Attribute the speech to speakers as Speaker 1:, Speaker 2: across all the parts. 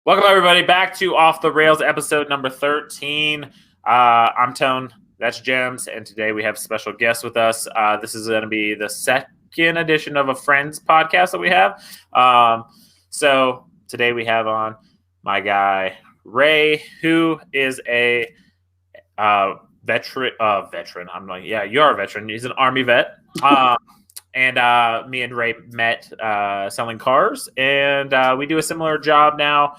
Speaker 1: Welcome, everybody, back to Off the Rails, episode number 13. I'm Tone, that's Jems, and today we have a special guest with us. This is going to be the second edition of a Friends podcast that we have. So today we have on my guy, Ray, who is a veteran. I'm like, yeah, you're a veteran. He's an Army vet. And me and Ray met selling cars, and we do a similar job now.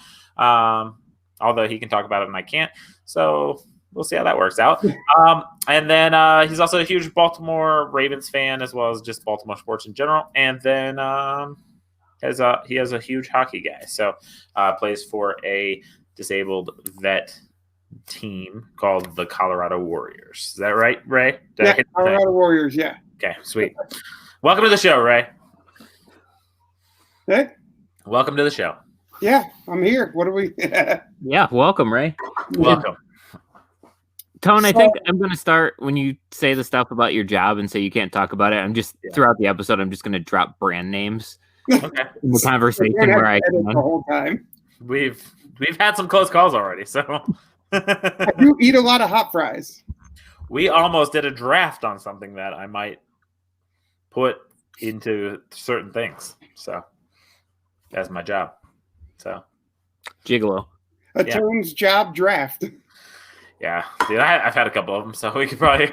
Speaker 1: Although he can talk about it and I can't. So we'll see how that works out. And then he's also a huge Baltimore Ravens fan, as well as just Baltimore sports in general. And then he has a huge hockey guy. So plays for a disabled vet team called the Colorado Warriors. Is that right, Ray?
Speaker 2: Yeah, Colorado Warriors, yeah.
Speaker 1: Okay, sweet. Welcome to the show, Ray.
Speaker 2: Hey?
Speaker 1: Welcome to the show.
Speaker 2: Yeah, I'm here. What do we...
Speaker 3: Yeah, welcome, Ray.
Speaker 1: Welcome.
Speaker 3: Tone, I think I'm going to start when you say the stuff about your job and say you can't talk about it. Throughout the episode, I'm just going to drop brand names in the conversation where I can.
Speaker 2: The whole time.
Speaker 1: We've had some close calls already, so...
Speaker 2: You eat a lot of hot fries.
Speaker 1: We almost did a draft on something that I might put into certain things. So that's my job. So
Speaker 3: Gigolo.
Speaker 2: Tone's job draft.
Speaker 1: Yeah, dude, I've had a couple of them, so we could probably.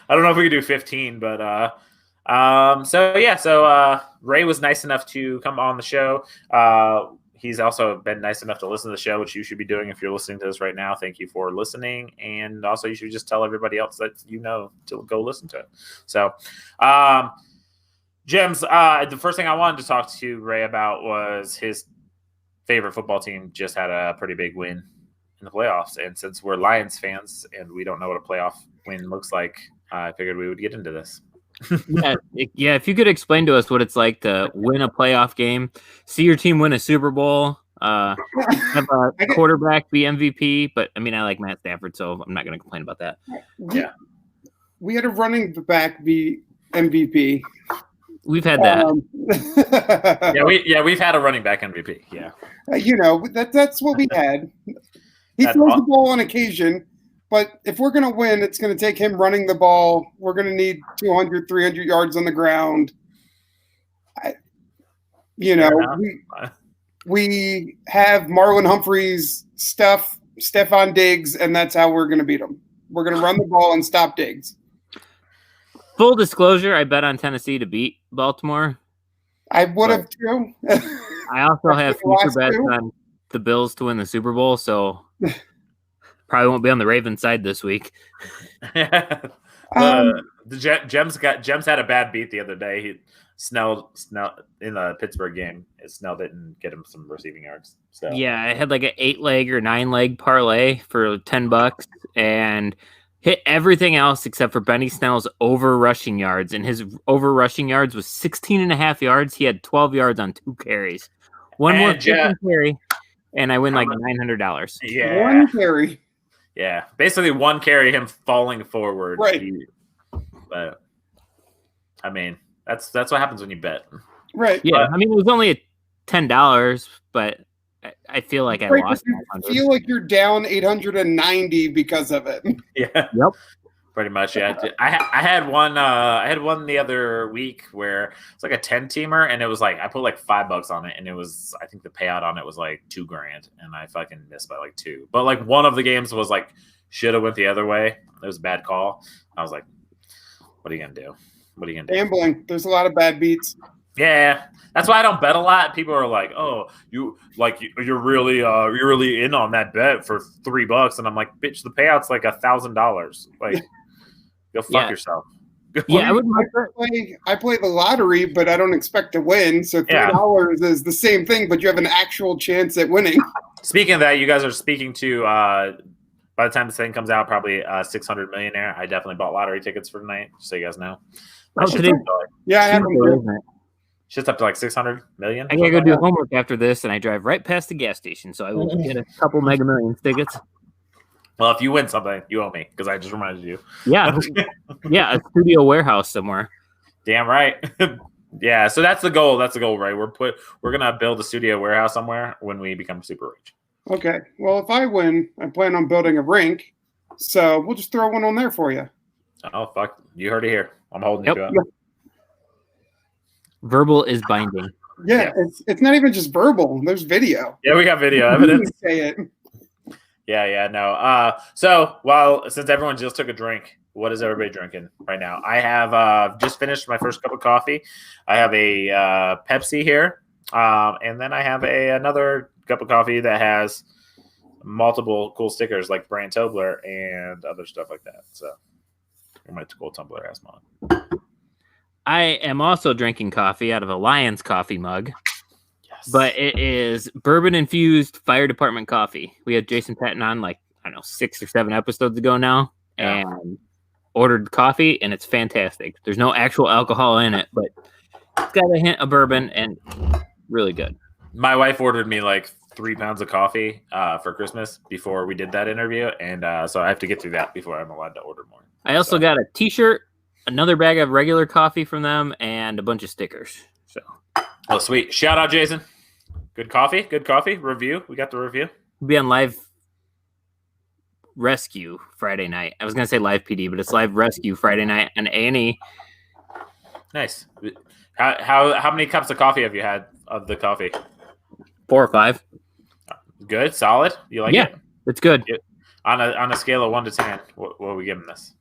Speaker 1: I don't know if we could do 15, but So Ray was nice enough to come on the show. He's also been nice enough to listen to the show, which you should be doing if you're listening to this right now. Thank you for listening, and also you should just tell everybody else that you know to go listen to it. So, Jems, the first thing I wanted to talk to Ray about was his favorite football team just had a pretty big win in the playoffs. And since we're Lions fans and we don't know what a playoff win looks like, I figured we would get into this.
Speaker 3: Yeah. If you could explain to us what it's like to win a playoff game, see your team win a Super Bowl, have a quarterback be MVP. But I mean, I like Matt Stafford, so I'm not going to complain about that.
Speaker 1: Yeah.
Speaker 2: We had a running back be MVP.
Speaker 3: We've had that.
Speaker 1: We've had a running back MVP. Yeah.
Speaker 2: That's what we had. He throws the ball on occasion, but if we're going to win, it's going to take him running the ball. We're going to need 200, 300 yards on the ground. We have Marlon Humphreys, Stephon Diggs, and that's how we're going to beat them. We're going to run the ball and stop Diggs.
Speaker 3: Full disclosure, I bet on Tennessee to beat Baltimore.
Speaker 2: I would have too.
Speaker 3: I also have future bets on the Bills to win the Super Bowl, so probably won't be on the Ravens side this week.
Speaker 1: Jems had a bad beat the other day. He Snell in the Pittsburgh game. Snell didn't get him some receiving yards. So
Speaker 3: yeah, I had like an 8-leg or 9-leg parlay for $10 and hit everything else except for Benny Snell's over rushing yards, and his over rushing yards was 16.5 yards. He had 12 yards on 2 carries. One more carry, and I win like $900.
Speaker 1: Yeah,
Speaker 2: one carry.
Speaker 1: Yeah, basically one carry, him falling forward.
Speaker 2: Right.
Speaker 1: But I mean, that's what happens when you bet.
Speaker 2: Right.
Speaker 3: Yeah, I mean, it was only $10, but I feel like I lost.
Speaker 2: I feel like you're down 890 because of it.
Speaker 1: Yeah.
Speaker 3: Yep.
Speaker 1: Pretty much. Yeah. I had one. I had one the other week where it's like a 10-teamer, and it was like I put like $5 on it, and it was I think the payout on it was like $2,000, and I fucking missed by like 2. But like one of the games was like should have went the other way. It was a bad call. I was like, what are you gonna do? What are you gonna do?
Speaker 2: Gambling. There's a lot of bad beats.
Speaker 1: Yeah, that's why I don't bet a lot. People are like, "Oh, you're really in on that bet for $3," and I'm like, "Bitch, the payout's like $1,000. Like, go fuck yourself."
Speaker 3: Yeah,
Speaker 2: I play the lottery, but I don't expect to win. So $3 is the same thing, but you have an actual chance at winning.
Speaker 1: Speaking of that, you guys are speaking to. By the time this thing comes out, probably 600 millionaire. I definitely bought lottery tickets for tonight, just so you guys know.
Speaker 3: I
Speaker 2: have them.
Speaker 1: Just up to like 600 million.
Speaker 3: I gotta go do homework after this, and I drive right past the gas station, so I will get a couple Mega Millions tickets.
Speaker 1: Well, if you win something, you owe me because I just reminded you.
Speaker 3: Yeah, a studio warehouse somewhere.
Speaker 1: Damn right. Yeah, so that's the goal. That's the goal, right? We're gonna build a studio warehouse somewhere when we become super rich.
Speaker 2: Okay. Well, if I win, I plan on building a rink, so we'll just throw one on there for you.
Speaker 1: Oh, fuck. You heard it here. I'm holding
Speaker 3: Yep.
Speaker 1: you to it.
Speaker 3: Verbal is binding.
Speaker 2: Yeah, it's not even just verbal. There's video.
Speaker 1: Yeah, we got video evidence.
Speaker 2: Say it.
Speaker 1: Yeah, no. Since everyone just took a drink, what is everybody drinking right now? I have just finished my first cup of coffee. I have a Pepsi here, and then I have another cup of coffee that has multiple cool stickers like Brand Tobler and other stuff like that. So, my cool tumbler has mine.
Speaker 3: I am also drinking coffee out of a Lions coffee mug.
Speaker 1: Yes.
Speaker 3: But it is bourbon-infused fire department coffee. We had Jason Patton on 6 or 7 episodes ago now, and ordered coffee, and it's fantastic. There's no actual alcohol in it, but it's got a hint of bourbon and really good.
Speaker 1: My wife ordered me 3 pounds of coffee for Christmas before we did that interview, and so I have to get through that before I'm allowed to order more.
Speaker 3: I also got a T-shirt, another bag of regular coffee from them, and a bunch of stickers. So,
Speaker 1: oh, sweet! Shout out, Jason. Good coffee. Review. We got the review.
Speaker 3: We'll be on Live Rescue Friday night. I was gonna say Live PD, but it's Live Rescue Friday night on A&E.
Speaker 1: Nice. How many cups of coffee have you had of the coffee?
Speaker 3: 4 or 5.
Speaker 1: Good, solid. You like it?
Speaker 3: It's good.
Speaker 1: On a scale of 1 to 10, what are we giving this?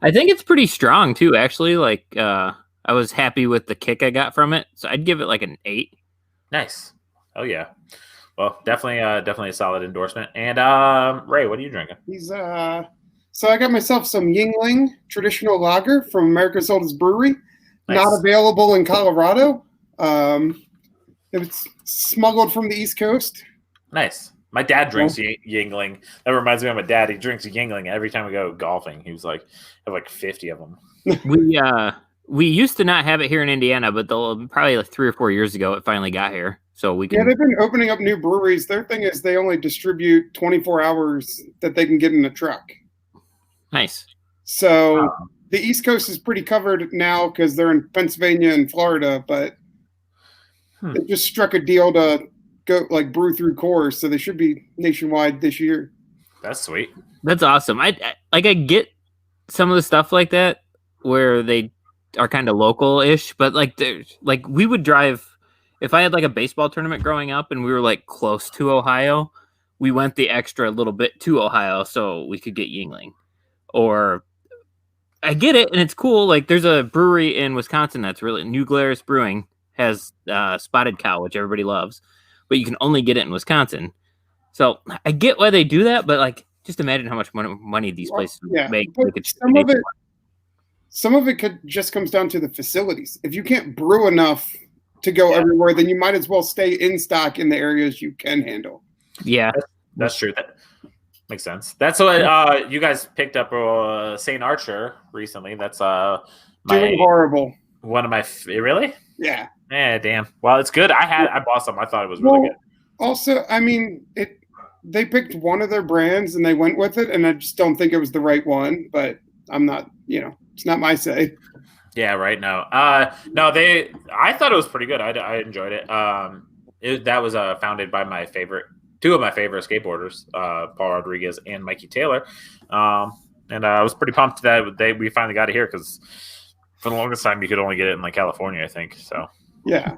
Speaker 3: I think it's pretty strong too. Actually, I was happy with the kick I got from it, so I'd give it an 8.
Speaker 1: Nice. Oh yeah. Well, definitely a solid endorsement. And Ray, what are you drinking?
Speaker 2: So I got myself some Yingling traditional lager from America's Oldest Brewery.
Speaker 1: Nice.
Speaker 2: Not available in Colorado. It was smuggled from the East Coast.
Speaker 1: Nice. My dad drinks Yingling. That reminds me of my dad. He drinks Yingling every time we go golfing. He was I have 50 of them.
Speaker 3: We used to not have it here in Indiana, but probably 3 or 4 years ago, it finally got here. So we can.
Speaker 2: Yeah, they've been opening up new breweries. Their thing is they only distribute 24 hours that they can get in a truck.
Speaker 3: Nice.
Speaker 2: So the East Coast is pretty covered now because they're in Pennsylvania and Florida, but they just struck a deal to go brew through Coors, so they should be nationwide this year.
Speaker 1: That's sweet.
Speaker 3: That's awesome. I get some of the stuff like that where they are kind of local-ish, but we would drive. If I had a baseball tournament growing up and we were close to Ohio, we went the extra little bit to Ohio so we could get Yingling. Or I get it, and it's cool. There's a brewery in Wisconsin that's really New Glarus Brewing has Spotted Cow, which everybody loves, but you can only get it in Wisconsin. So I get why they do that, but just imagine how much money these places make.
Speaker 2: Some of it just comes down to the facilities. If you can't brew enough to go everywhere, then you might as well stay in stock in the areas you can handle.
Speaker 3: Yeah,
Speaker 1: that's true. That makes sense. That's what you guys picked up St. Archer recently. That's
Speaker 2: doing horrible.
Speaker 1: One of my really?
Speaker 2: Yeah.
Speaker 1: Damn. Well, it's good. I bought some. I thought it was really good.
Speaker 2: Also, I mean, they picked one of their brands and they went with it, and I just don't think it was the right one. But I'm not, it's not my say.
Speaker 1: Yeah, right. No, I thought it was pretty good. I enjoyed it. That was founded by two of my favorite skateboarders, Paul Rodriguez and Mikey Taylor. And I was pretty pumped that we finally got it here because for the longest time you could only get it in California, I think. So
Speaker 2: yeah.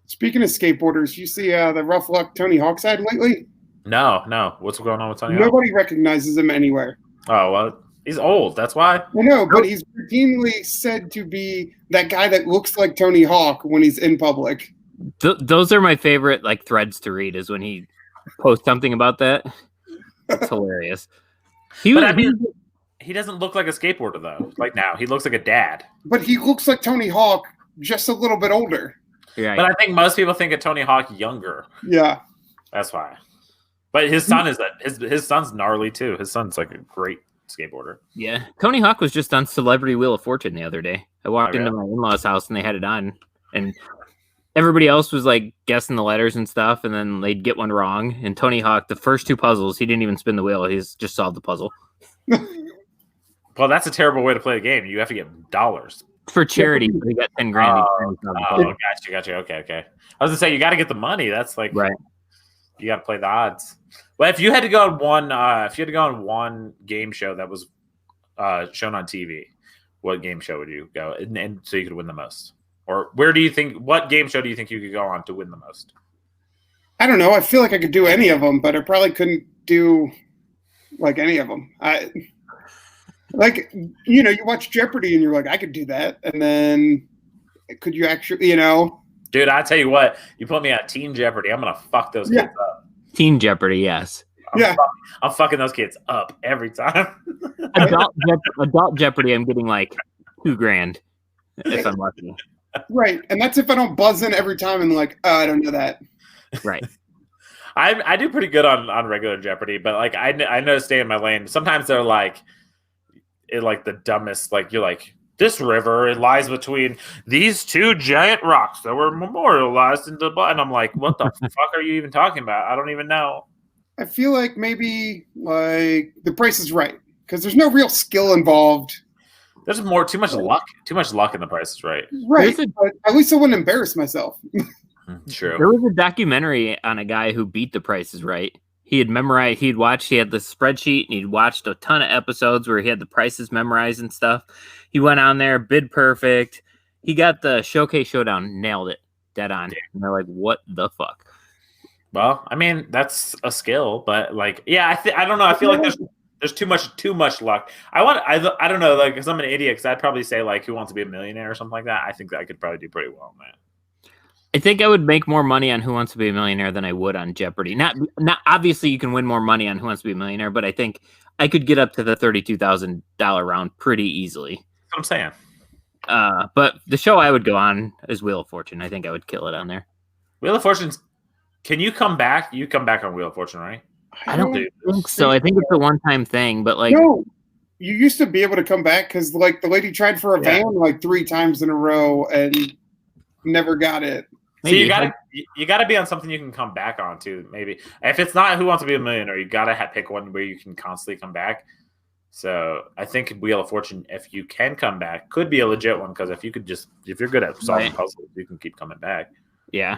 Speaker 2: Speaking of skateboarders, you see the rough luck Tony Hawk side lately?
Speaker 1: No. What's going on with Tony Hawk?
Speaker 2: Nobody recognizes him anywhere.
Speaker 1: Oh well. He's old. That's why.
Speaker 2: I know, but he's routinely said to be that guy that looks like Tony Hawk when he's in public.
Speaker 3: Those are my favorite threads to read. Is when he posts something about that. It's hilarious.
Speaker 1: He doesn't look like a skateboarder though. Now, he looks like a dad.
Speaker 2: But he looks like Tony Hawk, just a little bit older.
Speaker 3: Yeah.
Speaker 1: But I think most people think of Tony Hawk younger.
Speaker 2: Yeah.
Speaker 1: That's why. But his son his son's gnarly too. His son's a great skateboarder.
Speaker 3: Yeah, Tony Hawk was just on Celebrity Wheel of Fortune the other day. I walked into my in-laws' house and they had it on, and everybody else was guessing the letters and stuff, and then they'd get one wrong. And Tony Hawk, the first 2 puzzles, he didn't even spin the wheel; he's just solved the puzzle.
Speaker 1: Well, that's a terrible way to play a game. You have to get dollars
Speaker 3: for charity. But he got $10,000.
Speaker 1: Gotcha. Okay. I was gonna say you got to get the money. That's
Speaker 3: right.
Speaker 1: gotta play the odds. Well, if you had to go on one game show that was shown on TV, what game show would you go? And so you could win the most, or what game show do you think you could go on to win the most?
Speaker 2: I don't know. I feel like I could do any of them, but I probably couldn't do like any of them. You watch Jeopardy and you're like, I could do that, and then could you actually,
Speaker 1: Dude, I tell you what, you put me on Teen Jeopardy, I'm gonna fuck those kids up.
Speaker 3: Teen Jeopardy, yes.
Speaker 1: I'm fucking those kids up every time.
Speaker 3: Adult Jeopardy, I'm getting like $2,000 if I'm lucky.
Speaker 2: Right, and that's if I don't buzz in every time and like, oh, I don't know that.
Speaker 3: Right.
Speaker 1: I do pretty good on regular Jeopardy, but like I know to stay in my lane. Sometimes they're like, the dumbest. Like you're like, this river, it lies between these two giant rocks that were memorialized into blood. And I'm like, what the fuck are you even talking about? I don't even know.
Speaker 2: I feel like maybe like The Price is Right because there's no real skill involved.
Speaker 1: There's too much luck in The Price is Right.
Speaker 2: Right, but at least I wouldn't embarrass myself.
Speaker 1: True.
Speaker 3: There was a documentary on a guy who beat The Price is Right. He had memorized, he had the spreadsheet, and he'd watched a ton of episodes where he had the prices memorized and stuff. He went on there, bid perfect. He got the Showcase Showdown, nailed it, dead on. Yeah. And they're like, what the fuck?
Speaker 1: Well, I mean, that's a skill, but like, yeah, I don't know. I feel like there's too much luck. I don't know, like, because I'm an idiot, because I'd probably say like, Who Wants to Be a Millionaire or something like that. I think that I could probably do pretty well on that.
Speaker 3: I think I would make more money on Who Wants to Be a Millionaire than I would on Jeopardy. Not obviously you can win more money on Who Wants to Be a Millionaire, but I think I could get up to the $32,000 round pretty easily.
Speaker 1: That's what I'm saying.
Speaker 3: But the show I would go on is Wheel of Fortune. I think I would kill it on there.
Speaker 1: Wheel of Fortune's. Can you come back? You come back on Wheel of Fortune, right?
Speaker 3: I don't think so. I think it's a one-time thing, but like,
Speaker 2: no, you used to be able to come back because like the lady tried for a van like 3 times in a row and never got it.
Speaker 1: So you gotta be on something you can come back on too. Maybe if it's not Who Wants to Be a Millionaire, you gotta pick one where you can constantly come back. So I think Wheel of Fortune, if you can come back, could be a legit one because if you're good at solving puzzles, you can keep coming back.
Speaker 3: Yeah.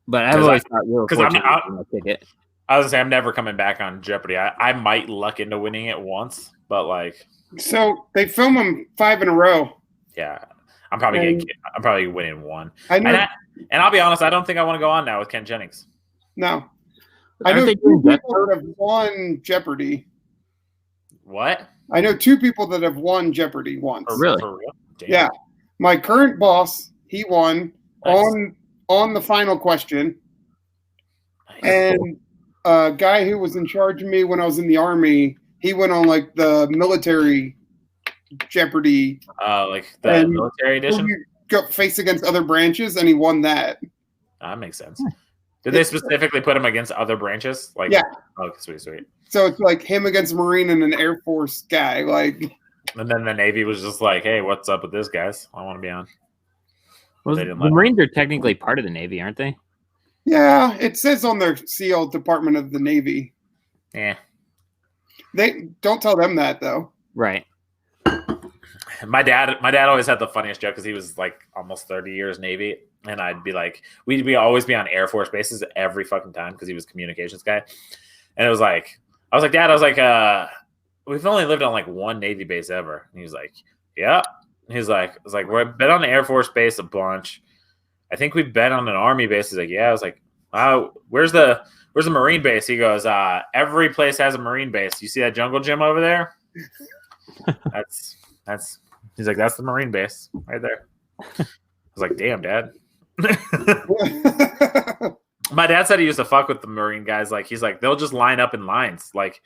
Speaker 3: But I've always thought Wheel of Fortune was a ticket.
Speaker 1: I was gonna say I'm never coming back on Jeopardy. I might luck into winning it once, but like.
Speaker 2: So they film them 5 in a row.
Speaker 1: Yeah. I'm probably winning one.
Speaker 2: I know.
Speaker 1: And I'll be honest, I don't think I want to go on now with Ken Jennings.
Speaker 2: No. I know 2 people that have won Jeopardy.
Speaker 1: What?
Speaker 2: I know 2 people that have won Jeopardy once.
Speaker 3: Oh, really?
Speaker 1: For real? Damn.
Speaker 2: Yeah. My current boss, he won on the final question. Nice. And a guy who was in charge of me when I was in the Army, he went on like the military Jeopardy.
Speaker 1: Like the military edition?
Speaker 2: You go face against other branches, and he won that.
Speaker 1: That makes sense. Did they specifically put him against other branches? Like,
Speaker 2: yeah.
Speaker 1: Oh, sweet.
Speaker 2: So it's like him against a Marine and an Air Force guy. Like,
Speaker 1: and then the Navy was just like, hey, what's up with this, guys? I want to be on.
Speaker 3: Well, the Marines are technically part of the Navy, aren't they?
Speaker 2: Yeah, it says on their seal Department of the Navy.
Speaker 1: Yeah.
Speaker 2: They don't tell them that, though.
Speaker 3: Right.
Speaker 1: My dad always had the funniest joke because he was like almost 30 years Navy, and I'd be like, we'd always be on Air Force bases every fucking time because he was a communications guy, and it was like, I was like, Dad, we've only lived on like one Navy base ever, and he was like, yeah, and he's like, we've been on the Air Force base a bunch. I think we've been on an Army base. He's like, yeah. I was like, wow, where's the Marine base? He goes, every place has a Marine base. You see that jungle gym over there? That's. He's like, that's the Marine base right there. I was like, damn, Dad. My dad said he used to fuck with the Marine guys. Like, he's like, they'll just line up in lines. Like,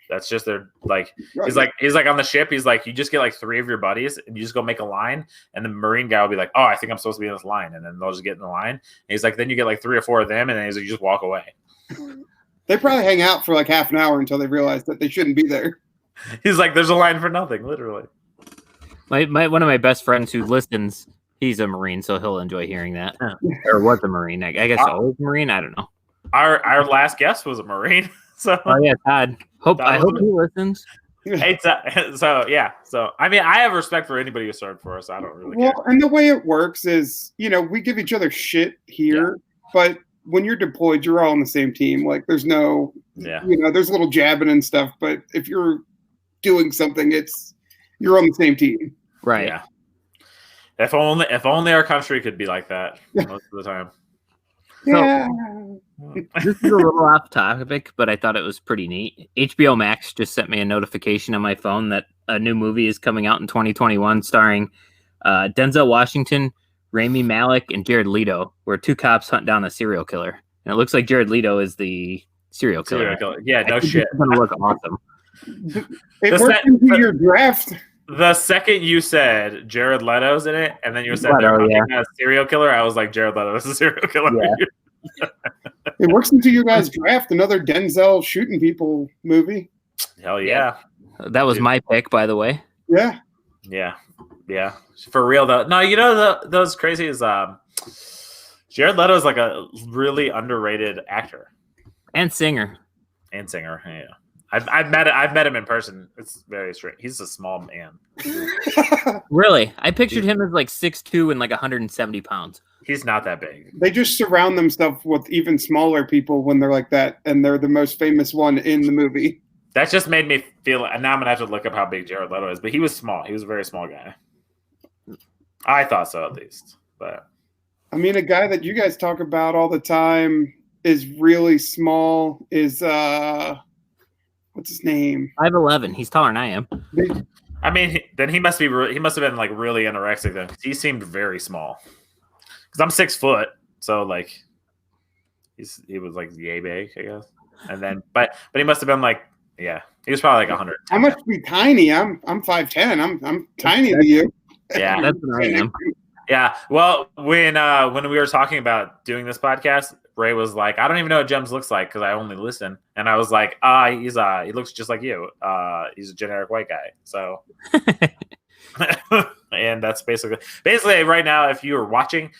Speaker 1: that's just their, like, he's like on the ship. He's like, you just get like 3 of your buddies and you just go make a line. And the Marine guy will be like, oh, I think I'm supposed to be in this line. And then they'll just get in the line. And he's like, then you get like 3 or 4 of them. And then he's like, you just walk away.
Speaker 2: They probably hang out for like half an hour until they realize that they shouldn't be there.
Speaker 1: He's like, there's a line for nothing, literally.
Speaker 3: One of my best friends who listens, he's a Marine, so he'll enjoy hearing that. Or was a Marine. I guess always a Marine. I don't know.
Speaker 1: Our last guest was a Marine. So
Speaker 3: yeah, Todd. I hope he listens.
Speaker 1: Hey, so yeah. So I mean, I have respect for anybody who served for us. I don't really care.
Speaker 2: And the way it works is, we give each other shit here, but when you're deployed, you're all on the same team. Like there's no, there's a little jabbing and stuff, but if you're doing something, you're on the same team.
Speaker 3: Right.
Speaker 1: Yeah. If only our country could be like that most of the time.
Speaker 2: Yeah.
Speaker 3: This is a little off topic, but I thought it was pretty neat. HBO Max just sent me a notification on my phone that a new movie is coming out in 2021 starring Denzel Washington, Rami Malek, and Jared Leto, where two cops hunt down a serial killer. And it looks like Jared Leto is the serial killer.
Speaker 1: Yeah, no shit.
Speaker 3: It's going to look awesome.
Speaker 2: It worked into your draft.
Speaker 1: The second you said Jared Leto's in it, and then you said they're a serial killer, I was like, Jared Leto is a serial killer.
Speaker 2: Yeah. It works into your guys' draft. Another Denzel shooting people movie.
Speaker 1: Hell yeah.
Speaker 3: That was my pick, by the way.
Speaker 2: Yeah.
Speaker 1: Yeah. For real, though. No, those crazy is Jared Leto is like a really underrated actor.
Speaker 3: And singer.
Speaker 1: Yeah. I've met him in person. It's very strange. He's a small man.
Speaker 3: Really? I pictured him as like 6'2" and like 170 pounds.
Speaker 1: He's not that big.
Speaker 2: They just surround themselves with even smaller people when they're like that, and they're the most famous one in the movie. That
Speaker 1: just made me feel, and now I'm going to have to look up how big Jared Leto is, but he was small. He was a very small guy. I thought so, at least. But
Speaker 2: I mean, a guy that you guys talk about all the time is really small is what's his name?
Speaker 3: 5'11". He's taller than I am.
Speaker 1: I mean, then he must have been like really anorexic then, because he seemed very small. Because I'm 6 foot, so like he was like yay big, I guess. And then, but he must have been like, yeah, he was probably like 100.
Speaker 2: I must be tiny. I'm 5'10". I'm tiny to you.
Speaker 1: Yeah,
Speaker 3: that's what I am.
Speaker 1: Yeah. Well, when we were talking about doing this podcast, Ray was like, I don't even know what Jems looks like because I only listen. And I was like, he looks just like you. He's a generic white guy. So, and that's basically right now, if you are watching,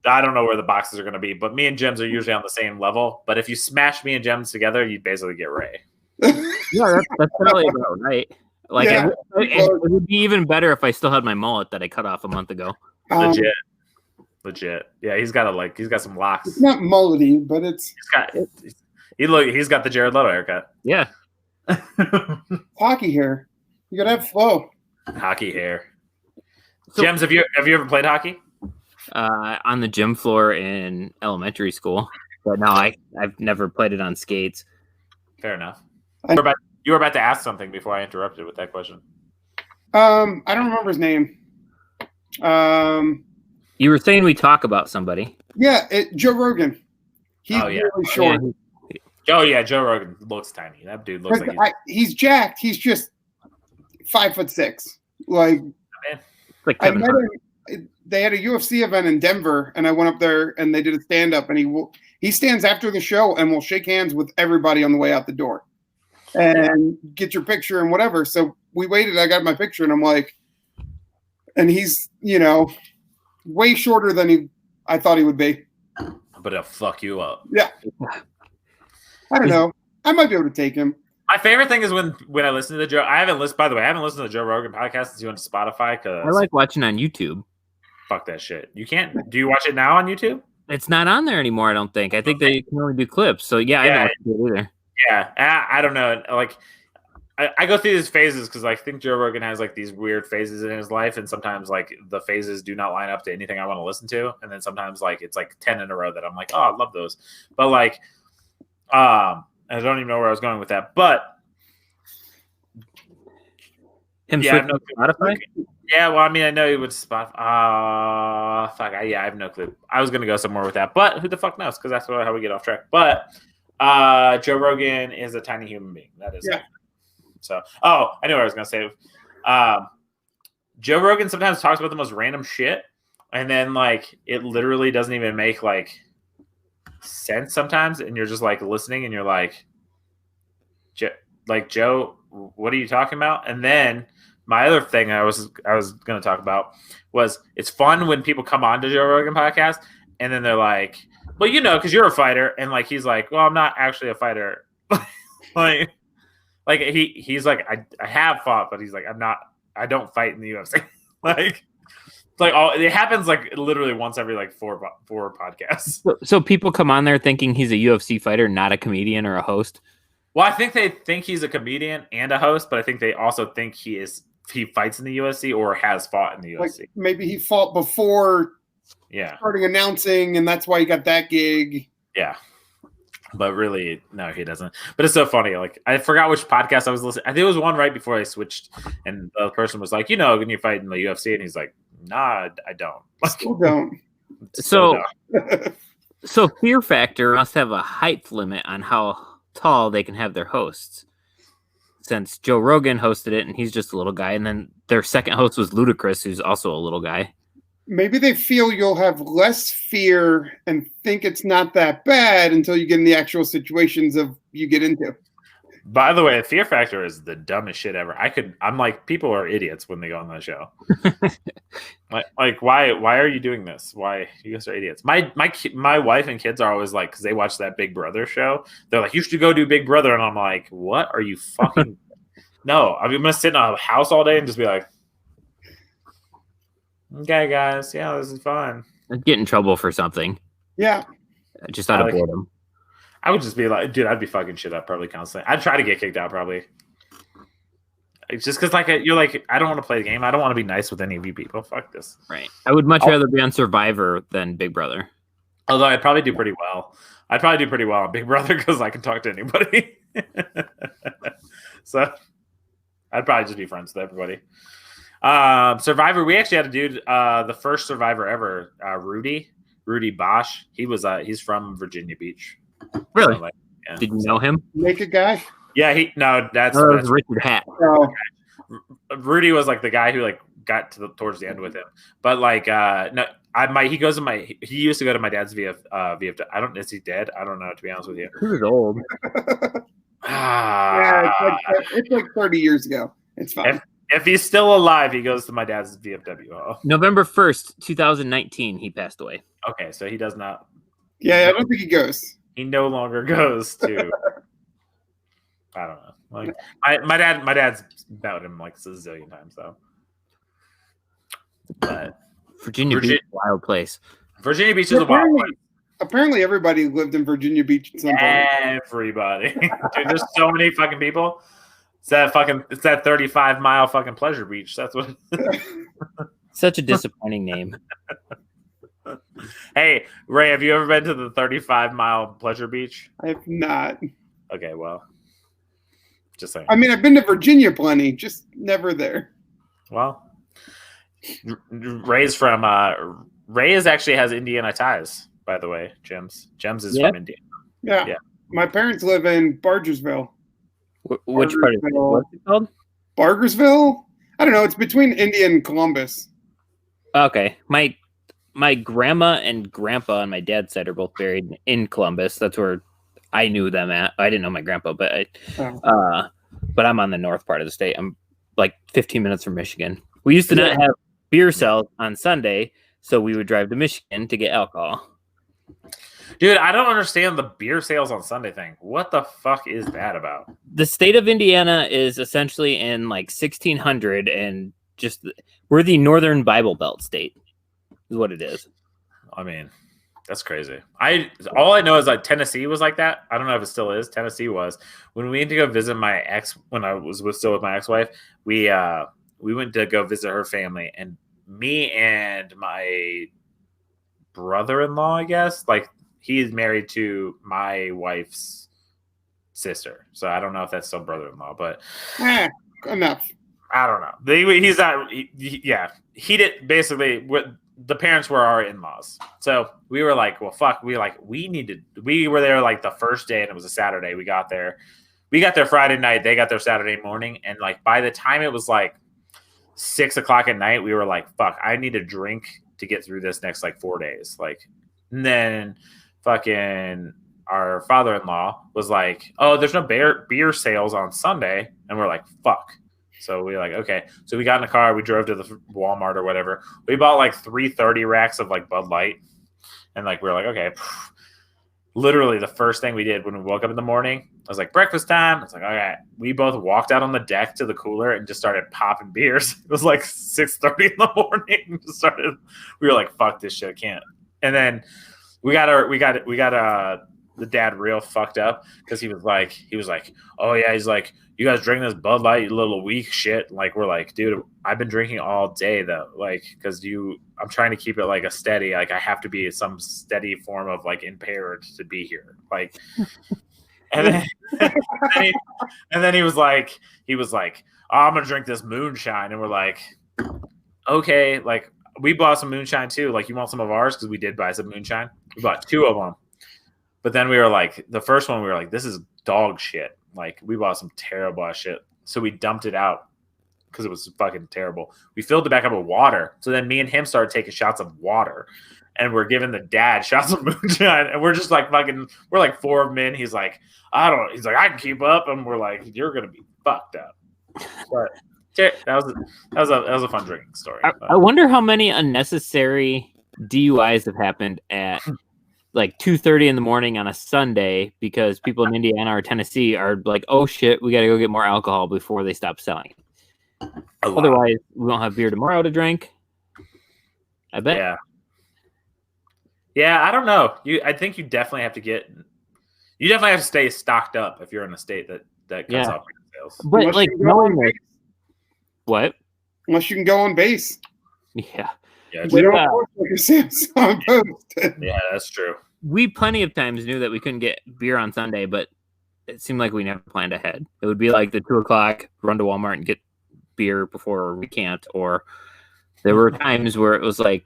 Speaker 1: I don't know where the boxes are going to be, but me and Jems are usually on the same level. But if you smash me and Jems together, you basically get Ray.
Speaker 3: Yeah, that's probably about right. Like, yeah. It would be even better if I still had my mullet that I cut off a month ago.
Speaker 1: Legit. Yeah, he's got some locks.
Speaker 2: It's not mullety, but
Speaker 1: he's got the Jared Leto haircut.
Speaker 3: Yeah.
Speaker 2: Hockey hair. You gotta have flow.
Speaker 1: Hockey hair. So, Jems, have you ever played hockey?
Speaker 3: On the gym floor in elementary school, but no, I've never played it on skates.
Speaker 1: Fair enough. You were about to ask something before I interrupted with that question.
Speaker 2: I don't remember his name.
Speaker 3: You were saying we talk about somebody.
Speaker 2: Yeah, Joe Rogan. He's really short.
Speaker 1: Yeah, Joe Rogan looks tiny. That dude looks like
Speaker 2: he's jacked. He's just 5'6". Like I met him. They had a UFC event in Denver, and I went up there, and they did a stand-up, and he stands after the show and will shake hands with everybody on the way out the door and get your picture and whatever. So we waited. I got my picture, and I'm like, and he's, way shorter than I thought he would be.
Speaker 1: But it'll fuck you up.
Speaker 2: Yeah. I don't know. I might be able to take him.
Speaker 1: My favorite thing is when I listen to the Joe. I haven't listened to the Joe Rogan podcast since you went to Spotify. Cause
Speaker 3: I like watching on YouTube.
Speaker 1: Fuck that shit. You can't. Do you watch it now on YouTube?
Speaker 3: It's not on there anymore. I don't think. I think they can only do clips. So yeah, I don't do it either.
Speaker 1: Yeah, I don't know. Like, I go through these phases because I think Joe Rogan has like these weird phases in his life, and sometimes like the phases do not line up to anything I want to listen to, and then sometimes like it's like 10 in a row that I'm like, oh, I love those, but like, I don't even know where I was going with that, but
Speaker 3: I have no Spotify.
Speaker 1: Yeah, well, I mean, I know he would spot. Fuck. I have no clue. I was gonna go somewhere with that, but who the fuck knows? Because that's how we get off track. But Joe Rogan is a tiny human being. That is.
Speaker 2: Yeah.
Speaker 1: So, I knew what I was gonna say. Joe Rogan sometimes talks about the most random shit, and then like it literally doesn't even make like sense sometimes, and you're just like listening, and you're like, Joe, what are you talking about? And then my other thing I was going to talk about was it's fun when people come on to Joe Rogan podcast and then they're like, well, because you're a fighter, and like he's like, well, I'm not actually a fighter. like he's like, I have fought, but he's like, I don't fight in the UFC. like It's like it happens like literally once every like four podcasts.
Speaker 3: So people come on there thinking he's a UFC fighter, not a comedian or a host.
Speaker 1: Well, I think they think he's a comedian and a host, but I think they also think he fights in the UFC or has fought in the UFC.
Speaker 2: Like maybe he fought before starting announcing, and that's why he got that gig.
Speaker 1: Yeah. But really, no, he doesn't. But it's so funny. Like, I forgot which podcast I was listening. I think it was one right before I switched, and the person was like, when you fight in the UFC, and he's like, nah, I don't.
Speaker 2: Still don't.
Speaker 3: So Fear Factor must have a height limit on how tall they can have their hosts. Since Joe Rogan hosted it, and he's just a little guy, and then their second host was Ludacris, who's also a little guy.
Speaker 2: Maybe they feel you'll have less fear and think it's not that bad until you get in the actual situations you get into.
Speaker 1: By the way, Fear Factor is the dumbest shit ever. I'm like, people are idiots when they go on that show. like, why are you doing this? Why you guys are idiots? My wife and kids are always like, because they watch that Big Brother show. They're like, you should go do Big Brother, and I'm like, what are you fucking? No, I'm gonna sit in a house all day and just be like, okay, guys, yeah, this is fun.
Speaker 3: I'd get in trouble for something.
Speaker 2: Yeah,
Speaker 3: just out of boredom.
Speaker 1: I would just be like, dude, I'd be fucking shit up probably constantly. I'd try to get kicked out probably. It's just because you're like, I don't want to play the game. I don't want to be nice with any of you people. Fuck this.
Speaker 3: Right. I would much rather be on Survivor than Big Brother.
Speaker 1: Although I'd probably do pretty well. I'd probably do pretty well on Big Brother because I can talk to anybody. So I'd probably just be friends with everybody. Survivor, we actually had a dude, the first Survivor ever, Rudy Bosch. He's from Virginia Beach.
Speaker 3: Really? So Did you know him?
Speaker 2: Naked guy?
Speaker 1: Yeah, that's
Speaker 3: Richard Hatt.
Speaker 2: Oh.
Speaker 1: Rudy was like the guy who like got towards the end with him. But like no, he used to go to my dad's VFW. Is he dead? I don't know, to be honest with you.
Speaker 3: He was old.
Speaker 2: Yeah, it's like 30 years ago. It's fine.
Speaker 1: If he's still alive, he goes to my dad's VFW.
Speaker 3: November 1st, 2019, he passed away.
Speaker 1: Okay, so he does not.
Speaker 2: Yeah, I don't think he goes.
Speaker 1: He no longer goes to. I don't know. Like my dad's met him like a zillion times though. But
Speaker 3: Virginia Beach is a wild place.
Speaker 1: Virginia Beach is a wild place.
Speaker 2: Apparently, everybody lived in Virginia Beach at some point.
Speaker 1: Everybody, dude. There's so many fucking people. It's that 35-mile fucking pleasure beach. That's what.
Speaker 3: Such a disappointing name.
Speaker 1: Hey, Ray, have you ever been to the 35-mile pleasure beach?
Speaker 2: I have not. Okay,
Speaker 1: well, just saying.
Speaker 2: I mean, I've been to Virginia plenty, just never there.
Speaker 1: Well, Ray actually has Indiana ties, by the way. Jems is from Indiana.
Speaker 2: Yeah. My parents live in Bargersville.
Speaker 3: Which part of it? What's it called?
Speaker 2: Bargersville? I don't know. It's between India and Columbus.
Speaker 3: Okay. My grandma and grandpa on my dad's side are both buried in Columbus. That's where I knew them at. I didn't know my grandpa, but I'm on the north part of the state. I'm like 15 minutes from Michigan. We used to not have beer sales on Sunday, so we would drive to Michigan to get alcohol.
Speaker 1: Dude, I don't understand the beer sales on Sunday thing. What the fuck is that about?
Speaker 3: The state of Indiana is essentially in like 1600, and just we're the Northern Bible Belt state, is what it is.
Speaker 1: I mean, that's crazy. All I know is like Tennessee was like that. I don't know if it still is. Tennessee was when we went to go visit my ex when I was still with my ex-wife. We went to go visit her family, and me and my brother-in-law, I guess, like. He's married to my wife's sister, so I don't know if that's still brother-in-law, but
Speaker 2: enough.
Speaker 1: I don't know. He's not. He did basically. The parents were our in-laws, so we were like, well, fuck. We were there like the first day, and it was a Saturday. We got there Friday night. They got there Saturday morning, and like by the time it was like 6 o'clock at night, we were like, fuck. I need a drink to get through this next like 4 days, like, and then. Fucking our father-in-law was like, oh, there's no beer sales on Sunday. And we're like, fuck. So we like, okay. So we got in the car. We drove to the Walmart or whatever. We bought like 330 racks of like Bud Light. And like, we were like, okay. literally the first thing we did when we woke up in the morning, I was like, breakfast time. I was like, all right. We both walked out on the deck to the cooler and just started popping beers. It was like 6:30 in the morning. We were like, fuck this shit, I can't. And then we got the dad real fucked up because he was like, oh yeah, he's like, you guys drink this Bud Light, you little weak shit. Like, we're like, dude, I've been drinking all day though, like, because I'm trying to keep it like a steady, like I have to be some steady form of like impaired to be here, like. And then he was like, oh, I'm gonna drink this moonshine, and we're like, okay, like we bought some moonshine too. Like, you want some of ours? Because we did buy some moonshine. We bought 2 of them. But then we were like, the first one, we were like, this is dog shit. Like, we bought some terrible ass shit. So we dumped it out because it was fucking terrible. We filled it back up with water. So then me and him started taking shots of water. And we're giving the dad shots of moonshine. And we're just like we're like 4 of them in. He's like, he's like, I can keep up. And we're like, you're going to be fucked up. But that was a fun drinking story.
Speaker 3: I wonder how many unnecessary DUIs have happened at like 2:30 in the morning on a Sunday because people in Indiana or Tennessee are like, oh shit, we got to go get more alcohol before they stop selling. Otherwise, we won't have beer tomorrow to drink. I bet.
Speaker 1: Yeah, I don't know. I think you definitely have to stay stocked up if you're in a state that cuts off your sales.
Speaker 3: But like knowing that, what?
Speaker 2: Unless you can go on base.
Speaker 3: Yeah.
Speaker 1: Yeah,
Speaker 2: yeah,
Speaker 1: that's true.
Speaker 3: We plenty of times knew that we couldn't get beer on Sunday, but it seemed like we never planned ahead. It would be like the 2:00 run to Walmart and get beer before we can't. Or there were times where it was like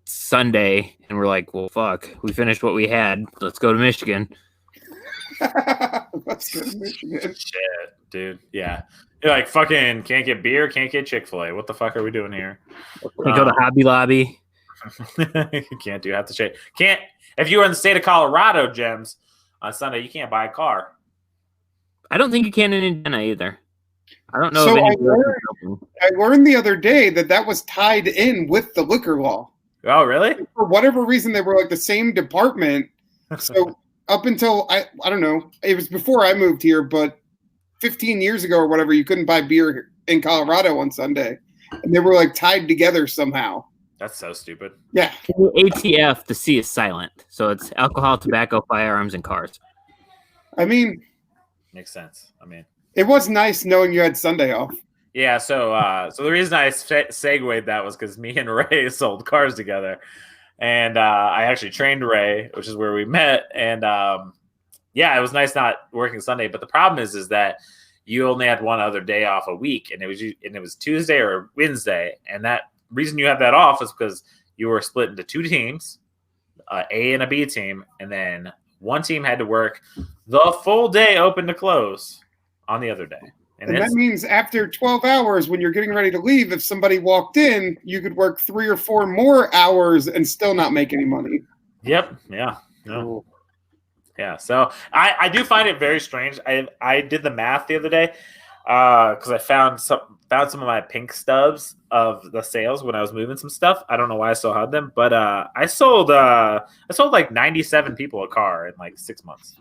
Speaker 3: Sunday and we're like, well, fuck, we finished what we had. Let's go to Michigan.
Speaker 2: Let's go to Michigan.
Speaker 1: Shit, dude. Yeah. You're like, fucking can't get beer, can't get Chick-fil-A. What the fuck are we doing here?
Speaker 3: Can't go to Hobby Lobby.
Speaker 1: You can't do half the shit. Can't. If you were in the state of Colorado, Jems, on Sunday, you can't buy a car.
Speaker 3: I don't think you can in Indiana either. I don't know.
Speaker 2: So
Speaker 3: if
Speaker 2: I learned the other day that was tied in with the liquor law.
Speaker 1: Oh, really?
Speaker 2: For whatever reason, they were like the same department. So up until I don't know, it was before I moved here, but 15 years ago or whatever, you couldn't buy beer in Colorado on Sunday, and they were like tied together somehow.
Speaker 1: That's so stupid.
Speaker 2: Yeah.
Speaker 3: ATF, the C is silent, so it's alcohol, tobacco, firearms, and cars.
Speaker 2: I mean,
Speaker 1: makes sense. I mean,
Speaker 2: it was nice knowing you had Sunday off.
Speaker 1: Yeah. So the reason I segued that was because me and Ray sold cars together, and I actually trained Ray, which is where we met, and yeah, it was nice not working Sunday. But the problem is that you only had one other day off a week, and it was Tuesday or Wednesday, and that reason you have that off is because you were split into 2 teams, A and a B team, and then one team had to work the full day open to close on the other day.
Speaker 2: And that means after 12 hours, when you're getting ready to leave, if somebody walked in, you could work 3 or 4 more hours and still not make any money.
Speaker 1: Yep. Yeah. No. Yeah. So I do find it very strange. I did the math the other day because I found some of my pink stubs of the sales when I was moving some stuff. I don't know why I still had them, but I sold like 97 people a car in like 6 months.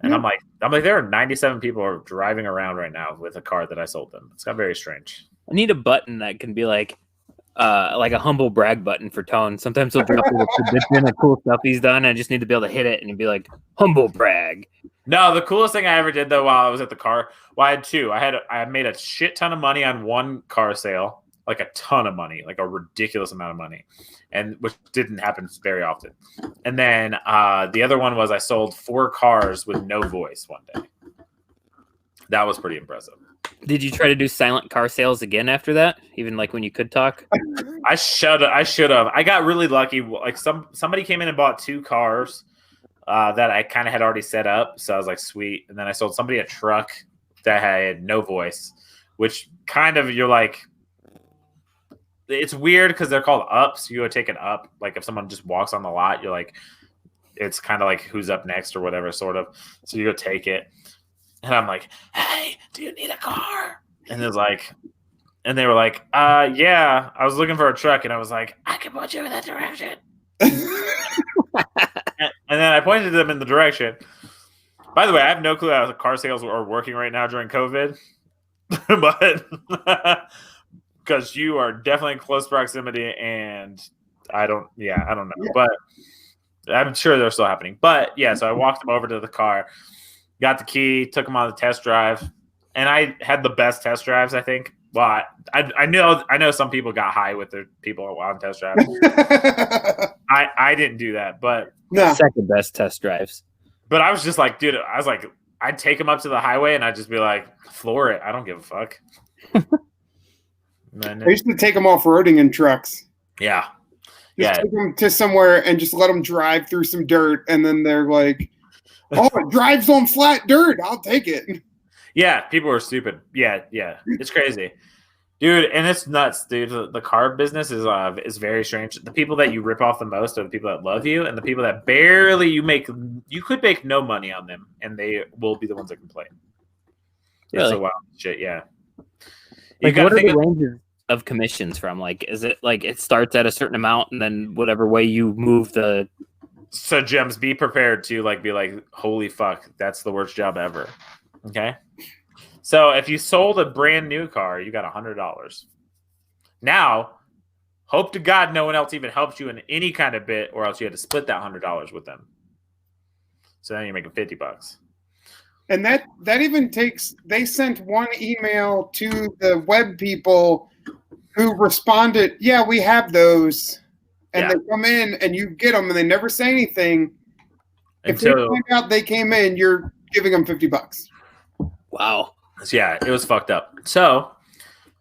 Speaker 1: And I'm like, there are 97 people are driving around right now with a car that I sold them. It's got very strange.
Speaker 3: I need a button that can be like a humble brag button for Tone. Sometimes he'll drop the cool stuff he's done. And I just need to be able to hit it and be like, humble brag.
Speaker 1: No, the coolest thing I ever did though while I was at the car, I had 2. I made a shit ton of money on one car sale, like a ton of money, like a ridiculous amount of money, and which didn't happen very often. And then the other one was I sold 4 cars with no voice one day. That was pretty impressive.
Speaker 3: Did you try to do silent car sales again after that? Even like when you could talk?
Speaker 1: I should have. I got really lucky. Like somebody came in and bought 2 cars that I kind of had already set up. So I was like, sweet. And then I sold somebody a truck that had no voice, which kind of you're like, it's weird because they're called ups. You go take an up. Like if someone just walks on the lot, you're like, it's kind of like who's up next or whatever, sort of. So you go take it. And I'm like, hey, do you need a car? And they were like, yeah, I was looking for a truck. And I was like, I can put you in that direction. And then I pointed them in the direction. By the way, I have no clue how the car sales are working right now during COVID, but because you are definitely in close proximity, and I don't know, but I'm sure they're still happening. But yeah, so I walked them over to the car, got the key, took them on the test drive, and I had the best test drives, I think. Well, I know some people got high with their people on test drives. I didn't do that, but
Speaker 2: No.
Speaker 3: Second best test drives.
Speaker 1: But I was just like, dude, I was like, I'd take them up to the highway and I'd just be like, floor it. I don't give a fuck.
Speaker 2: I used to take them off-roading in trucks.
Speaker 1: Yeah.
Speaker 2: Just take them to somewhere and just let them drive through some dirt, and then they're like, "Oh, it drives on flat dirt. I'll take it."
Speaker 1: Yeah, people are stupid. Yeah, it's crazy, dude, and it's nuts, dude. The car business is very strange. The people that you rip off the most are the people that love you, and the people that barely you could make no money on them, and they will be the ones that complain.
Speaker 3: Really?
Speaker 1: It's a wild shit. Yeah.
Speaker 3: Like, what are the ranges of commissions from? Like, is it like it starts at a certain amount and then whatever way you move the...
Speaker 1: So Jems, be prepared to be like, holy fuck, that's the worst job ever. Okay. So if you sold a brand new car, you got $100. Now, hope to God no one else even helped you in any kind of bit, or else you had to split that $100 with them. So then you're making $50.
Speaker 2: And that even takes, they sent one email to the web people who responded, yeah, we have those. And they come in and you get them and they never say anything. If they find out they came in, you're giving them $50.
Speaker 3: Wow.
Speaker 1: Yeah, it was fucked up. So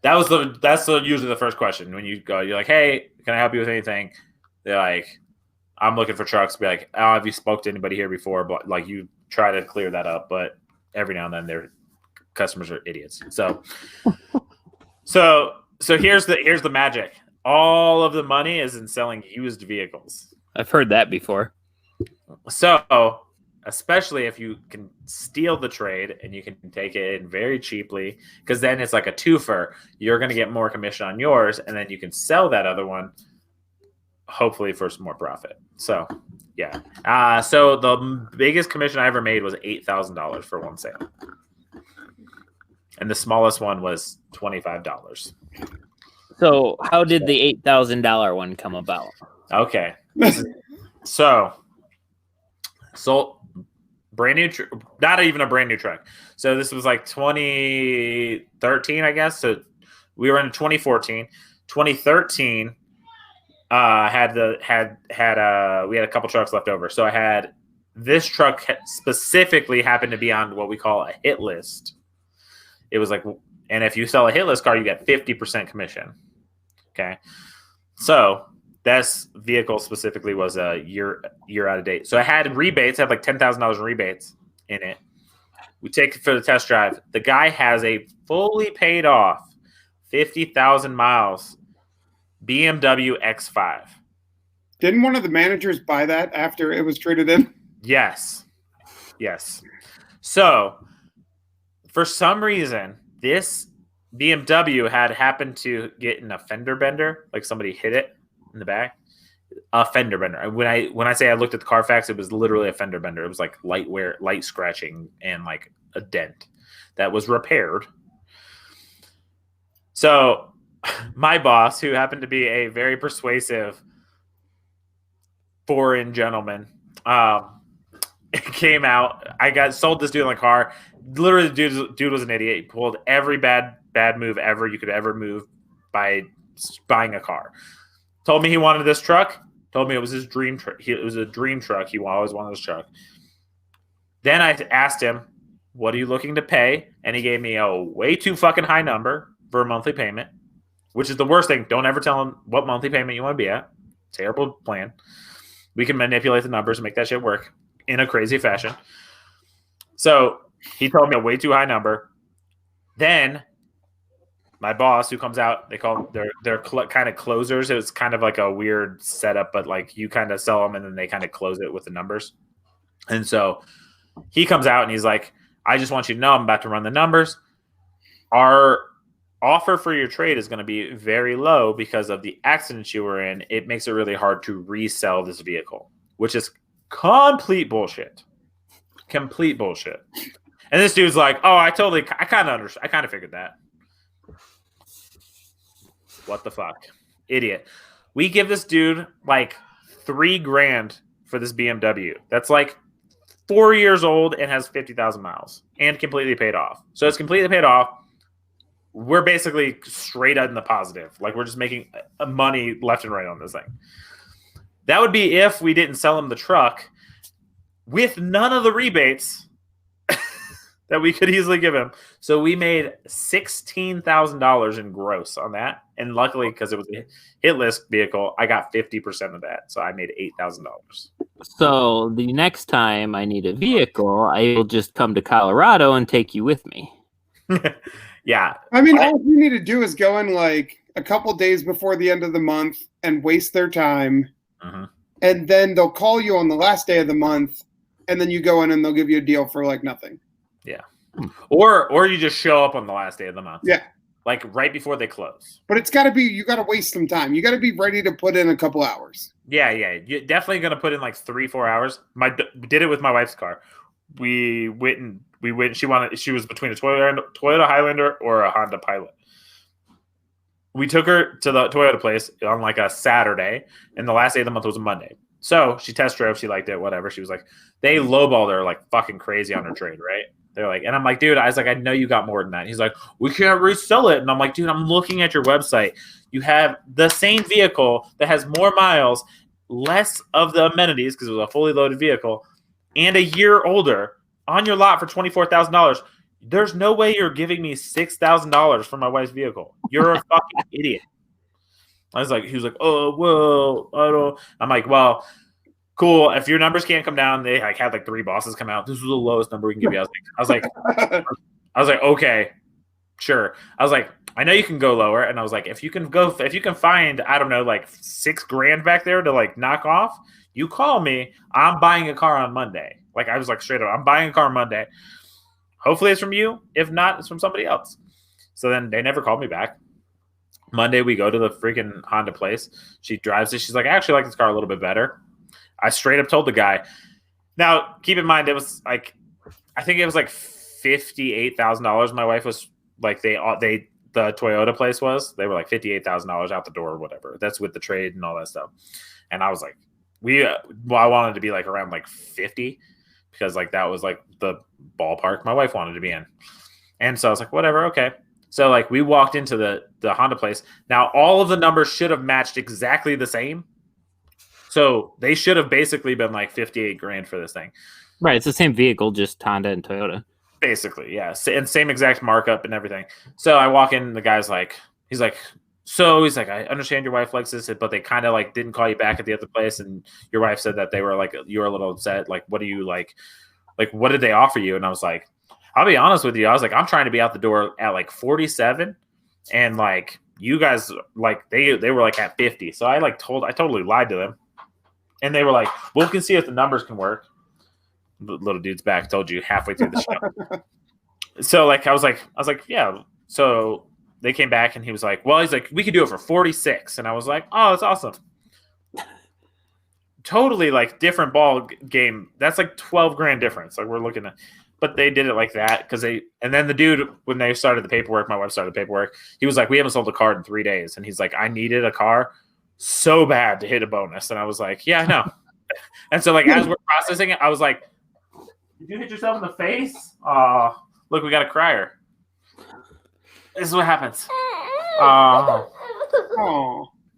Speaker 1: that's usually the first question when you go. You're like, hey, can I help you with anything? They're like, I'm looking for trucks. Be like, oh, have you spoke to anybody here before? But like, you try to clear that up, but every now and then their customers are idiots. So here's the magic. All of the money is in selling used vehicles.
Speaker 3: I've heard that before.
Speaker 1: So, especially if you can steal the trade and you can take it in very cheaply, because then it's like a twofer. You're going to get more commission on yours, and then you can sell that other one, hopefully for some more profit. So, yeah. So the biggest commission I ever made was $8,000 for one sale, and the smallest one was $25.
Speaker 3: So, how did the $8,000 one come about?
Speaker 1: Okay, so brand new, not even a brand new truck. So this was like 2013, I guess. So we were in 2014, 2013. We had a couple trucks left over. So I had this truck specifically happened to be on what we call a hit list. It was like, and if you sell a hit list car, you get 50% commission. Okay, so this vehicle specifically was a year out of date. So I had rebates. I had like $10,000 in rebates in it. We take it for the test drive. The guy has a fully paid off 50,000 miles BMW X5.
Speaker 2: Didn't one of the managers buy that after it was traded in?
Speaker 1: Yes. So for some reason, this BMW had happened to get in a fender bender, like somebody hit it in the back. A fender bender. When I say I looked at the Carfax, it was literally a fender bender. It was like light scratching and like a dent that was repaired. So my boss, who happened to be a very persuasive foreign gentleman, came out. I got sold this dude in the car. Literally, the dude was an idiot. He pulled every bad move ever you could ever move by buying a car. Told me he wanted this truck. Told me it was his dream truck. It was a dream truck. He always wanted this truck. Then I asked him, what are you looking to pay? And he gave me a way too fucking high number for a monthly payment, which is the worst thing. Don't ever tell him what monthly payment you want to be at. Terrible plan. We can manipulate the numbers and make that shit work in a crazy fashion. So he told me a way too high number. Then my boss, who comes out, they call they're kind of closers. It was kind of like a weird setup, but like you kind of sell them and then they kind of close it with the numbers. And so he comes out and he's like, I just want you to know I'm about to run the numbers. Our offer for your trade is going to be very low because of the accidents you were in. It makes it really hard to resell this vehicle, which is Complete bullshit. Complete bullshit. And this dude's like, oh, I kind of figured that. What the fuck? Idiot. We give this dude like $3,000 for this BMW. That's like 4 years old and has 50,000 miles and completely paid off. So it's completely paid off. We're basically straight out in the positive. Like we're just making money left and right on this thing. That would be if we didn't sell him the truck with none of the rebates that we could easily give him. So we made $16,000 in gross on that. And luckily, because it was a hit list vehicle, I got 50% of that. So I made $8,000.
Speaker 3: So the next time I need a vehicle, I will just come to Colorado and take you with me.
Speaker 1: Yeah.
Speaker 2: I mean, all you need to do is go in like a couple days before the end of the month and waste their time.
Speaker 1: Mm-hmm.
Speaker 2: And then they'll call you on the last day of the month. And then you go in and they'll give you a deal for like nothing.
Speaker 1: Yeah. Or you just show up on the last day of the month.
Speaker 2: Yeah.
Speaker 1: Like right before they close.
Speaker 2: But it's got to be, you got to waste some time. You got to be ready to put in a couple hours.
Speaker 1: Yeah. You're definitely going to put in like 3-4 hours. We did it with my wife's car. We went, she was between a Toyota Highlander or a Honda Pilot. We took her to the Toyota place on like a Saturday, and the last day of the month was a Monday. So she test drove, she liked it, whatever. She was like, they lowballed her like fucking crazy on her trade, right? They're like, and I'm like, dude, I was like, I know you got more than that. He's like, we can't resell it. And I'm like, dude, I'm looking at your website. You have the same vehicle that has more miles, less of the amenities because it was a fully loaded vehicle, and a year older on your lot for $24,000. There's no way you're giving me $6,000 for my wife's vehicle. You're a fucking idiot. He was like, oh, well, I don't. I'm like, well, cool. If your numbers can't come down, they like had like 3 bosses come out. This was the lowest number we can give you. I was like, okay, sure. I was like, I know you can go lower. And I was like, if you can find, I don't know, like $6,000 back there to like knock off, you call me. I'm buying a car on Monday. Like I was like straight up, I'm buying a car on Monday. Hopefully it's from you. If not, it's from somebody else. So then they never called me back. Monday, we go to the freaking Honda place. She drives it. She's like, I actually like this car a little bit better. I straight up told the guy. Now, keep in mind, it was like, I think it was like $58,000. My wife was like, the Toyota place was. They were like $58,000 out the door or whatever. That's with the trade and all that stuff. And I was like, I wanted to be like around like 50 because like that was like the ballpark my wife wanted to be in. And so I was like, whatever, okay. So like we walked into the Honda place. Now all of the numbers should have matched exactly the same. So they should have basically been like $58,000 for this thing.
Speaker 3: Right, it's the same vehicle, just Honda and Toyota.
Speaker 1: Basically, yeah, and same exact markup and everything. So I walk in, the guy's like, he's like, I understand your wife likes this, but they kind of like didn't call you back at the other place, and your wife said that they were like, you were a little upset. Like, what do you like what did they offer you? And I was like, I'll be honest with you, I was like, I'm trying to be out the door at like 47, and like you guys like they were like at 50. So I totally lied to them, and they were like, well, we can see if the numbers can work. The little dude's back, told you halfway through the show. So like I was like, yeah. So they came back and he was like, well, he's like, we could do it for 46. And I was like, oh, that's awesome. Totally like different ball game. That's like $12,000 difference. Like we're looking at, but they did it like that because and then the dude, when they started the paperwork, my wife started the paperwork. He was like, we haven't sold a car in 3 days. And he's like, I needed a car so bad to hit a bonus. And I was like, yeah, I know. And so like, as we're processing it, I was like, did you hit yourself in the face? Look, we got a crier. This is what happens.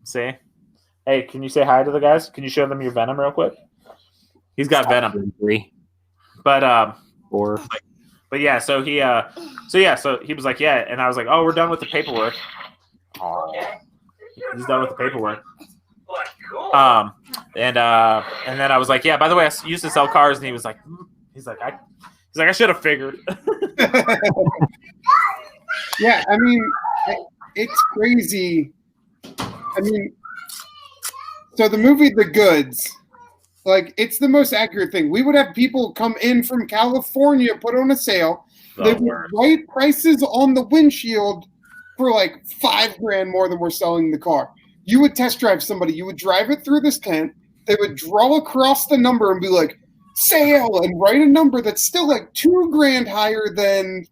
Speaker 1: See? Hey, can you say hi to the guys? Can you show them your venom real quick? He's got venom.
Speaker 3: 3.
Speaker 1: But
Speaker 3: 4.
Speaker 1: But yeah, so he was like, yeah, and I was like, oh, we're done with the paperwork. He's done with the paperwork. And then I was like, yeah, by the way, I used to sell cars, and he was like, I should have figured.
Speaker 2: Yeah, I mean, it's crazy. I mean, so the movie The Goods, like, it's the most accurate thing. We would have people come in from California, put on a sale. They would write prices on the windshield for like $5,000 more than we're selling the car. You would test drive somebody. You would drive it through this tent. they would draw across the number and be like, sale, and write a number that's still like $2,000 higher than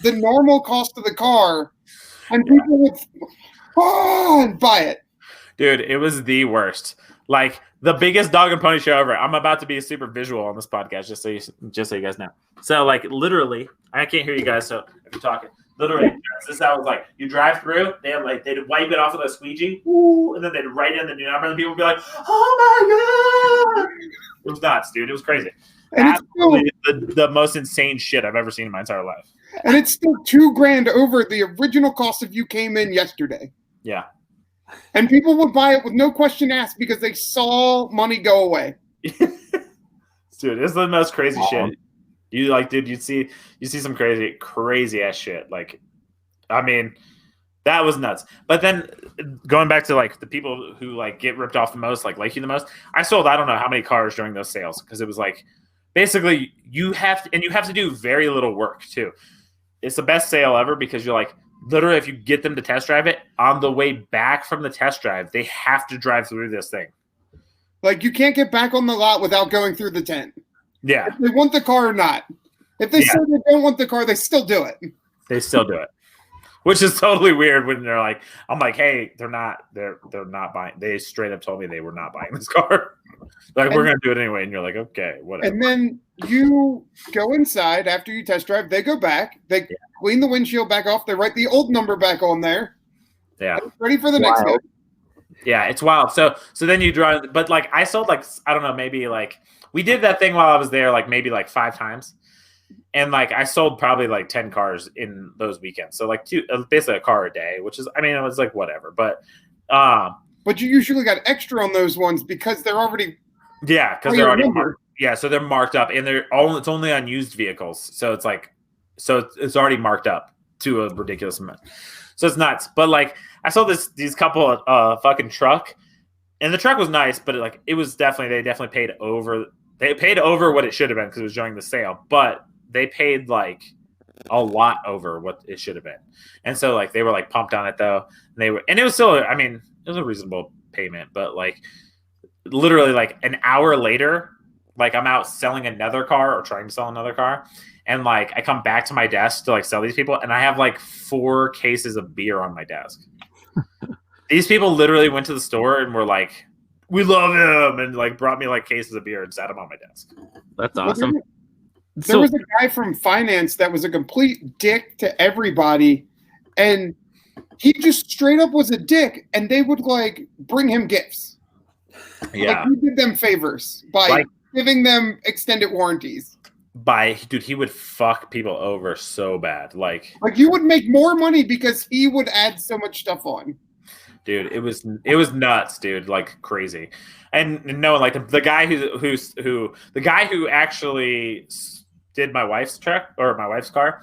Speaker 2: the normal cost of the car, and people would and buy it.
Speaker 1: Dude, it was the worst. Like the biggest dog and pony show ever. I'm about to be super visual on this podcast, just so you guys know. So like literally, I can't hear you guys, so if you're talking, literally, this is how it was like. You drive through, they'd wipe it off with a squeegee, and then they'd write in the new number, and people would be like, "Oh my god!" It was nuts, dude. It was crazy.
Speaker 2: And
Speaker 1: absolutely the most insane shit I've ever seen in my entire life.
Speaker 2: And it's still $2,000 over the original cost if you came in yesterday.
Speaker 1: Yeah.
Speaker 2: And people would buy it with no question asked because they saw money go away.
Speaker 1: Dude, this is the most crazy shit. You like, dude, you see some crazy ass shit. Like, I mean, that was nuts. But then going back to like the people who like get ripped off the most, like you the most, I sold I don't know how many cars during those sales because it was like basically you have to do very little work too. It's the best sale ever because you're like literally if you get them to test drive it on the way back from the test drive, they have to drive through this thing.
Speaker 2: Like you can't get back on the lot without going through the tent.
Speaker 1: Yeah.
Speaker 2: If they want the car or not. If they say they don't want the car, they still do it.
Speaker 1: They still do it. Which is totally weird when they're like, I'm like, hey, they're not buying. They straight up told me they were not buying this car. Like, we're going to do it anyway. And you're like, okay, whatever.
Speaker 2: And then you go inside after you test drive. They go back. They clean the windshield back off. They write the old number back on there.
Speaker 1: Yeah.
Speaker 2: Ready for the next one.
Speaker 1: Yeah, it's wild. So then you drive. But, like, I sold, like, I don't know, maybe, like, we did that thing while I was there, like, maybe, like, 5 times. And like I sold probably like 10 cars in those weekends, so like basically a car a day, which is I mean it was like whatever, but
Speaker 2: you usually got extra on those ones because they're already
Speaker 1: because they're already marked. Yeah, so they're marked up, and it's only on used vehicles, so it's like it's already marked up to a ridiculous amount, so it's nuts. But like I sold these couple fucking truck, and the truck was nice, but they definitely paid over. They paid over what it should have been because it was during the sale, but they paid like a lot over what it should have been. And so like they were like pumped on it though. And it was still, I mean, it was a reasonable payment, but like literally like an hour later, like I'm out selling another car or trying to sell another car. And like I come back to my desk to like sell these people and I have like 4 cases of beer on my desk. These people literally went to the store and were like, we love him, and like brought me like cases of beer and sat them on my desk.
Speaker 3: That's awesome.
Speaker 2: There was a guy from finance that was a complete dick to everybody, and he just straight up was a dick, and they would like bring him gifts.
Speaker 1: Yeah,
Speaker 2: like, he did them favors by giving them extended warranties.
Speaker 1: Dude, he would fuck people over so bad. Like
Speaker 2: you would make more money because he would add so much stuff on.
Speaker 1: Dude, it was nuts, dude, like crazy. And no, like the guy who actually did my wife's truck or my wife's car,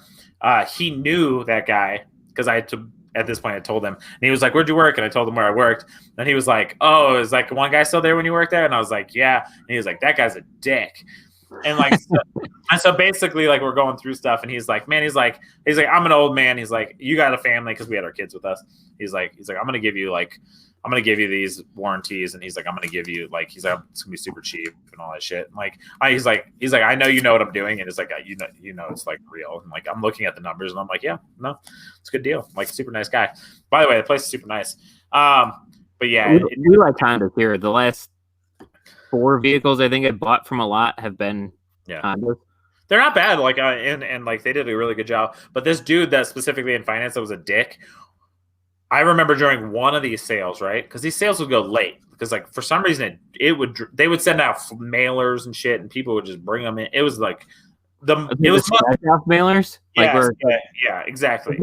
Speaker 1: he knew that guy because at this point I told him, and he was like, "Where'd you work?" And I told him where I worked, and he was like, "Oh, is like one guy still there when you worked there?" And I was like, "Yeah," and he was like, "That guy's a dick." And like, so basically, like we're going through stuff, and he's like, "Man," he's like, "I'm an old man." He's like, "You got a family?" Because we had our kids with us. He's like, "I'm gonna give you these warranties," and he's like, "I'm gonna give you like," he's like, "It's gonna be super cheap and all that shit." And like, he's like, "I know you know what I'm doing," and it's like, you know, it's like real. And like, I'm looking at the numbers, and I'm like, "Yeah, no, it's a good deal." Like, super nice guy. By the way, the place is super nice. But yeah,
Speaker 3: we like Hondas here. The last 4 vehicles I think I bought from a lot have been Hondas.
Speaker 1: They're not bad. Like, and like they did a really good job. But this dude that specifically in finance that was a dick. I remember during one of these sales, right? Because these sales would go late because, like, for some reason, they would send out mailers and shit, and people would just bring them in. It was like it was
Speaker 3: mailers.
Speaker 1: Yeah, exactly.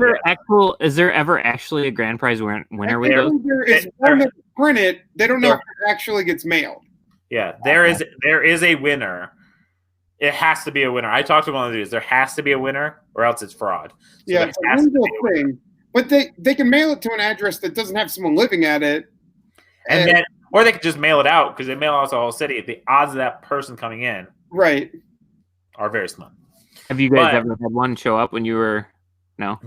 Speaker 3: Is there ever actually a grand prize winner with those?
Speaker 2: There is one that's printed. They don't know if it actually gets mailed.
Speaker 1: Yeah, there is a winner. It has to be a winner. I talked to one of the dudes. There has to be a winner, or else it's fraud. So
Speaker 2: yeah, it's a window thing. But they can mail it to an address that doesn't have someone living at it.
Speaker 1: Or they could just mail it out because they mail out to the whole city. The odds of that person coming in are very slim.
Speaker 3: Have you guys ever had one show up when you were No.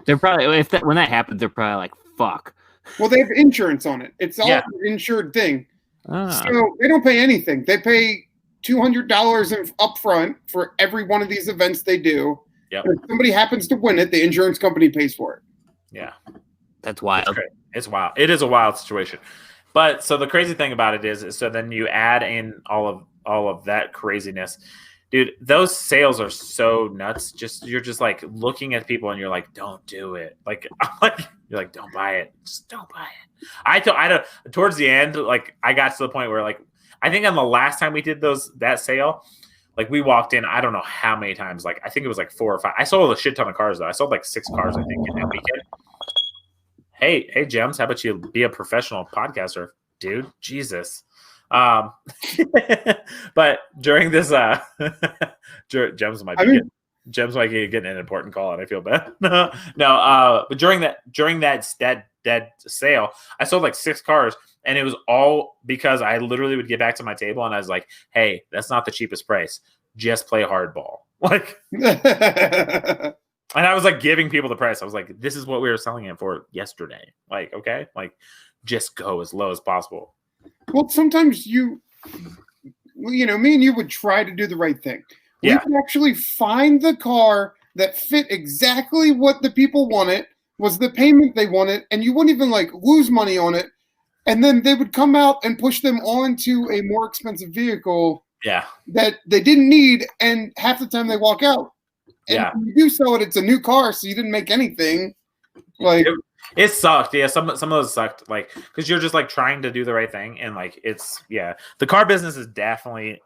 Speaker 3: They're probably when that happens, they're probably like, fuck.
Speaker 2: Well, they have insurance on it. It's all an insured thing. So they don't pay anything. They pay $200 upfront for every one of these events they do.
Speaker 1: Yep.
Speaker 2: If somebody happens to win it, the insurance company pays for it.
Speaker 1: Yeah.
Speaker 3: That's wild.
Speaker 1: It's wild. It is a wild situation. But so the crazy thing about it is so then you add in all of that craziness. Dude, those sales are so nuts. You're just like looking at people and you're like, don't do it. Like you're like, don't buy it. Just don't buy it. I don't towards the end, like I got to the point where like I think on the last time we did that sale, like we walked in, I don't know how many times. Like I think it was like 4 or 5. I sold a shit ton of cars though. I sold like 6 cars, I think, in that weekend. Hey, Jems, how about you be a professional podcaster, dude? Jesus. But during this, Jems might be getting an important call, and I feel bad. But during that sale, I sold like 6 cars, and it was all because I literally would get back to my table and I was like, "Hey, that's not the cheapest price. Just play hardball." Like, and I was like giving people the price. I was like, "This is what we were selling it for yesterday." Like, okay, like just go as low as possible.
Speaker 2: Well, sometimes me and you would try to do the right thing. We could actually find the car that fit exactly what the people wanted, was the payment they wanted, and you wouldn't even like lose money on it. And then they would come out and push them onto a more expensive vehicle that they didn't need, and half the time they walk out. And when you do sell it, it's a new car, so you didn't make anything. Like
Speaker 1: it sucked. Yeah, some of those sucked. Like because you're just like trying to do the right thing, and like the car business is definitely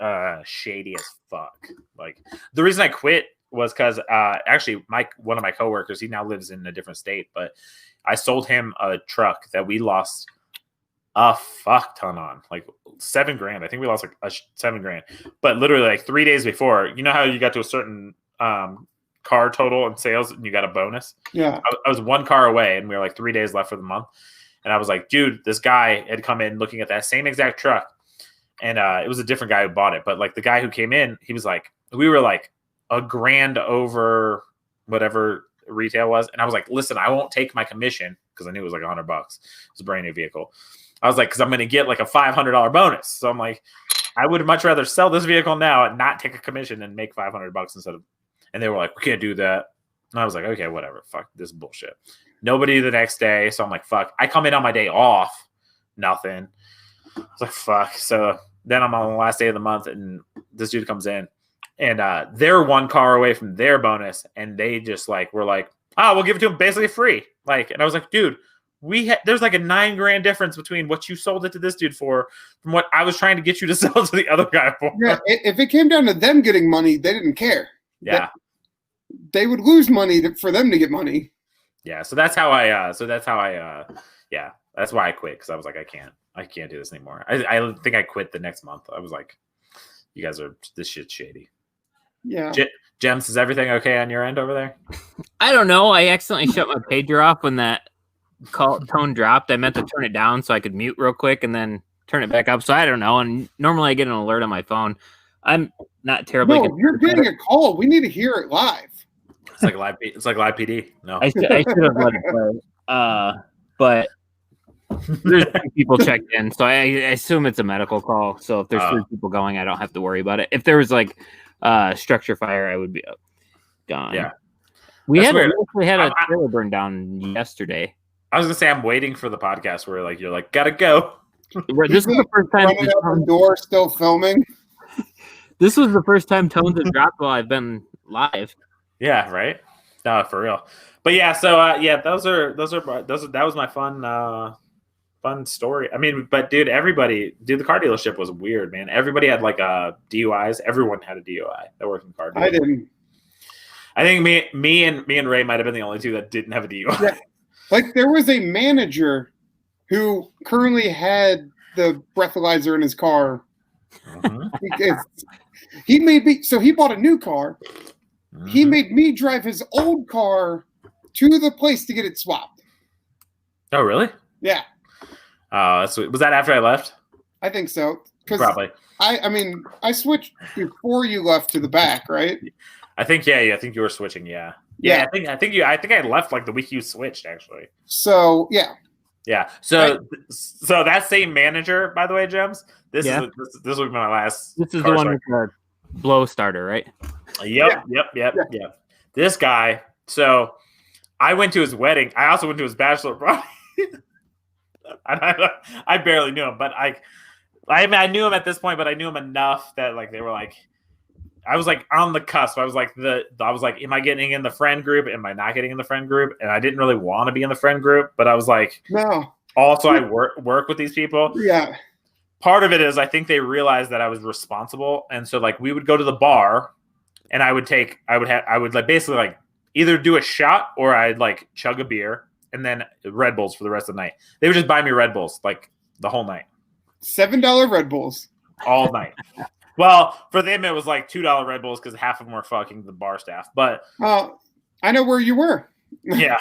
Speaker 1: shady as fuck. Like the reason I quit was because actually one of my coworkers, he now lives in a different state, but I sold him a truck that we lost a fuck ton on, like $7,000. I think we lost like $7,000. But literally like 3 days before, you know how you got to a certain car total and sales and you got a bonus?
Speaker 2: Yeah.
Speaker 1: I was 1 car away and we were like 3 days left for the month. And I was like, dude, this guy had come in looking at that same exact truck. And it was a different guy who bought it. But like the guy who came in, he was like, we were like $1,000 over whatever retail was. And I was like, listen, I won't take my commission because I knew it was like $100. It was a brand new vehicle. I was like, because I'm going to get like a $500 bonus. So I'm like, I would much rather sell this vehicle now and not take a commission and make $500 instead of. And they were like, we can't do that. And I was like, okay, whatever. Fuck this bullshit. Nobody the next day. So I'm like, fuck. I come in on my day off. Nothing. I was like, fuck. So then I'm on the last day of the month and this dude comes in and they're 1 car away from their bonus. And they just like, were like, oh, we'll give it to him basically free. Like, and I was like, dude, there's like a $9,000 difference between what you sold it to this dude for from what I was trying to get you to sell to the other guy for.
Speaker 2: Yeah, if it came down to them getting money, they didn't care.
Speaker 1: Yeah,
Speaker 2: they would lose money for them to get money.
Speaker 1: Yeah, so that's how I. Yeah, that's why I quit because I was like, I can't do this anymore. I think I quit the next month. I was like, you guys this shit's shady.
Speaker 2: Yeah.
Speaker 1: Jems, is everything okay on your end over there?
Speaker 3: I don't know. I accidentally shut my pager off when that tone dropped. I meant to turn it down so I could mute real quick and then turn it back up. So I don't know. And normally I get an alert on my phone. I'm not terribly.
Speaker 2: No, you're getting a call. We need to hear it live.
Speaker 1: It's like live. It's like live PD. No,
Speaker 3: I should have let it play. But there's 3 people checked in, so I assume it's a medical call. So if there's 3 people going, I don't have to worry about it. If there was like structure fire, I would be gone.
Speaker 1: Yeah,
Speaker 3: we had a trailer burn down yesterday.
Speaker 1: I was gonna say I'm waiting for the podcast where like you're like gotta go.
Speaker 3: This was the first time.
Speaker 2: Running out the door, still filming.
Speaker 3: This was the first time tones have dropped while I've been live.
Speaker 1: Yeah, right. No, for real. But yeah, so that was my fun story. I mean, but dude, the car dealership was weird, man. Everybody had like DUIs. Everyone had a DUI that worked in car dealership.
Speaker 2: I didn't.
Speaker 1: I think me and Ray might have been the only 2 that didn't have a DUI.
Speaker 2: Yeah. Like there was a manager who currently had the breathalyzer in his car. Because he bought a new car. He made me drive his old car to the place to get it swapped.
Speaker 1: Oh, really?
Speaker 2: Yeah.
Speaker 1: Was that after I left?
Speaker 2: I think so.
Speaker 1: Probably.
Speaker 2: I mean, I switched before you left to the back, right?
Speaker 1: I think I think you were switching. Yeah. I think I left like the week you switched, actually.
Speaker 2: So yeah.
Speaker 1: Yeah. So that same manager, by the way, Gems. This will be my last.
Speaker 3: This is the one with the blow starter, right?
Speaker 1: Yep. This guy. So I went to his wedding. I also went to his bachelor party. I barely knew him, but I knew him at this point, but I knew him enough that like they were like, I was like on the cusp. I was like, am I getting in the friend group? Am I not getting in the friend group? And I didn't really want to be in the friend group, but I was like,
Speaker 2: no.
Speaker 1: Also, I work with these people.
Speaker 2: Yeah.
Speaker 1: Part of it is I think they realized that I was responsible, and so like we would go to the bar, and I would like basically like either do a shot or I'd like chug a beer and then Red Bulls for the rest of the night. They would just buy me Red Bulls like the whole night.
Speaker 2: $7 Red Bulls
Speaker 1: all night. Well, for them it was like $2 Red Bulls because half of them were fucking the bar staff. But
Speaker 2: I know where you were.
Speaker 1: yeah,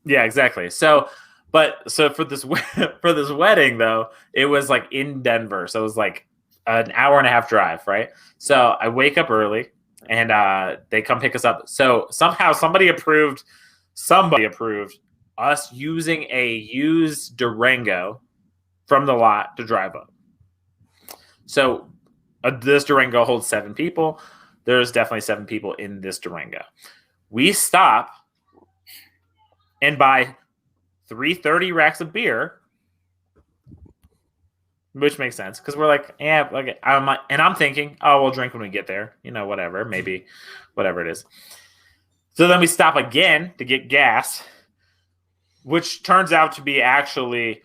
Speaker 1: exactly. So for this wedding though, it was like in Denver, so it was like an hour and a half drive, right? So I wake up early, and they come pick us up. So somehow somebody approved us using a used Durango from the lot to drive up. So this Durango holds 7 people. There's definitely 7 people in this Durango. We stop and buy 330 racks of beer, which makes sense because we're like, yeah, okay. I'm thinking, oh, we'll drink when we get there, whatever, maybe, whatever it is. So then we stop again to get gas, which turns out to be actually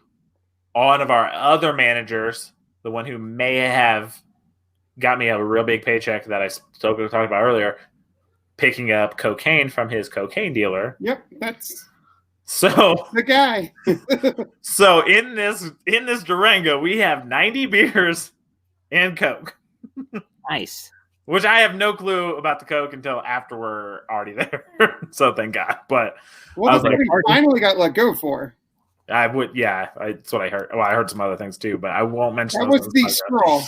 Speaker 1: one of our other managers, the one who may have got me a real big paycheck that I talked about earlier, picking up cocaine from his cocaine dealer.
Speaker 2: Yep, that's
Speaker 1: so
Speaker 2: the guy.
Speaker 1: So in this Durango, we have 90 beers and Coke.
Speaker 3: Nice.
Speaker 1: Which I have no clue about the Coke until after we're already there. So thank God. But
Speaker 2: well, that's what we finally got let go for.
Speaker 1: I would, yeah. That's what I heard. Well, I heard some other things too, but I won't mention.
Speaker 2: That was the straw.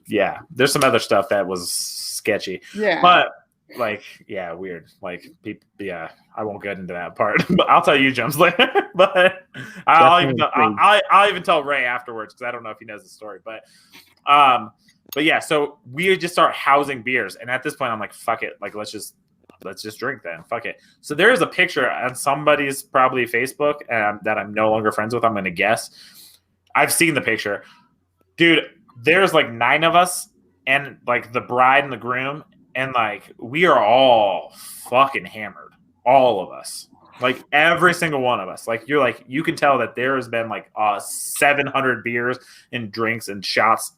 Speaker 1: Yeah, there's some other stuff that was sketchy.
Speaker 2: Yeah,
Speaker 1: but like, yeah, weird. Like, people, yeah, I won't get into that part. But I'll tell you, Jems, later. But I'll even tell Ray afterwards because I don't know if he knows the story. But yeah, so we just start housing beers, and at this point, I'm like, fuck it, like let's just drink then. Fuck it. So there is a picture on somebody's probably Facebook that I'm no longer friends with. I'm going to guess. I've seen the picture. Dude, there's like 9 of us and like the bride and the groom. And like, we are all fucking hammered. All of us. Like every single one of us. Like you can tell that there has been like 700 beers and drinks and shots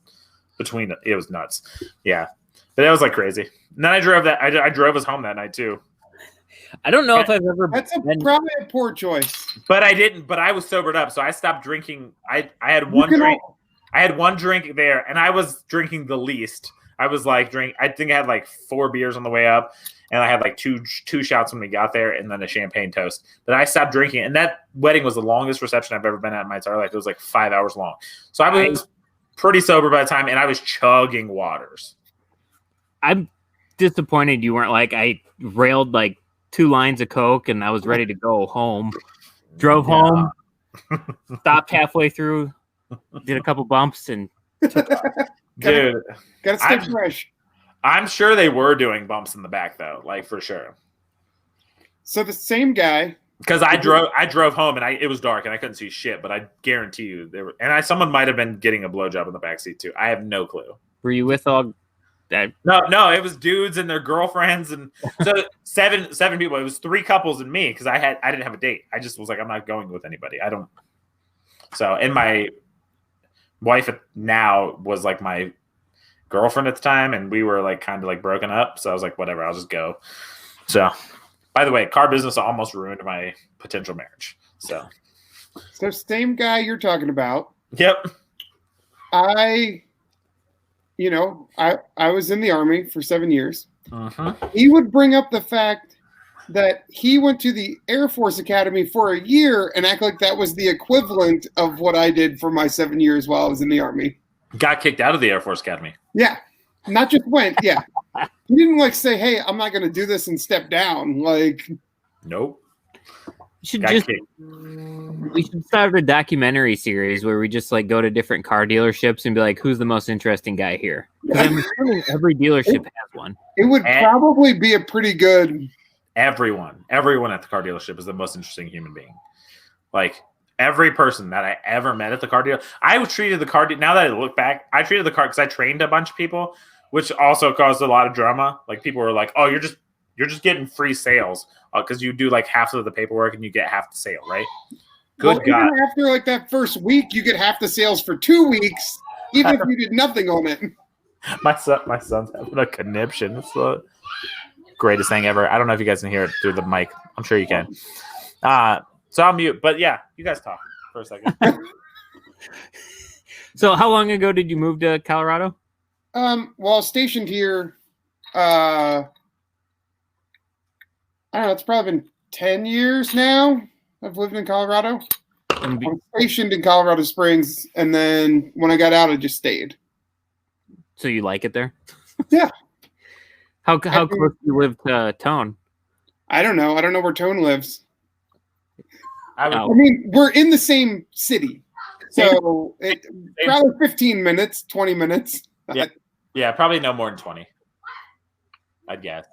Speaker 1: between it was nuts. Yeah. But that was like crazy. And then I drove us home that night too.
Speaker 3: I don't know if I've ever.
Speaker 2: That's probably a poor choice.
Speaker 1: But I didn't. But I was sobered up, so I stopped drinking. I had one drink. I had one drink there, and I was drinking the least. I was like I think I had like 4 beers on the way up, and I had like two shots when we got there, and then a champagne toast. But I stopped drinking, and that wedding was the longest reception I've ever been at in my entire life. It was like 5 hours long. So I was pretty sober by the time, and I was chugging waters.
Speaker 3: I'm disappointed you weren't like, I railed like 2 lines of Coke and I was ready to go home. Drove home, stopped halfway through, did a couple bumps, and
Speaker 1: dude,
Speaker 2: gotta stay fresh.
Speaker 1: I'm sure they were doing bumps in the back though, like for sure.
Speaker 2: So the same guy,
Speaker 1: because I drove home and it was dark and I couldn't see shit, but I guarantee you there were, and someone might have been getting a blowjob in the backseat too. I have no clue.
Speaker 3: Were you with all that?
Speaker 1: No, it was dudes and their girlfriends, and so seven people. It was 3 couples and me because I didn't have a date. I just was like, I'm not going with anybody. I don't. So, and my wife now was like my girlfriend at the time, and we were like kind of like broken up. So I was like, whatever, I'll just go. So, by the way, car business almost ruined my potential marriage. So
Speaker 2: same guy you're talking about.
Speaker 1: Yep.
Speaker 2: I was in the Army for 7 years.
Speaker 1: Uh-huh.
Speaker 2: He would bring up the fact that he went to the Air Force Academy for a year and act like that was the equivalent of what I did for my 7 years while I was in the Army.
Speaker 1: Got kicked out of the Air Force Academy.
Speaker 2: Yeah. Not just went, yeah. He didn't like say, hey, I'm not going to do this and step down. Like,
Speaker 1: nope.
Speaker 3: We should start a documentary series where we just like go to different car dealerships and be like, who's the most interesting guy here? Because I'm assuming every dealership has one.
Speaker 2: It would probably be a pretty good.
Speaker 1: Everyone at the car dealership is the most interesting human being. Like every person that I ever met at the car dealer, I treated the car. Now that I look back, I treated the car because I trained a bunch of people, which also caused a lot of drama. Like people were like, "Oh, you're just getting free sales because you do like half of the paperwork and you get half the sale, right?" Good God!
Speaker 2: Even after like that first week, you get half the sales for 2 weeks, even if you did nothing on it.
Speaker 1: My son's having a conniption. It's the greatest thing ever. I don't know if you guys can hear it through the mic. I'm sure you can. So I'll mute. But yeah, you guys talk for a second.
Speaker 3: So how long ago did you move to Colorado?
Speaker 2: Well, stationed here, I don't know, it's probably been 10 years now. I've lived in Colorado. I'm stationed in Colorado Springs, and then when I got out, I just stayed.
Speaker 3: So you like it there?
Speaker 2: Yeah.
Speaker 3: How close do you live to Tone?
Speaker 2: I don't know. I don't know where Tone lives.
Speaker 1: I
Speaker 2: mean, we're in the same city. So it probably 15 minutes, 20 minutes.
Speaker 1: Yeah, probably no more than 20. I'd guess.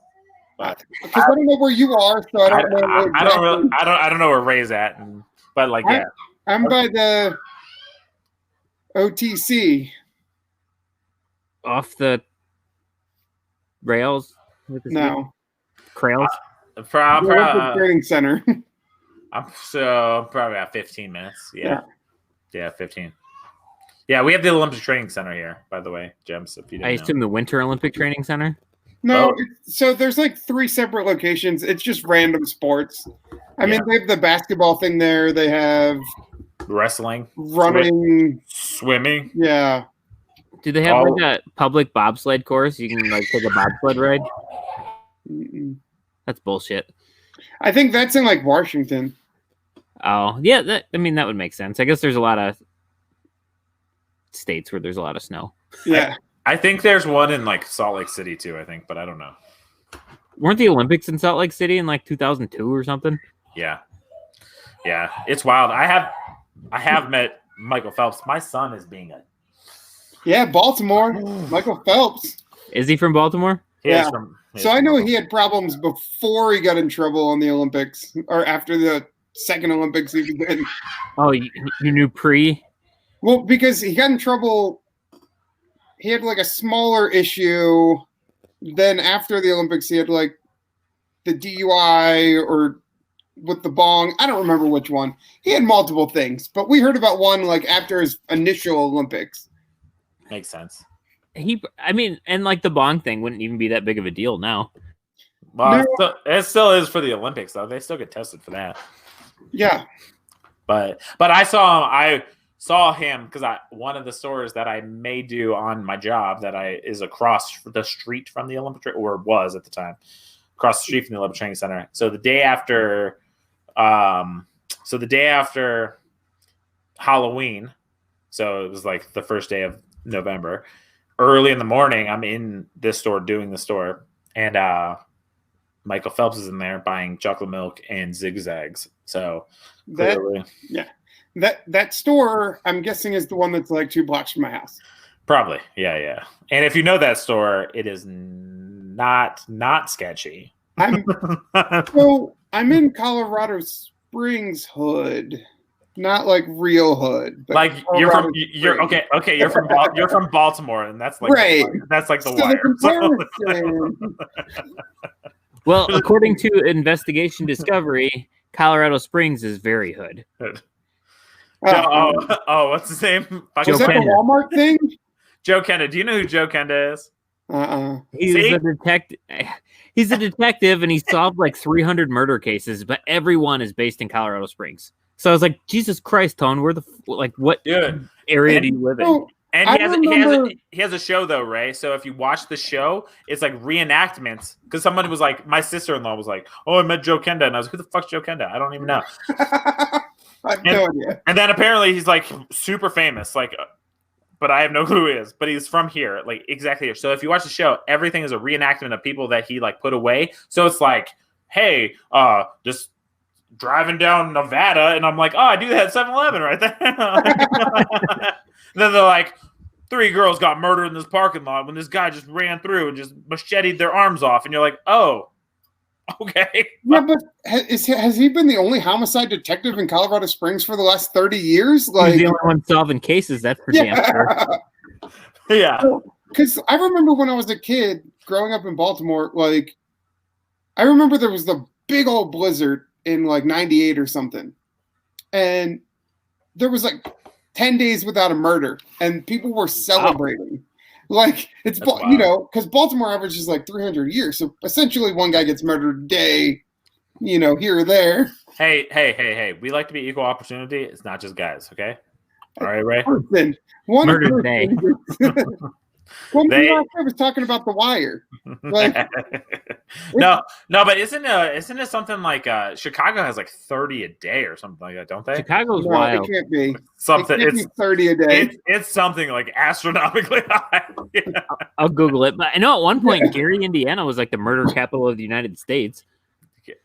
Speaker 2: Because I don't know where you are, so I don't know.
Speaker 1: I don't know where Ray's at, but like yeah.
Speaker 2: I'm by the OTC.
Speaker 3: Off the rails? Trails?
Speaker 2: Training center.
Speaker 1: I'm probably about 15 minutes. Yeah, 15. Yeah, we have the Olympic Training Center here, by the way, Jems. If you didn't know.
Speaker 3: Assume the Winter Olympic Training Center.
Speaker 2: No, so there's like 3 separate locations. It's just random sports. I mean, they have the basketball thing there. They have
Speaker 1: wrestling,
Speaker 2: running,
Speaker 1: swimming.
Speaker 2: Yeah.
Speaker 3: Do they have like a public bobsled course? You can like take a bobsled ride. That's bullshit.
Speaker 2: I think that's in like Washington.
Speaker 3: Oh yeah, that would make sense. I guess there's a lot of states where there's a lot of snow.
Speaker 2: Yeah.
Speaker 1: I think there's one in like Salt Lake City too, I think, but I don't know.
Speaker 3: Weren't the Olympics in Salt Lake City in like 2002 or something?
Speaker 1: Yeah. Yeah. It's wild. I have met Michael Phelps. My son is being a
Speaker 2: Baltimore. Michael Phelps.
Speaker 3: Is he from Baltimore?
Speaker 2: Yeah. So I know he had problems before he got in trouble in the Olympics or after the second Olympics he was in.
Speaker 3: Oh, you knew pre?
Speaker 2: Well, because he got in trouble. He had like a smaller issue. Then after the Olympics, he had like the DUI or with the bong. I don't remember which one. He had multiple things, but we heard about one like after his initial Olympics.
Speaker 1: Makes sense.
Speaker 3: And like the bong thing wouldn't even be that big of a deal now.
Speaker 1: Well, it still is for the Olympics, though. They still get tested for that.
Speaker 2: Yeah.
Speaker 1: But I saw him because one of the stores that I may do on my job is across the street from the Olympic or was at the time across the street from the Olympic Training Center. So the day after Halloween, so it was like the first day of November, early in the morning, I'm in this store doing the store, and Michael Phelps is in there buying chocolate milk and zigzags. So clearly,
Speaker 2: That store, I'm guessing, is the one that's like 2 blocks from my house.
Speaker 1: Probably, yeah. And if you know that store, it is not sketchy.
Speaker 2: I'm in Colorado Springs hood, not like real hood. But
Speaker 1: like you're from Baltimore, and that's like
Speaker 2: right.
Speaker 1: That's like the wire.
Speaker 3: Well, according to Investigation Discovery, Colorado Springs is very hood.
Speaker 1: What's his name?
Speaker 2: Was that the Walmart thing?
Speaker 1: Joe Kenda. Do you know who Joe Kenda is?
Speaker 3: He's a detective. He's a detective, and he solved like 300 murder cases, but every one is based in Colorado Springs. So I was like, Jesus Christ, Tone, what area do you live in?
Speaker 1: And he has a show though, Ray. So if you watch the show, it's like reenactments. Because somebody was like, my sister-in-law was like, "Oh, I met Joe Kenda," and I was like, "Who the fuck's Joe Kenda? I don't even know."
Speaker 2: I have no idea.
Speaker 1: And then apparently he's like super famous, like, but I have no clue who he is. But he's from here, like exactly here. So if you watch the show, everything is a reenactment of people that he like put away. So it's like, hey, this driving down Nevada, and I'm like, oh, I do that at 7-Eleven right there. Then they're like, 3 girls got murdered in this parking lot when this guy just ran through and just macheted their arms off, and you're like, oh, okay.
Speaker 2: Yeah, but has he been the only homicide detective in Colorado Springs for the last 30 years? Like,
Speaker 3: he's the only one solving cases. That's for damn sure.
Speaker 1: Yeah.
Speaker 2: Because I remember when I was a kid growing up in Baltimore, like, I remember there was the big old blizzard in like 98 or something. And there was like 10 days without a murder, and people were celebrating. Wow. Like, it's, you know, because Baltimore averages like 300 years. So essentially one guy gets murdered a day, you know, here or there.
Speaker 1: Hey. We like to be equal opportunity. It's not just guys, okay? All right, Ray?
Speaker 3: Murder day.
Speaker 2: I was talking about The Wire. Like,
Speaker 1: no, but isn't it something like Chicago has like 30 a day or something like that, don't they?
Speaker 3: Chicago's wild.
Speaker 2: It can't be.
Speaker 1: Something.
Speaker 2: It's 30 a day.
Speaker 1: It's something like astronomically high. Yeah.
Speaker 3: I'll Google it. But I know at one point Gary, Indiana was like the murder capital of the United States.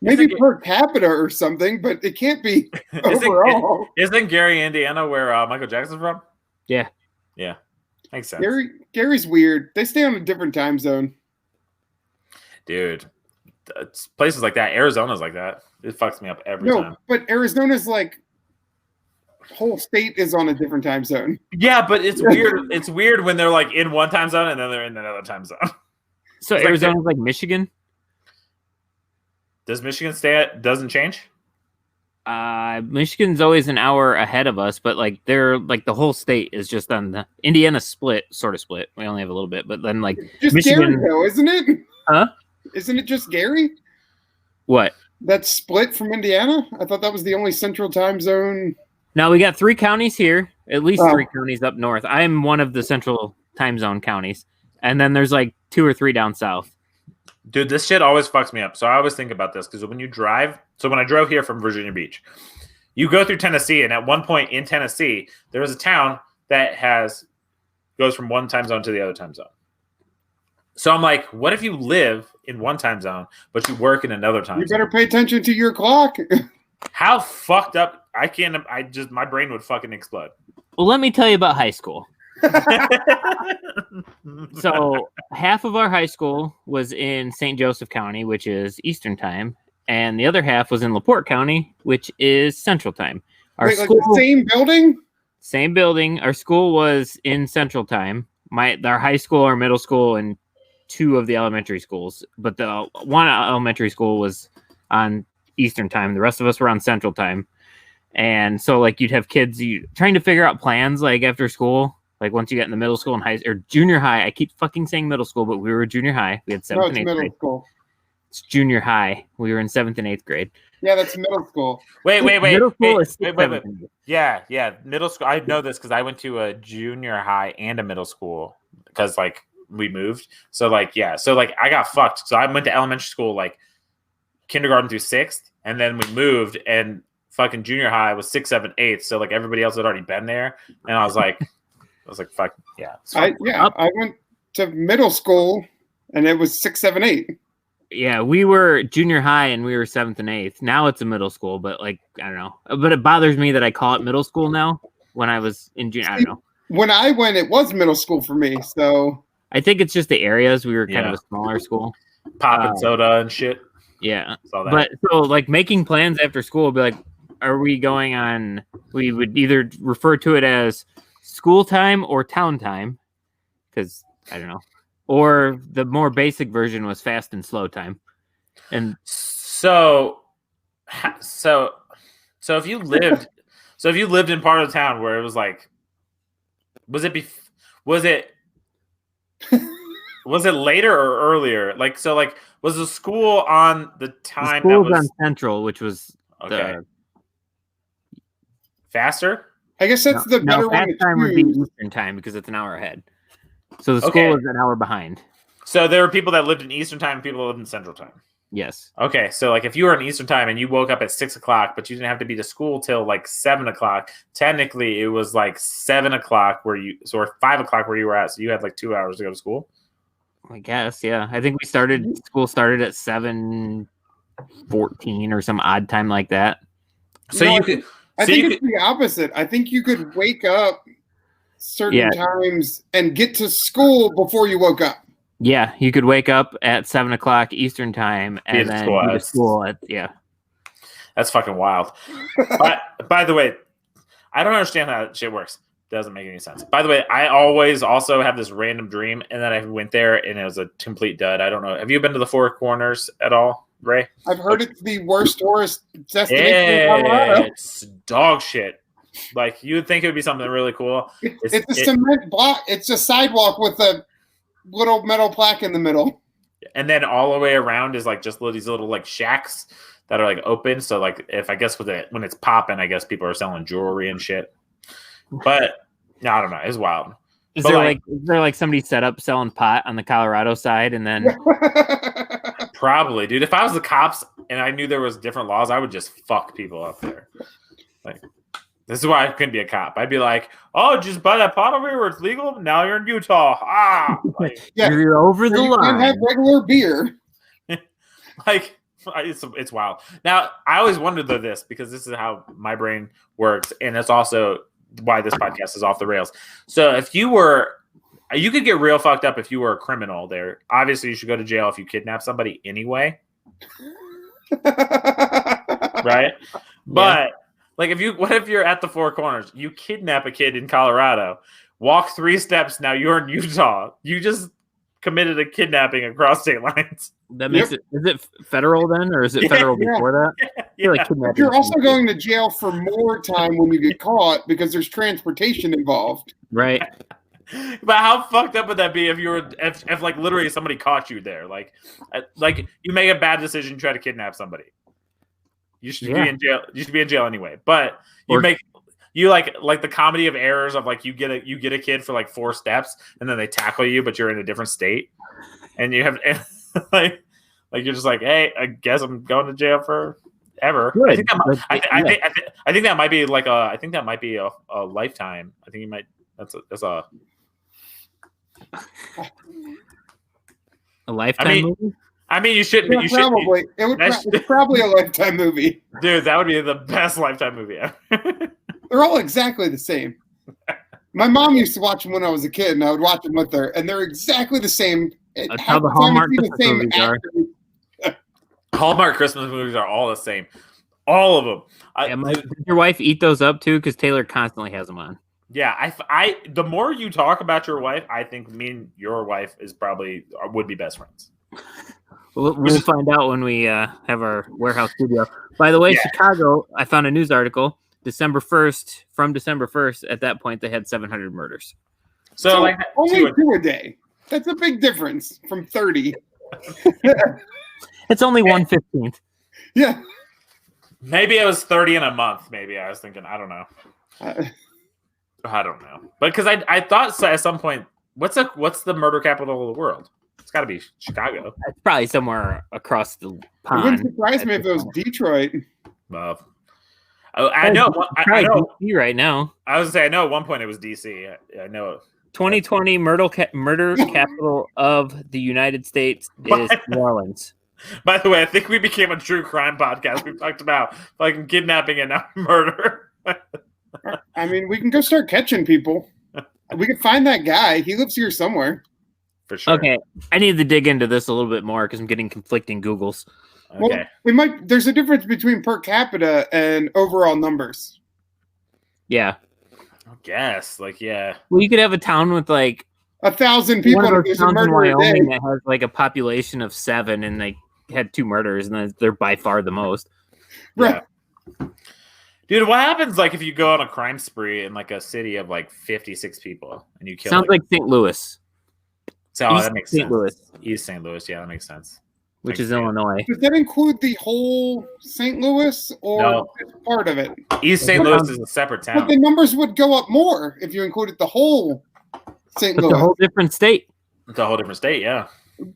Speaker 2: Maybe per capita or something, but it can't be overall.
Speaker 1: Isn't Gary, Indiana, where Michael Jackson's from?
Speaker 3: Yeah.
Speaker 1: Yeah. Makes sense.
Speaker 2: Gary's weird. They stay on a different time zone.
Speaker 1: Dude, it's places like that. Arizona's like that. It fucks me up every time.
Speaker 2: But Arizona's like whole state is on a different time zone.
Speaker 1: Yeah, but it's weird. It's weird when they're like in one time zone and then they're in another time zone.
Speaker 3: So it's Arizona's like Michigan?
Speaker 1: Does Michigan doesn't change?
Speaker 3: Michigan's always an hour ahead of us, but like they're like the whole state is just on the Indiana split. We only have a little bit, but then like
Speaker 2: just Michigan, Gary, though, isn't it?
Speaker 3: Huh?
Speaker 2: Isn't it just Gary?
Speaker 3: What?
Speaker 2: That's split from Indiana? I thought that was the only central time zone.
Speaker 3: No, we got 3 counties here, at least 3 counties up north. I'm one of the central time zone counties, and then there's like 2 or 3 down south.
Speaker 1: Dude, this shit always fucks me up. So I always think about this because when you drive, so when I drove here from Virginia Beach, you go through Tennessee, and at one point in Tennessee, there is a town that goes from one time zone to the other time zone. So I'm like, what if you live in one time zone, but you work in another time zone?
Speaker 2: You better pay attention to your clock.
Speaker 1: How fucked up? My brain would fucking explode.
Speaker 3: Well, let me tell you about high school. So half of our high school was in St. Joseph County, which is Eastern Time, and the other half was in LaPorte County, which is Central Time.
Speaker 2: Wait, like the same building?
Speaker 3: Same building. Our school was in Central Time. Our high school, our middle school, and 2 of the elementary schools. But the one elementary school was on Eastern Time. The rest of us were on Central Time. And so like you'd have kids trying to figure out plans like after school. Like once you get in the middle school and junior high, I keep fucking saying middle school, but we were junior high. We had 7th and 8th grade. School. It's junior high. We were in 7th and 8th grade.
Speaker 2: Yeah, that's middle school.
Speaker 1: Wait.
Speaker 3: Middle school is
Speaker 1: wait. Yeah. Middle school. I know this because I went to a junior high and a middle school because like we moved. So like yeah. So like I got fucked. So I went to elementary school like kindergarten through 6th, and then we moved and fucking junior high was 6th, 7th, 8th. So like everybody else had already been there, and I was like, fuck yeah.
Speaker 2: I went to middle school, and it was 6, 7, 8.
Speaker 3: Yeah, we were junior high, and we were 7th and 8th. Now it's a middle school, but like I don't know. But it bothers me that I call it middle school now. When I was in junior, I don't know. When
Speaker 2: I went, it was middle school for me. So
Speaker 3: I think it's just the areas. We were kind of a smaller school,
Speaker 1: popping soda and shit.
Speaker 3: Yeah, but so like making plans after school would be like, are we going on? We would either refer to it as school time or town time, because I don't know, or the more basic version was fast and slow time. And
Speaker 1: so if you lived in part of the town where it was like, was it later or earlier? Like so, like was the school on the time?
Speaker 3: The school was on Central, which was
Speaker 1: okay. Faster?
Speaker 2: I guess that's the better one.
Speaker 3: Fast time would be Eastern Time because it's an hour ahead. So the school is an hour behind.
Speaker 1: So there were people that lived in Eastern Time and people that lived in Central Time.
Speaker 3: Yes.
Speaker 1: Okay, so like if you were in Eastern Time and you woke up at 6 o'clock, but you didn't have to be to school till like 7 o'clock, technically it was like 7 o'clock or 5 o'clock where you were at. So you had like 2 hours to go to school.
Speaker 3: I guess, yeah. I think school started at 7 14 or some odd time like that.
Speaker 1: So
Speaker 2: No,
Speaker 1: you could.
Speaker 2: I
Speaker 1: So
Speaker 2: think
Speaker 1: you
Speaker 2: it's
Speaker 1: could.
Speaker 2: the opposite. I think you could wake up certain times and get to school before you woke up.
Speaker 3: Yeah, you could wake up at 7 o'clock Eastern time and then be to school at
Speaker 1: That's fucking wild. By the way, I don't understand how that shit works. Doesn't make any sense. By the way, I always also have this random dream, and then I went there, and it was a complete dud. I don't know. Have you been to the Four Corners at all, Ray?
Speaker 2: I've heard it's the worst tourist destination in Colorado.
Speaker 1: It's dog shit. Like, you would think it would be something really cool.
Speaker 2: It's a cement block. It's a sidewalk with a little metal plaque in the middle.
Speaker 1: And then all the way around is like just these little like shacks that are like open. So like if I guess when it's popping, I guess people are selling jewelry and shit. But no, I don't know. It's wild.
Speaker 3: Is there like somebody set up selling pot on the Colorado side and then
Speaker 1: probably, dude. If I was the cops and I knew there was different laws, I would just fuck people up there. Like, this is why I couldn't be a cop. I'd be like, "Oh, just buy that pot over here where it's legal. Now you're in Utah." Like,
Speaker 3: you're over the line.
Speaker 2: You can't have regular beer.
Speaker 1: Like, it's wild. Now, I always wondered this because this is how my brain works, and it's also why this podcast is off the rails. So, if you could get real fucked up if you were a criminal there. Obviously, you should go to jail if you kidnap somebody anyway, right? But like, what if you're at the Four Corners? You kidnap a kid in Colorado, walk 3 steps. Now you're in Utah. You just committed a kidnapping across state lines.
Speaker 3: That makes it. Is it federal then, or is it federal before that?
Speaker 2: You're also going to jail for more time when you get caught because there's transportation involved.
Speaker 3: Right.
Speaker 1: But how fucked up would that be if like literally somebody caught you there? Like you make a bad decision, try to kidnap somebody. You should be in jail. You should be in jail anyway. But you like the comedy of errors of like you get a kid for like 4 steps and then they tackle you, but you're in a different state, and you have like you're just like, hey, I guess I'm going to jail forever.
Speaker 3: Good.
Speaker 1: I think that might be like a lifetime. I think you might. That's a
Speaker 3: lifetime movie.
Speaker 1: I mean, you shouldn't.
Speaker 2: Yeah, probably. It's probably a lifetime movie.
Speaker 1: Dude, that would be the best lifetime movie ever.
Speaker 2: They're all exactly the same. My mom used to watch them when I was a kid, and I would watch them with her, and they're exactly the same.
Speaker 3: That's how the Hallmark Christmas movies are.
Speaker 1: Hallmark Christmas movies are all the same. All of them.
Speaker 3: Does your wife eat those up too? Because Taylor constantly has them on.
Speaker 1: Yeah, the more you talk about your wife, I think me and your wife would be best friends.
Speaker 3: We'll find out when we have our warehouse studio. By the way, Chicago, I found a news article. December 1st, at that point, they had 700 murders.
Speaker 2: So like only 2 a day. That's a big difference from 30.
Speaker 3: It's only 1/15.
Speaker 2: Yeah.
Speaker 1: Maybe it was 30 in a month. Maybe I was thinking, I don't know. I don't know. But because I thought at some point, what's the murder capital of the world? It's got to be Chicago.
Speaker 3: It's probably somewhere across the pond.
Speaker 2: It wouldn't surprise me if it was Detroit.
Speaker 1: Well, I know. I know.
Speaker 3: DC right now.
Speaker 1: I was gonna say I know. At one point it was DC. I know.
Speaker 3: 2020 murder capital of the United States is New Orleans.
Speaker 1: By the way, I think we became a true crime podcast. We talked about like kidnapping and murder.
Speaker 2: I mean, we can go start catching people. We can find that guy. He lives here somewhere.
Speaker 1: For sure.
Speaker 3: Okay, I need to dig into this a little bit more because I'm getting conflicting Googles.
Speaker 1: Okay.
Speaker 2: Well, there's a difference between per capita and overall numbers.
Speaker 3: Yeah.
Speaker 1: I guess. Like, yeah.
Speaker 3: Well, you could have a town with like
Speaker 2: 1,000 people.
Speaker 3: One of those towns in Wyoming that has like a population of 7, and they had 2 murders, and they're by far the most.
Speaker 2: Right.
Speaker 1: Yeah. Dude, what happens like if you go on a crime spree in like a city of like 56 people and you kill?
Speaker 3: Sounds like St. Louis.
Speaker 1: So that makes sense.
Speaker 3: St. Louis.
Speaker 1: East St. Louis, yeah, that makes sense.
Speaker 3: Which is Illinois.
Speaker 2: Does that include the whole St. Louis or part of it?
Speaker 1: East St. Louis is a separate town.
Speaker 2: But the numbers would go up more if you included the whole St. Louis.
Speaker 3: It's a whole different state.
Speaker 1: It's a whole different state, yeah.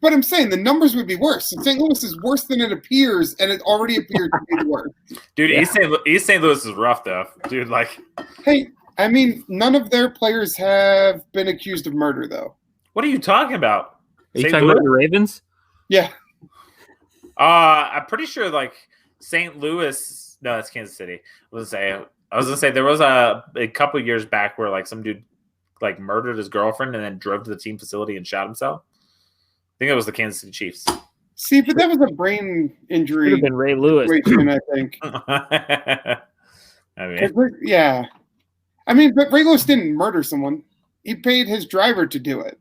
Speaker 2: But I'm saying the numbers would be worse. St. Louis is worse than it appears, and it already appeared to be worse.
Speaker 1: Dude, yeah. East St. Louis is rough, though. Dude, like...
Speaker 2: Hey, I mean, none of their players have been accused of murder, though.
Speaker 1: What are you talking about?
Speaker 3: Are you talking about the Ravens?
Speaker 2: Yeah.
Speaker 1: I'm pretty sure like St. Louis. No, that's Kansas City. I was gonna say there was a couple years back where like some dude like murdered his girlfriend and then drove to the team facility and shot himself. I think it was the Kansas City Chiefs.
Speaker 2: See, but that was a brain injury.
Speaker 3: Could have been Ray Lewis.
Speaker 2: I think.
Speaker 1: I mean,
Speaker 2: yeah. I mean, but Ray Lewis didn't murder someone. He paid his driver to do it.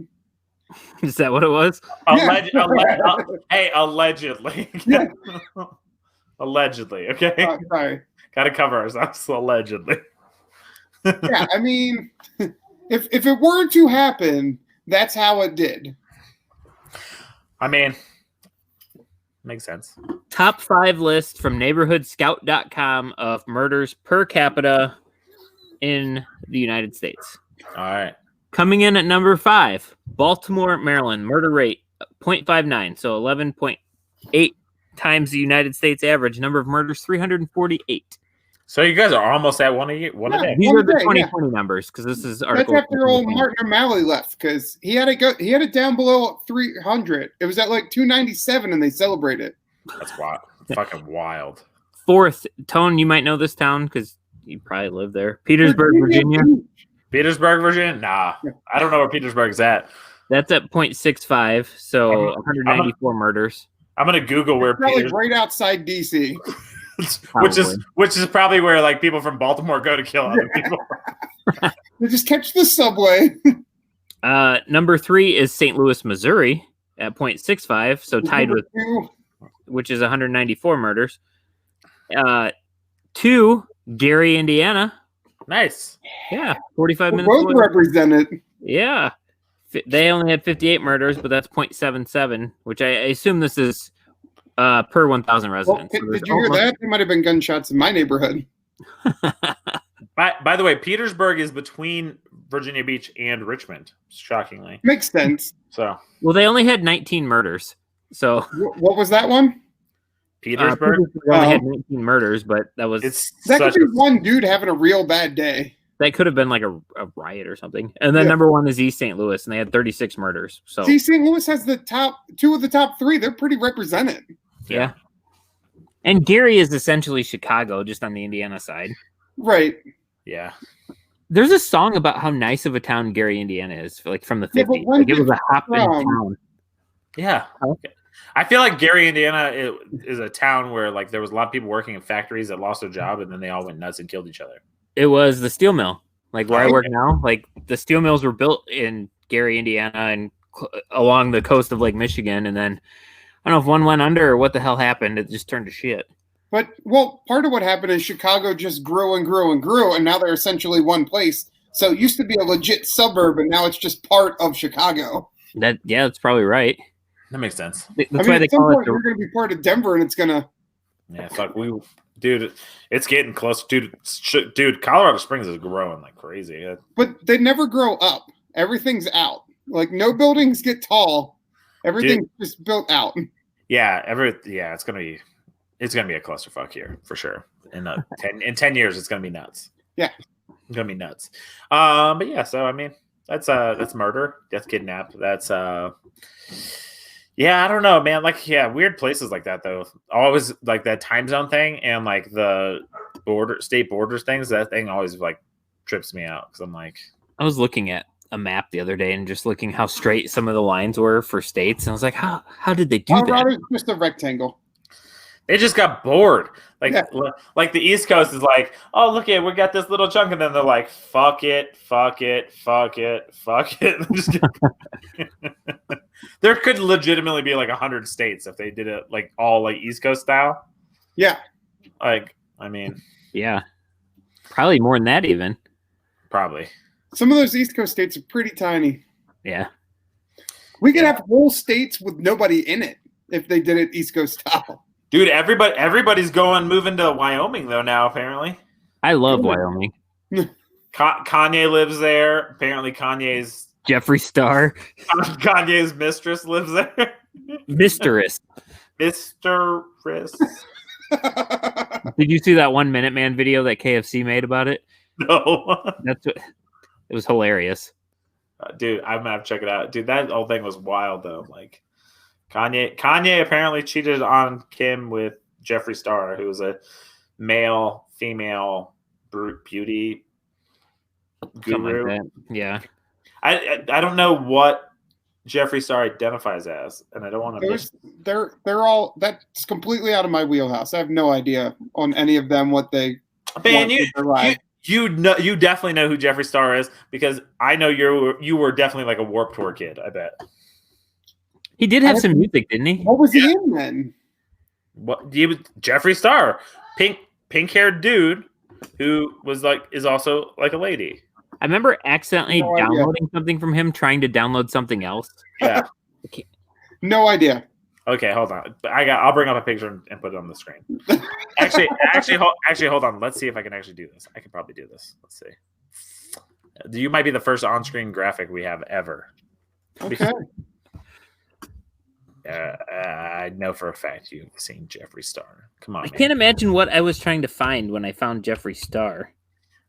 Speaker 3: Is that what it was?
Speaker 1: Hey, allegedly.
Speaker 2: Yeah.
Speaker 1: Allegedly, okay?
Speaker 2: Sorry.
Speaker 1: Gotta cover ourselves, allegedly.
Speaker 2: Yeah, I mean, if it were to happen, that's how it did.
Speaker 1: I mean, makes sense.
Speaker 3: Top 5 list from neighborhoodscout.com of murders per capita in the United States.
Speaker 1: All right.
Speaker 3: Coming in at number 5, Baltimore, Maryland, murder rate 0.59, so 11.8 times the United States average. Number of murders 348.
Speaker 1: So you guys are almost at one a year, one a day.
Speaker 3: These are the 2020 numbers because this is article.
Speaker 2: That's after old Martin O'Malley left because he had it down below 300. It was at like 297 and they celebrated.
Speaker 1: That's wild. Fucking wild.
Speaker 3: 4th, Tone, you might know this town because you probably live there. Petersburg, Virginia.
Speaker 1: Petersburg, Virginia? Nah. I don't know where Petersburg's at.
Speaker 3: That's at 0.65, so 194 murders.
Speaker 1: I'm gonna Google where
Speaker 2: Petersburg, right outside DC.
Speaker 1: which is probably where like people from Baltimore go to kill other people.
Speaker 2: They just catch the subway.
Speaker 3: Number 3 is St. Louis, Missouri at 0.65, so tied with, which is 194 murders. 2, Gary, Indiana.
Speaker 1: Nice.
Speaker 3: Yeah, 45 minutes.
Speaker 2: Both represented.
Speaker 3: Yeah. They only had 58 murders, but that's 0.77, which I assume this is per 1,000 residents.
Speaker 2: Well, did you hear that? There might have been gunshots in my neighborhood.
Speaker 1: By the way, Petersburg is between Virginia Beach and Richmond, shockingly.
Speaker 2: Makes sense.
Speaker 3: Well, they only had 19 murders. So
Speaker 2: what was that one?
Speaker 1: Petersburg?
Speaker 3: Only had 19 murders, but that was
Speaker 2: that could be one dude having a real bad day.
Speaker 3: That could have been like a riot or something. And then number 1 is East St. Louis, and they had 36 murders. So
Speaker 2: East St. Louis has the top 2 of the top 3. They're pretty represented.
Speaker 3: Yeah. And Gary is essentially Chicago, just on the Indiana side.
Speaker 2: Right.
Speaker 1: Yeah.
Speaker 3: There's a song about how nice of a town Gary, Indiana is, like from the 50s. Like it was a hopping town.
Speaker 1: Yeah. Okay. I feel like Gary, Indiana is a town where like there was a lot of people working in factories that lost their job and then they all went nuts and killed each other.
Speaker 3: It was the steel mill, like where I work now. Like the steel mills were built in Gary, Indiana, and along the coast of Lake Michigan. And then I don't know if one went under or what the hell happened. It just turned to shit.
Speaker 2: But part of what happened is Chicago just grew and grew and grew, and now they're essentially one place. So it used to be a legit suburb, and now it's just part of Chicago.
Speaker 3: That's probably right.
Speaker 1: That makes sense.
Speaker 3: That's why they call it.
Speaker 2: We're going to be part of Denver, and it's going to.
Speaker 1: Yeah, fuck. Dude, it's getting close. Dude, Colorado Springs is growing like crazy.
Speaker 2: But they never grow up. Everything's out. Like no buildings get tall. Everything's just built out.
Speaker 1: Yeah, it's gonna be a clusterfuck here for sure. In 10 years, it's gonna be nuts.
Speaker 2: Yeah,
Speaker 1: it's gonna be nuts. But yeah, so I mean, that's murder, that's kidnap, that's yeah, I don't know, man. Like, yeah, weird places like that though. Always like that time zone thing and like the state borders things. That thing always like trips me out because I'm like,
Speaker 3: I was looking at a map the other day and just looking how straight some of the lines were for states, and I was like, how did they do that?
Speaker 2: Colorado's just a rectangle.
Speaker 1: They just got bored. Like the East Coast is like, oh, look at we got this little chunk, and then they're like, fuck it. There could legitimately be like 100 states if they did it like all like East Coast style.
Speaker 2: Yeah.
Speaker 1: Like, I mean,
Speaker 3: yeah, probably more than that even.
Speaker 1: Probably.
Speaker 2: Some of those East Coast states are pretty tiny.
Speaker 3: Yeah.
Speaker 2: We could have whole states with nobody in it if they did it East Coast style.
Speaker 1: Dude, everybody's moving to Wyoming though now. Apparently,
Speaker 3: I love Wyoming.
Speaker 1: Kanye lives there. Apparently, Kanye's
Speaker 3: Jeffree Star.
Speaker 1: Kanye's mistress lives there.
Speaker 3: Mistress.
Speaker 1: Did
Speaker 3: you see that 1 Minute Man video that KFC made about it?
Speaker 1: No.
Speaker 3: It was hilarious.
Speaker 1: Dude, I'm gonna have to check it out. Dude, that whole thing was wild though. Like, Kanye apparently cheated on Kim with Jeffree Star, who was a male, female beauty guru.
Speaker 3: Like that. Yeah.
Speaker 1: I don't know what Jeffree Star identifies as, and I don't want to.
Speaker 2: They're all that's completely out of my wheelhouse. I have no idea on any of them what they.
Speaker 1: Man, you definitely know who Jeffree Star is because I know you were definitely like a Warped Tour kid. I bet
Speaker 3: he did have some music, didn't he?
Speaker 2: What was he in then?
Speaker 1: What he was Jeffree Star, pink haired dude who is also like a lady.
Speaker 3: I remember accidentally downloading something from him, trying to download something else.
Speaker 1: Yeah,
Speaker 2: no idea.
Speaker 1: Okay, hold on. I'll bring up a picture and put it on the screen. Actually, hold on. Let's see if I can actually do this. I can probably do this. Let's see. You might be the first on-screen graphic we have ever.
Speaker 2: Okay.
Speaker 1: I know for a fact you've seen Jeffree Star. Come on,
Speaker 3: I can't imagine what I was trying to find when I found Jeffree Star.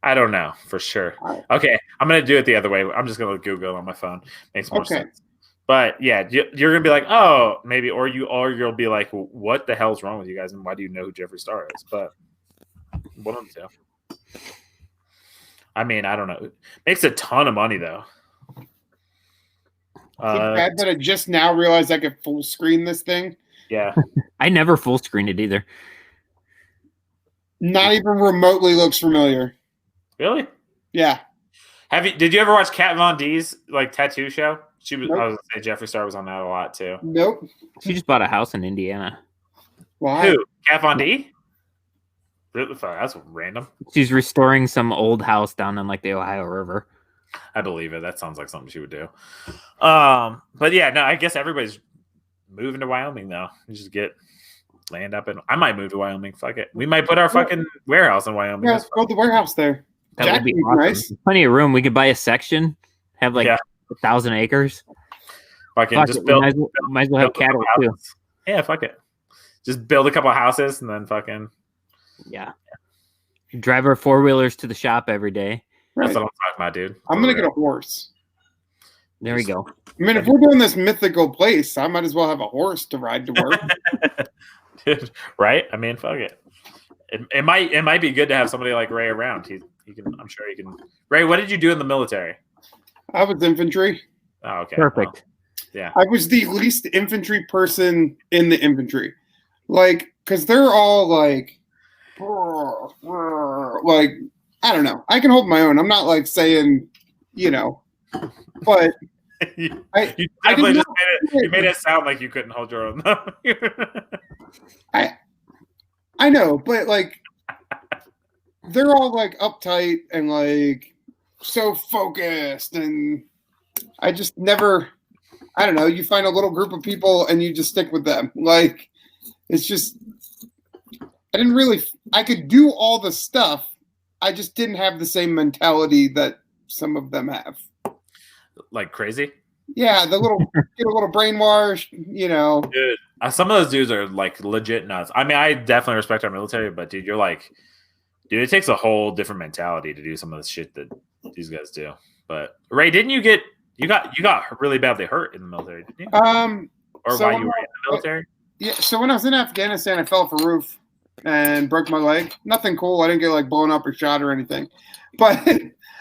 Speaker 1: I don't know for sure. Okay, I'm gonna do it the other way. I'm just gonna Google it on my phone. Makes more sense. But yeah, you're gonna be like, oh, maybe, or you'll be like, what the hell's wrong with you guys, and why do you know who Jeffree Star is? But one of them two. I mean, I don't know. It makes a ton of money though.
Speaker 2: Bad that I just now realized I could full screen this thing.
Speaker 1: Yeah,
Speaker 3: I never full screened it either.
Speaker 2: Not even remotely looks familiar.
Speaker 1: Really?
Speaker 2: Yeah.
Speaker 1: Did you ever watch Kat Von D's tattoo show? She was.
Speaker 2: Nope.
Speaker 1: I was gonna say Jeffree Star was on that a lot too.
Speaker 2: Nope.
Speaker 3: She just bought a house in Indiana.
Speaker 2: Why?
Speaker 1: Who? Kat Von D? That's random.
Speaker 3: She's restoring some old house down in the Ohio River.
Speaker 1: I believe it. That sounds like something she would do. But yeah, no, I guess everybody's moving to Wyoming now. You just get land up in. I might move to Wyoming. Fuck it. We might put our fucking warehouse in Wyoming.
Speaker 2: Yeah, build the warehouse there.
Speaker 3: That would be awesome. Nice. Plenty of room. We could buy a section, have 1,000 acres.
Speaker 1: Fucking just build.
Speaker 3: Might as well have cattle too.
Speaker 1: Yeah, fuck it. Just build a couple of houses and then fucking.
Speaker 3: Yeah. Drive our 4-wheelers to the shop every day.
Speaker 1: Right. That's what I'm talking about, dude.
Speaker 2: I'm gonna get a horse.
Speaker 3: There we go.
Speaker 2: I mean, if we're doing this mythical place, I might as well have a horse to ride to work.
Speaker 1: Dude, right? I mean, fuck it. It might be good to have somebody like Ray around. He can. I'm sure he can. Ray, what did you do in the military?
Speaker 2: I was infantry.
Speaker 1: Oh, okay.
Speaker 3: Perfect.
Speaker 1: Well, yeah.
Speaker 2: I was the least infantry person in the infantry, because they're all I don't know. I can hold my own. I'm not saying, but
Speaker 1: you definitely just made it sound like you couldn't hold your own.
Speaker 2: I know, but they're all uptight and so focused, and I just never. I don't know. You find a little group of people and you just stick with them. It's just. I didn't really. I could do all the stuff. I just didn't have the same mentality that some of them have. Like
Speaker 1: crazy?
Speaker 2: Yeah, get a little brainwashed,
Speaker 1: Dude, some of those dudes are legit nuts. I mean, I definitely respect our military, but dude, dude, it takes a whole different mentality to do some of the shit that these guys do. But Ray, didn't you got really badly hurt in the military, didn't you? Or while you were in the military?
Speaker 2: Yeah. So when I was in Afghanistan, I fell off a roof and broke my leg. Nothing cool. I didn't get blown up or shot or anything, but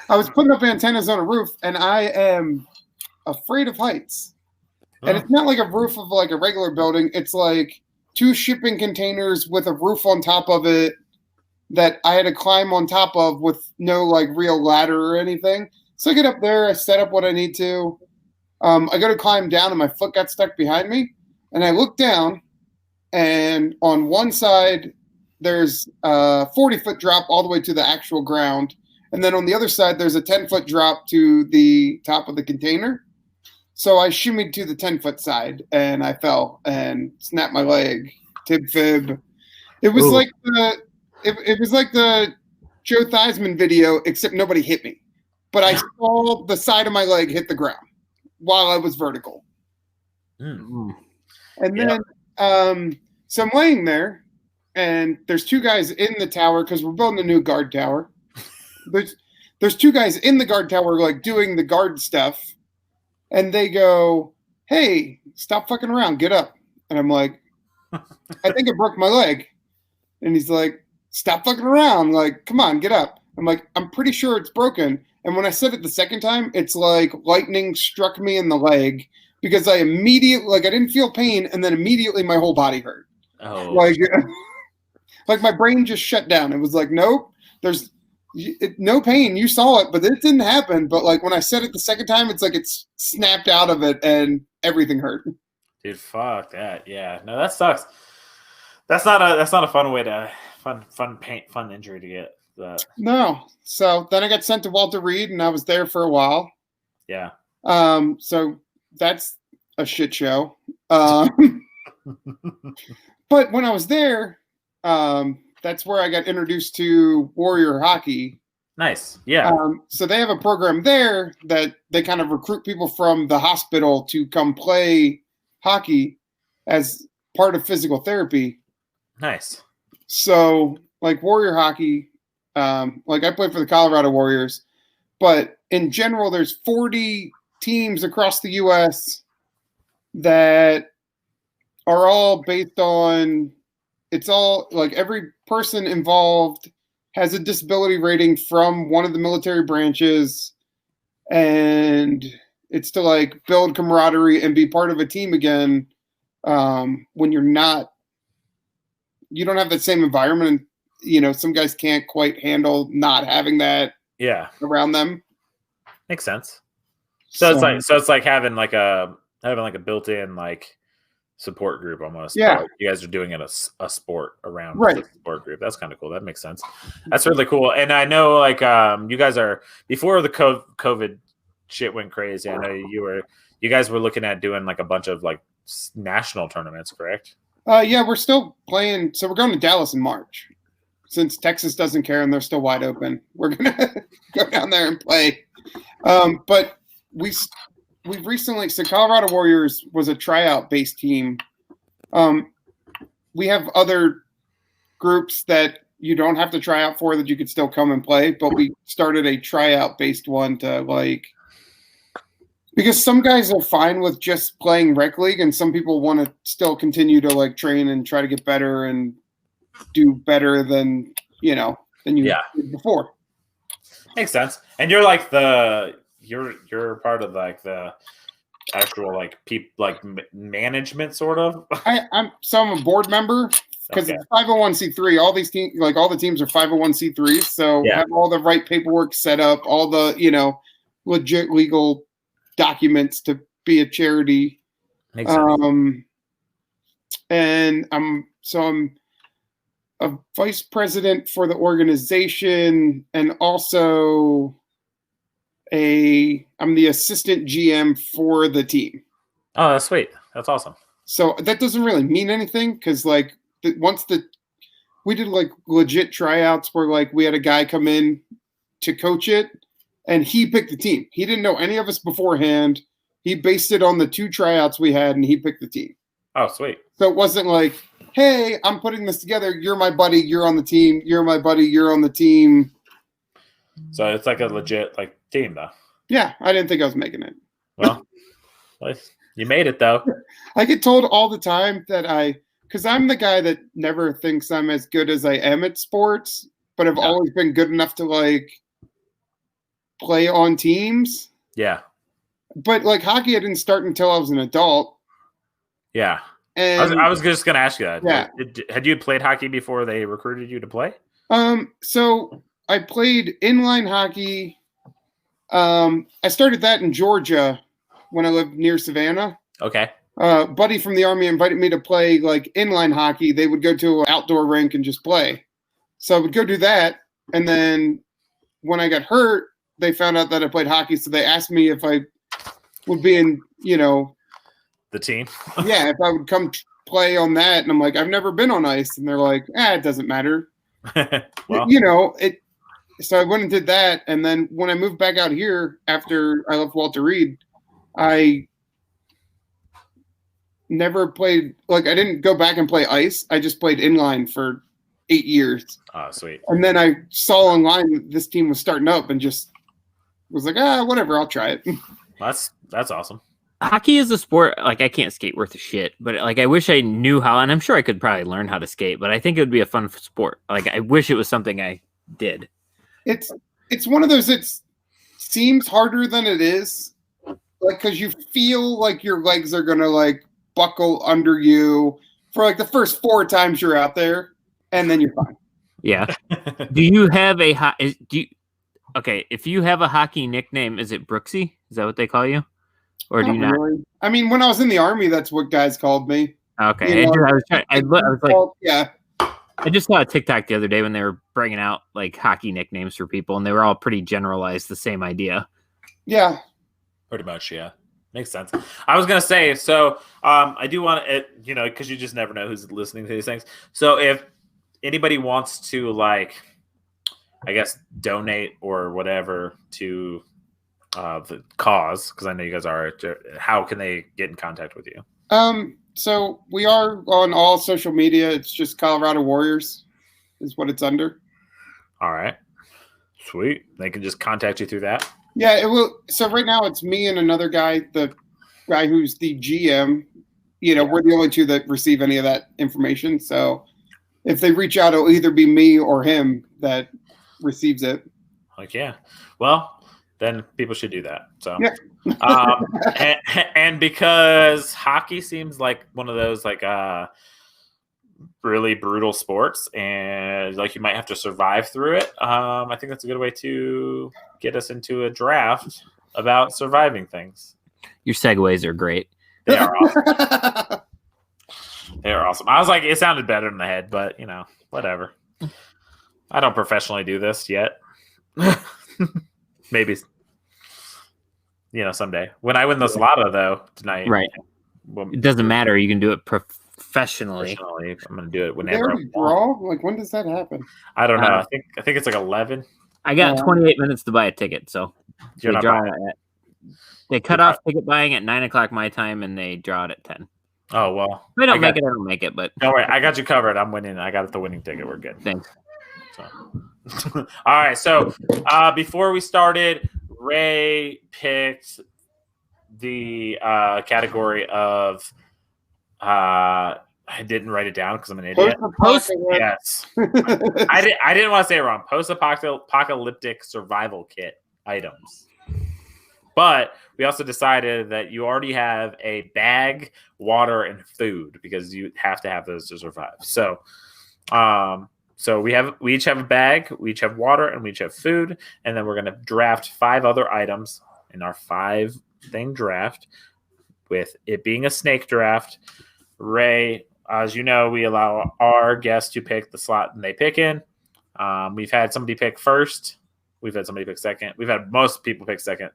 Speaker 2: I was putting up antennas on a roof, and I am afraid of heights. And it's not like a roof of a regular building. It's 2 shipping containers with a roof on top of it that I had to climb on top of with no real ladder or anything. So I get up there, I set up what I need to. I go to climb down and my foot got stuck behind me. And I look down, and on one side, there's a 40-foot drop all the way to the actual ground. And then on the other side, there's a 10-foot drop to the top of the container. So I shimmied to the 10-foot side, and I fell and snapped my leg, tib fib. It was it was like the Joe Theismann video, except nobody hit me. But I saw the side of my leg hit the ground while I was vertical.
Speaker 1: Mm.
Speaker 2: And then, so I'm laying there, and there's 2 guys in the tower because we're building a new guard tower. There's 2 guys in the guard tower doing the guard stuff. And they go, hey, stop fucking around, get up. And I'm like, I think I broke my leg. And he's like, stop fucking around. Like, come on, get up. I'm like, I'm pretty sure it's broken. And when I said it the second time, it's like lightning struck me in the leg because I immediately, like, I didn't feel pain. And then immediately my whole body hurt.
Speaker 1: Oh,
Speaker 2: like my brain just shut down. It was like, nope, there's no pain. You saw it, but it didn't happen. But like when I said it the second time, it's like it's snapped out of it and everything hurt.
Speaker 1: dude, fuck that. Yeah, no, that sucks. That's not a fun way to fun injury to get. That.
Speaker 2: No. So then I got sent to Walter Reed, and I was there for a while.
Speaker 1: Yeah.
Speaker 2: So that's a shit show. But when I was there, that's where I got introduced to Warrior Hockey.
Speaker 1: Nice. Yeah.
Speaker 2: So they have a program there that they kind of recruit people from the hospital to come play hockey as part of physical therapy.
Speaker 1: Nice.
Speaker 2: So like Warrior Hockey, like I play for the Colorado Warriors, but in general, there's 40 teams across the U.S. that are all based on, it's all like every person involved has a disability rating from one of the military branches, and it's to like build camaraderie and be part of a team again. When you don't have that same environment, you know, some guys can't quite handle not having that around them.
Speaker 1: Makes sense. So it's like having a built-in like support group almost.
Speaker 2: Yeah.
Speaker 1: Like you guys are doing it a sport around
Speaker 2: right.
Speaker 1: the support group. That's kind of cool. That makes sense. That's really cool. And I know like you guys are, before the COVID shit went crazy, I know you guys were looking at doing like a bunch of like national tournaments, correct?
Speaker 2: Yeah, we're still playing. So we're going to Dallas in March. Since Texas doesn't care and they're still wide open, we're gonna go down there and play. But we've recently, so Colorado Warriors was a tryout based team. We have other groups that you don't have to try out for that you could still come and play, but we started a tryout based one to like, because some guys are fine with just playing rec league and some people want to still continue to like train and try to get better and do better than you did before.
Speaker 1: Makes sense. And you're like you're part of like the actual like management sort of.
Speaker 2: I'm a board member because it's 501c3. All these teams, like all the teams are 501c3s, so have all the right paperwork set up, all the legit legal documents to be a charity.
Speaker 1: Makes sense.
Speaker 2: And I'm a vice president for the organization, and also I'm the assistant GM for the team.
Speaker 1: Oh, that's sweet. That's awesome.
Speaker 2: So that doesn't really mean anything because like we did like legit tryouts where like we had a guy come in to coach it and he picked the team. He didn't know any of us beforehand. He based it on the 2 tryouts we had and he picked the team.
Speaker 1: Oh, sweet.
Speaker 2: So it wasn't like, hey, I'm putting this together. You're my buddy. You're on the team. You're my buddy. You're on the team.
Speaker 1: So it's like a legit like team, though.
Speaker 2: Yeah, I didn't think I was making it.
Speaker 1: Well, you made it, though.
Speaker 2: I get told all the time that because I'm the guy that never thinks I'm as good as I am at sports, but I've always been good enough to like play on teams.
Speaker 1: Yeah.
Speaker 2: But like hockey, I didn't start until I was an adult.
Speaker 1: Yeah.
Speaker 2: And
Speaker 1: I was just going to ask you that.
Speaker 2: Yeah.
Speaker 1: Had you played hockey before they recruited you to play?
Speaker 2: So I played inline hockey. I started that in Georgia when I lived near Savannah.
Speaker 1: Okay.
Speaker 2: Buddy from the Army invited me to play like inline hockey. They would go to an outdoor rink and just play. So I would go do that. And then when I got hurt, they found out that I played hockey. So they asked me if I would be in,
Speaker 1: the team.
Speaker 2: Yeah, if I would come play on that. And I'm like, I've never been on ice. And they're like, it doesn't matter.
Speaker 1: Well.
Speaker 2: So I went and did that. And then when I moved back out here after I left Walter Reed, I never played, like I didn't go back and play ice. I just played inline for 8 years.
Speaker 1: Oh, sweet.
Speaker 2: And then I saw online that this team was starting up and just was like, whatever, I'll try it.
Speaker 1: That's awesome.
Speaker 3: Hockey is a sport, like, I can't skate worth a shit, but like I wish I knew how, and I'm sure I could probably learn how to skate, but I think it would be a fun sport. Like, I wish it was something I did.
Speaker 2: It's one of those. It seems harder than it is, like because you feel like your legs are gonna like buckle under you for like the first 4 times you're out there, and then you're fine.
Speaker 3: Yeah. Do you have a okay, if you have a hockey nickname, is it Brooksy? Is that what they call you? Or do you not?
Speaker 2: Really. I mean, when I was in the Army, that's what guys called me.
Speaker 3: Okay.
Speaker 2: You know,
Speaker 3: I was like,
Speaker 2: yeah.
Speaker 3: I just saw a TikTok the other day when they were bringing out like hockey nicknames for people, and they were all pretty generalized, the same idea.
Speaker 2: Yeah.
Speaker 1: Pretty much, yeah. Makes sense. I was gonna say, so I do want to, because you just never know who's listening to these things. So if anybody wants to, like, I guess, donate or whatever to the cause, because I know you guys are, how can they get in contact with you?
Speaker 2: So we are on all social media. It's just Colorado Warriors is what it's under.
Speaker 1: All right. Sweet. They can just contact you through that.
Speaker 2: Yeah, it will. So right now it's me and another guy, the guy who's the GM. We're the only two that receive any of that information. So if they reach out, it'll either be me or him that receives it.
Speaker 1: Like, yeah. Well, then people should do that. So,
Speaker 2: yeah.
Speaker 1: and because hockey seems like one of those like really brutal sports, and like you might have to survive through it. I think that's a good way to get us into a draft about surviving things.
Speaker 3: Your segues are great.
Speaker 1: They are awesome. They are awesome. I was like, it sounded better in the head, but whatever. I don't professionally do this yet. Maybe. Someday. When I win this lotto, though, tonight.
Speaker 3: Right. It doesn't matter. You can do it professionally.
Speaker 1: I'm going to do it whenever I
Speaker 2: draw? Like, when does that happen?
Speaker 1: I don't know. I think it's like 11.
Speaker 3: I got 28 minutes to buy a ticket, so they cut off ticket buying at 9 o'clock my time, and they draw it at 10.
Speaker 1: Oh, well.
Speaker 3: If I don't make it, I don't make it, but...
Speaker 1: Don't worry. I got you covered. I'm winning. I got the winning ticket. We're good.
Speaker 3: Thanks.
Speaker 1: So. All right. So, before we started, Ray picked the category of I didn't write it down because I'm an idiot. Yes, I didn't want to say it wrong. Post-apocalyptic survival kit items. But we also decided that you already have a bag, water, and food because you have to have those to survive. So, so we each have a bag, we each have water, and we each have food, and then we're going to draft 5 other items in our 5-thing draft, with it being a snake draft. Ray, as you know, we allow our guests to pick the slot and they pick in. We've had somebody pick first. We've had somebody pick second. We've had most people pick second.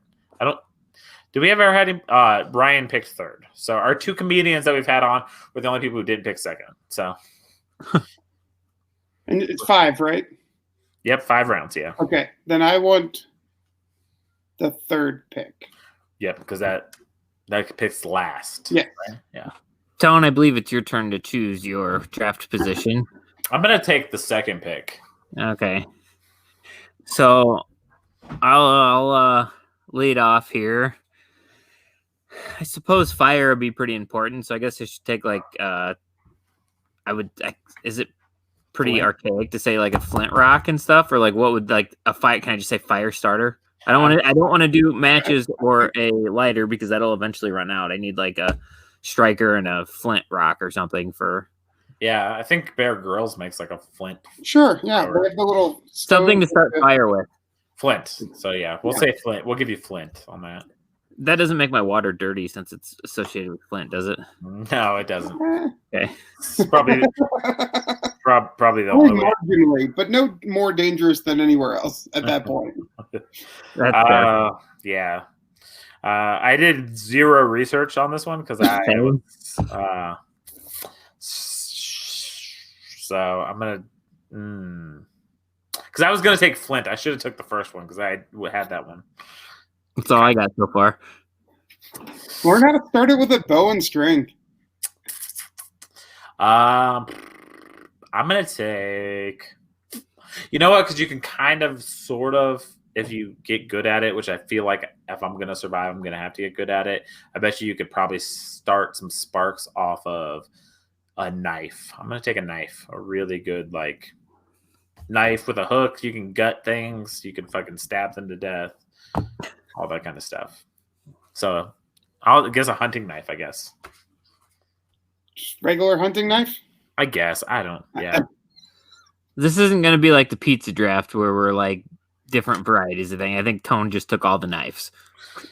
Speaker 1: Did we ever had him? Ryan picked third. So our 2 comedians that we've had on were the only people who didn't pick second. So.
Speaker 2: And it's 5, right?
Speaker 1: Yep, 5 rounds, yeah.
Speaker 2: Okay, then I want the 3rd pick.
Speaker 1: Yep, because that picks last.
Speaker 2: Yeah.
Speaker 1: Right? Yeah.
Speaker 3: Tone, I believe it's your turn to choose your draft position.
Speaker 1: I'm going to take the 2nd pick.
Speaker 3: Okay. So I'll lead off here. I suppose fire would be pretty important, so I guess I should take like is it pretty archaic to say like a flint rock and stuff, or like what would like a fire? Can I just say fire starter? I don't want to do matches or a lighter because that'll eventually run out. I need like a striker and a flint rock or something for.
Speaker 1: Yeah, I think Bear Grylls makes like a flint.
Speaker 2: Sure, yeah, we have the little
Speaker 3: something to start fire with.
Speaker 1: Flint. So yeah, we'll say flint. We'll give you flint on that.
Speaker 3: That doesn't make my water dirty since it's associated with flint, does it?
Speaker 1: No, it doesn't.
Speaker 3: Okay.
Speaker 1: It's probably the only way.
Speaker 2: Marginally, but no more dangerous than anywhere else at that point.
Speaker 1: Yeah. I did 0 research on this one because so I'm gonna because I was gonna take flint. I should have took the first one because I had that one.
Speaker 3: That's all I got so far.
Speaker 2: Learn how to start it with a bow and string.
Speaker 1: I'm gonna take. You know what? Because you can kind of, sort of if you get good at it, which I feel like if I'm gonna survive, I'm gonna have to get good at it. I bet you could probably start some sparks off of a knife. I'm gonna take a knife, a really good like knife with a hook. You can gut things. You can fucking stab them to death. All that kind of stuff. So I'll guess a hunting knife. I guess.
Speaker 2: Just regular hunting knife.
Speaker 1: I guess I don't. Yeah.
Speaker 3: This isn't going to be like the pizza draft where we're like different varieties of thing. I think Tone just took all the knives.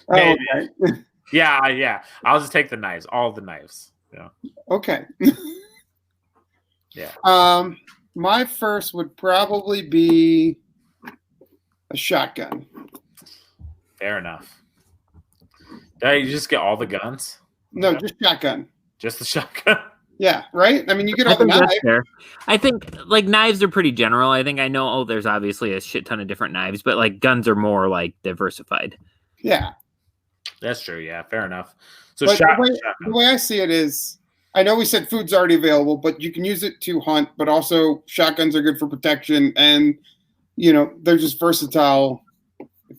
Speaker 2: Oh, okay.
Speaker 1: Yeah. I'll just take the knives, all the knives. Yeah.
Speaker 2: Okay.
Speaker 1: Yeah.
Speaker 2: My first would probably be a shotgun.
Speaker 1: Fair enough. Did you just get all the guns?
Speaker 2: No, just shotgun.
Speaker 1: Just the shotgun.
Speaker 2: Yeah, right? I mean, you get all
Speaker 3: I
Speaker 2: the
Speaker 3: think that's
Speaker 2: knives.
Speaker 3: fair. I think like knives are pretty general. I think I know there's obviously a shit ton of different knives, but like guns are more like diversified.
Speaker 2: Yeah.
Speaker 1: That's true. Yeah, fair enough. So
Speaker 2: But
Speaker 1: shotgun.
Speaker 2: the way I see it is, I know we said food's already available, but you can use it to hunt, but also shotguns are good for protection, and, you know, they're just versatile.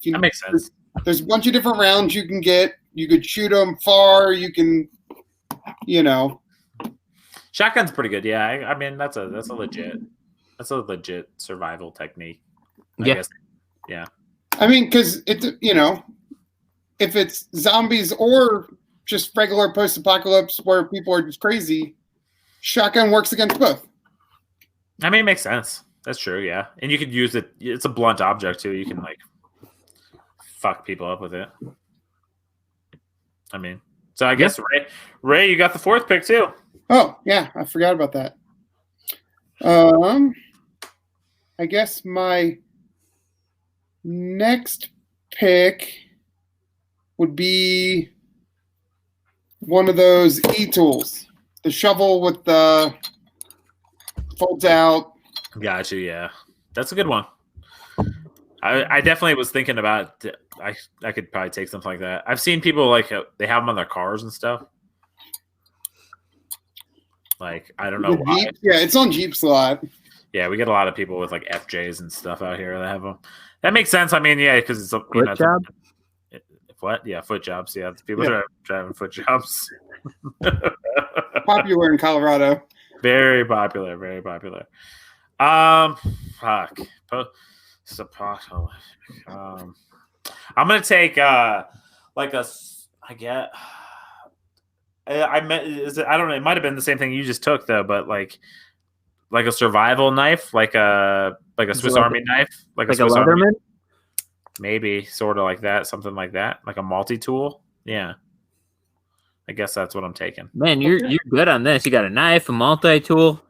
Speaker 1: That makes sense.
Speaker 2: There's a bunch of different rounds you can get. You could shoot them far. You can, you know.
Speaker 1: Shotgun's pretty good. Yeah, I mean that's a legit survival technique. I guess. Yeah.
Speaker 2: I mean, because it's, you know, if it's zombies or just regular post-apocalypse where people are just crazy, shotgun works against both.
Speaker 1: I mean, it makes sense. That's true. Yeah, and you could use it. It's a blunt object too. You can like fuck people up with it. I mean, so I guess Ray, you got the fourth pick too.
Speaker 2: Oh, yeah, I forgot about that. I guess my next pick would be one of those e-tools. The shovel with the folds out.
Speaker 1: Gotcha, yeah. That's a good one. I definitely was thinking about I could probably take something like that. I've seen people like they have them on their cars and stuff. Like, I don't know why.
Speaker 2: Jeep? Yeah, it's on Jeeps a lot.
Speaker 1: Yeah, we get a lot of people with like FJs and stuff out here that have them. That makes sense. I mean, yeah, because it's a
Speaker 3: foot job.
Speaker 1: What? Yeah, foot jobs. Yeah, people driving foot jobs.
Speaker 2: Popular in Colorado.
Speaker 1: Very popular. Very popular. Fuck. I'm gonna take like a. I get. I don't know. It might have been the same thing you just took though, but like a survival knife, like a Swiss Army knife, like a Swiss Army. Maybe sort of like that, something like that, like a multi-tool. Yeah, I guess that's what I'm taking.
Speaker 3: Man, you're good on this. You got a knife, a multi-tool.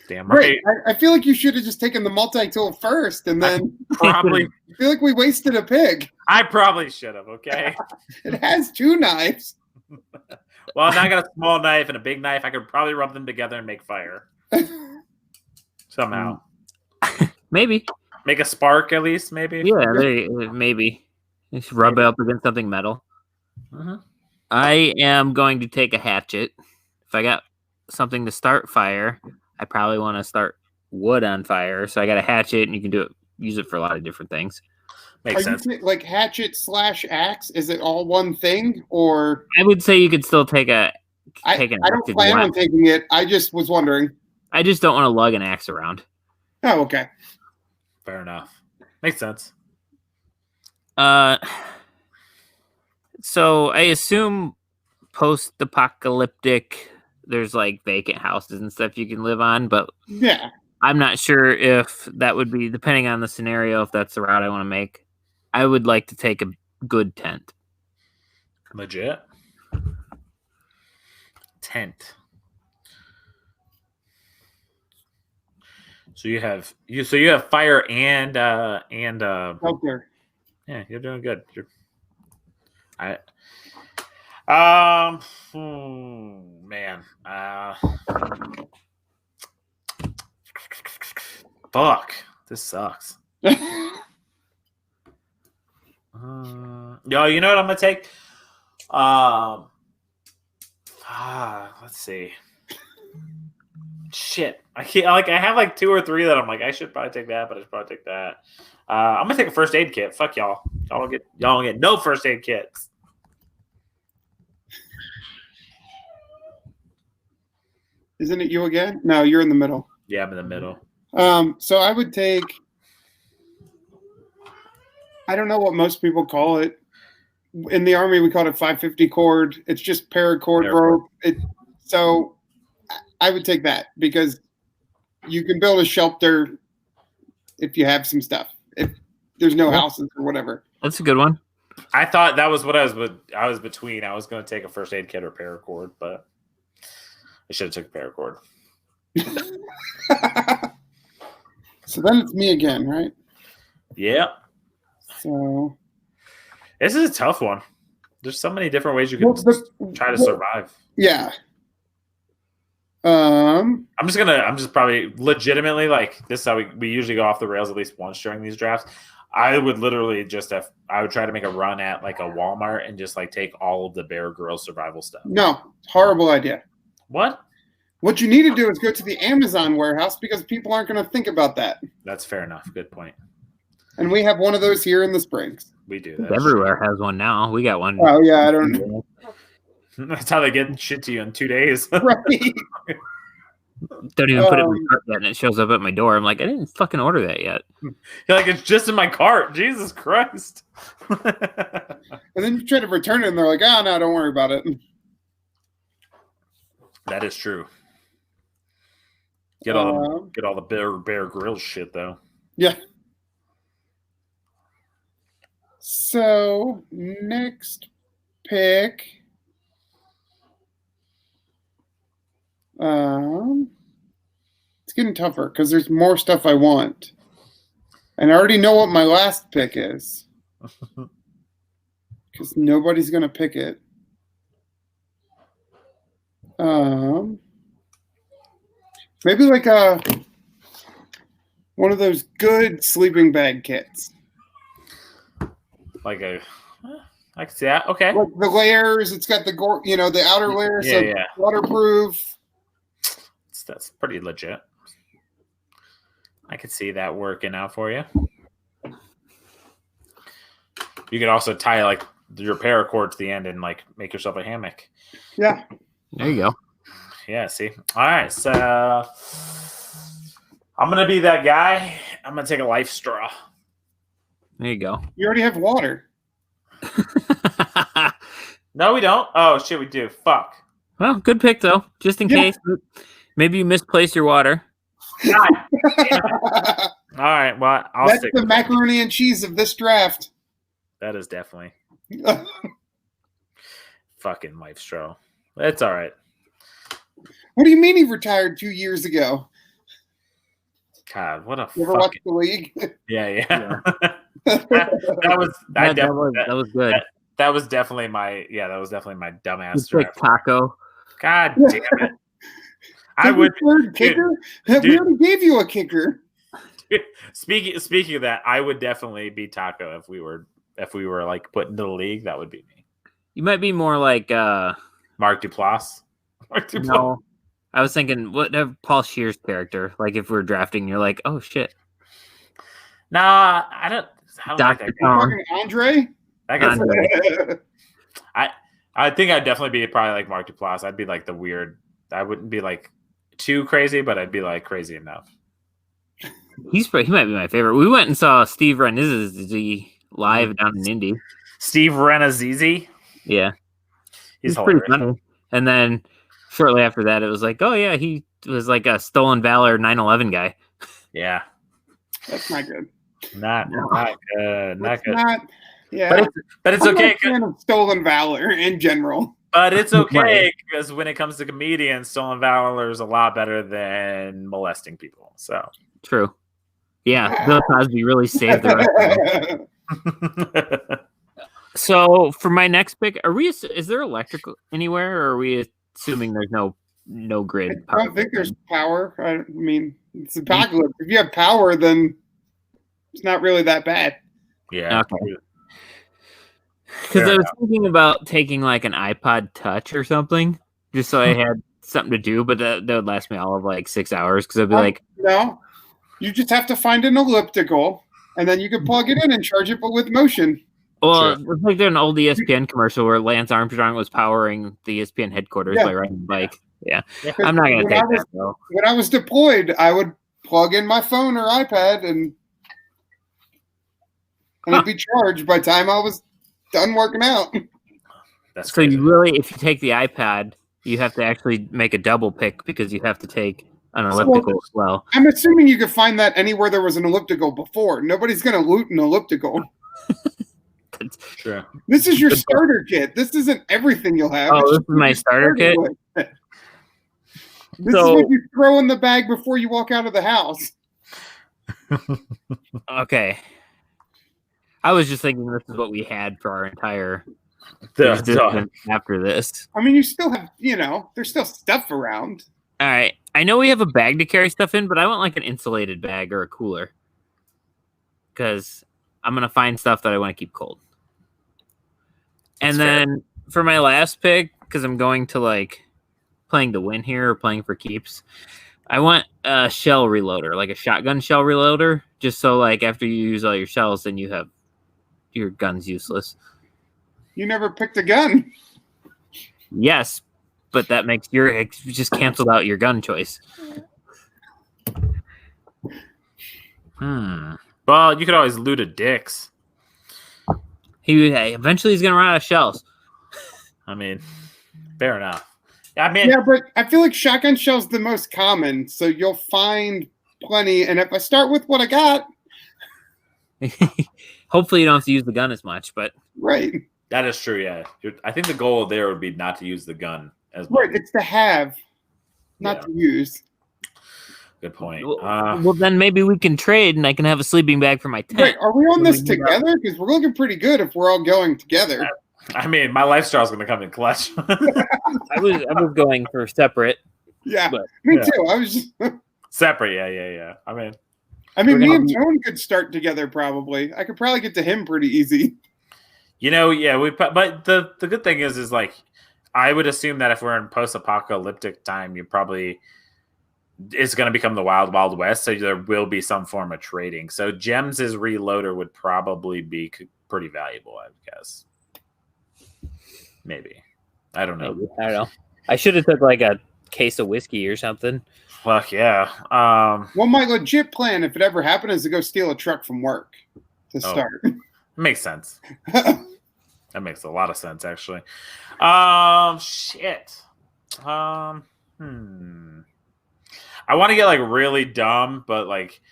Speaker 1: Damn right.
Speaker 2: I feel like you should have just taken the multi-tool first, and then
Speaker 1: probably.
Speaker 2: I feel like we wasted a pig.
Speaker 1: I probably should have. Okay.
Speaker 2: It has two knives.
Speaker 1: Well, now I got a small knife and a big knife. I could probably rub them together and make fire. Somehow.
Speaker 3: Maybe.
Speaker 1: Make a spark at least, maybe.
Speaker 3: Yeah, maybe. Just rub it up against something metal.
Speaker 1: Mm-hmm.
Speaker 3: I am going to take a hatchet. If I got something to start fire, I probably want to start wood on fire. So I got a hatchet, and you can use it for a lot of different things.
Speaker 1: Makes sense.
Speaker 2: Like hatchet / axe? Is it all one thing, or?
Speaker 3: I would say you could still take an
Speaker 2: I don't plan on taking it. I just was wondering.
Speaker 3: I just don't want to lug an axe around.
Speaker 2: Oh, okay.
Speaker 1: Fair enough. Makes sense.
Speaker 3: So I assume post-apocalyptic, there's like vacant houses and stuff you can live on, but
Speaker 2: yeah,
Speaker 3: I'm not sure if that would be, depending on the scenario, if that's the route I want to make. I would like to take a good tent.
Speaker 1: Legit. Tent. So you have fire and
Speaker 2: shelter.
Speaker 1: Yeah, you're doing good. Man. Fuck. This sucks. Yo, you know what I'm gonna take? Let's see. Shit, I can't. Like, I have like 2 or 3 that I'm like, I should probably take that, but I should probably take that. I'm gonna take a first aid kit. Fuck y'all. Y'all don't get no first aid kits.
Speaker 2: Isn't it you again? No, you're in the middle.
Speaker 1: Yeah, I'm in the middle.
Speaker 2: So I would take. I don't know what most people call it. In the Army, we call it 550 cord. It's just paracord rope. So I would take that because you can build a shelter if you have some stuff. If there's no houses or whatever.
Speaker 3: That's a good one.
Speaker 1: I thought that was what I was between. I was going to take a first aid kit or paracord, but I should have took a paracord.
Speaker 2: So then it's me again, right?
Speaker 1: Yeah.
Speaker 2: So
Speaker 1: this is a tough one. There's so many different ways you can try to survive.
Speaker 2: Yeah.
Speaker 1: I'm just probably legitimately, like, this is how we usually go off the rails at least once during these drafts. I would literally I would try to make a run at like a Walmart and just like take all of the Bear Grylls survival stuff.
Speaker 2: No, horrible idea.
Speaker 1: What?
Speaker 2: What you need to do is go to the Amazon warehouse because people aren't going to think about that.
Speaker 1: That's fair enough. Good point.
Speaker 2: And we have one of those here in the Springs.
Speaker 1: We do.
Speaker 3: Everywhere has one now. We got one.
Speaker 2: Oh, yeah, I don't know.
Speaker 1: That's how they get shit to you in 2 days.
Speaker 2: Right.
Speaker 3: Don't even put it in my cart yet, and it shows up at my door. I'm like, I didn't fucking order that yet.
Speaker 1: You're like, it's just in my cart. Jesus Christ.
Speaker 2: And then you try to return it, and they're like, oh, no, don't worry about it.
Speaker 1: That is true. Get all the Bear Grylls shit, though.
Speaker 2: Yeah. So, next pick. It's getting tougher because there's more stuff I want. And I already know what my last pick is. Because nobody's going to pick it. Maybe like one of those good sleeping bag kits.
Speaker 1: Like I can see that. Okay.
Speaker 2: Like the layers, it's got the outer layer, so waterproof.
Speaker 1: That's pretty legit. I could see that working out for you. You could also tie like your paracord to the end and like make yourself a hammock.
Speaker 2: Yeah.
Speaker 3: There you go.
Speaker 1: Yeah, see? All right, so I'm going to be that guy. I'm going to take a life straw.
Speaker 3: There you go.
Speaker 2: You already have water.
Speaker 1: No, we don't. Oh, shit, we do. Fuck.
Speaker 3: Well, good pick, though. Just in case. Maybe you misplaced your water.
Speaker 1: All right, well,
Speaker 2: That's the macaroni and cheese of this draft.
Speaker 1: That is definitely fucking life straw. It's all right.
Speaker 2: What do you mean he retired 2 years ago?
Speaker 1: God, what a
Speaker 2: you ever watched the league?
Speaker 1: Yeah. that
Speaker 3: was good.
Speaker 1: That was definitely my dumbass
Speaker 3: draft. Taco.
Speaker 1: God damn it. I would
Speaker 2: kicker. Dude, we already gave you a kicker.
Speaker 1: Speaking of that, I would definitely be Taco if we were like put into the league. That would be me.
Speaker 3: You might be more like
Speaker 1: Mark Duplass.
Speaker 3: No, I was thinking what Paul Shear's character. Like if we're drafting, you're like, oh shit.
Speaker 1: Nah, I don't like that
Speaker 2: guy. Andre.
Speaker 1: I think I'd definitely be probably like Mark Duplass. I'd be like the weird. I wouldn't be like too crazy, but I'd be like crazy enough.
Speaker 3: He might be my favorite. We went and saw Steve Renizzi live down in Indy.
Speaker 1: Steve Renizzi?
Speaker 3: Yeah.
Speaker 1: He's
Speaker 3: pretty funny. And then shortly after that, it was like, oh yeah, he was like a Stolen Valor 9/11 guy.
Speaker 1: Yeah.
Speaker 2: That's not good.
Speaker 1: Not good. Not good.
Speaker 2: Yeah.
Speaker 1: But it's okay.
Speaker 2: I'm not a fan of Stolen Valor in general.
Speaker 1: But it's okay because when it comes to comedians, Stolen Valor is a lot better than molesting people. So
Speaker 3: true. Yeah, Bill Cosby really saved the rest. So for my next pick, is there electric anywhere, or are we assuming there's no grid?
Speaker 2: I don't think there's power. I mean, it's apocalypse. If you have power, then it's not really that bad.
Speaker 1: Yeah.
Speaker 3: Okay. Because I was thinking about taking like an iPod Touch or something, just so I had something to do, but that would last me all of like 6 hours because I'd be like,
Speaker 2: no, you just have to find an elliptical, and then you can plug it in and charge it, but with motion.
Speaker 3: well, it's like there's an old ESPN commercial where Lance Armstrong was powering the ESPN headquarters by riding a bike. Yeah. I'm not going to take that, though.
Speaker 2: When I was deployed, I would plug in my phone or iPad, and it'd be charged by the time I was done working out.
Speaker 1: That's
Speaker 3: so
Speaker 1: crazy.
Speaker 3: you really, if you take the iPad, you have to actually make a double pick because you have to take an elliptical as well.
Speaker 2: I'm assuming you could find that anywhere there was an elliptical before. Nobody's going to loot an elliptical.
Speaker 1: Sure.
Speaker 2: This is your starter kit. This isn't everything you'll have.
Speaker 3: Oh, this is my starter kit?
Speaker 2: This is what you throw in the bag before you walk out of the house.
Speaker 3: Okay. I was just thinking this is what we had for our entire after this.
Speaker 2: I mean, you still have, there's still stuff around.
Speaker 3: All right. I know we have a bag to carry stuff in, but I want like an insulated bag or a cooler. Because I'm going to find stuff that I want to keep cold. And then for my last pick, because I'm going to like playing to win here or playing for keeps, I want a shell reloader, like a shotgun shell reloader, just so like after you use all your shells, then you have your gun's useless.
Speaker 2: You never picked a gun.
Speaker 3: Yes, but that makes just canceled out your gun choice.
Speaker 1: Well, you could always loot a Dick's.
Speaker 3: Eventually he's gonna run out of shells.
Speaker 1: I mean, fair enough.
Speaker 2: Yeah, but I feel like shotgun shell's the most common, so you'll find plenty. And if I start with what I got,
Speaker 3: hopefully you don't have to use the gun as much. But
Speaker 2: right,
Speaker 1: that is true. Yeah, I think the goal there would be not to use the gun as much.
Speaker 2: Right, it's to have, not to use.
Speaker 1: Good point.
Speaker 3: Well, then maybe we can trade, and I can have a sleeping bag for my tent.
Speaker 2: Wait, are we on this together? Because we're looking pretty good if we're all going together.
Speaker 1: I mean, my lifestyle is going to come in clutch.
Speaker 3: I was going for separate.
Speaker 2: Yeah, me too. I was just
Speaker 1: separate. Yeah. I mean,
Speaker 2: me and Tone could start together probably. I could probably get to him pretty easy.
Speaker 1: But the good thing is like, I would assume that if we're in post-apocalyptic time, it's going to become the wild, wild west. So there will be some form of trading. So Jems' reloader would probably be pretty valuable, I guess. Maybe. I don't know.
Speaker 3: I don't know. I should have took like a case of whiskey or something.
Speaker 1: Fuck yeah.
Speaker 2: Well, my legit plan, if it ever happened, is to go steal a truck from work to start.
Speaker 1: Makes sense. That makes a lot of sense, actually. Shit. I want to get like really dumb, but like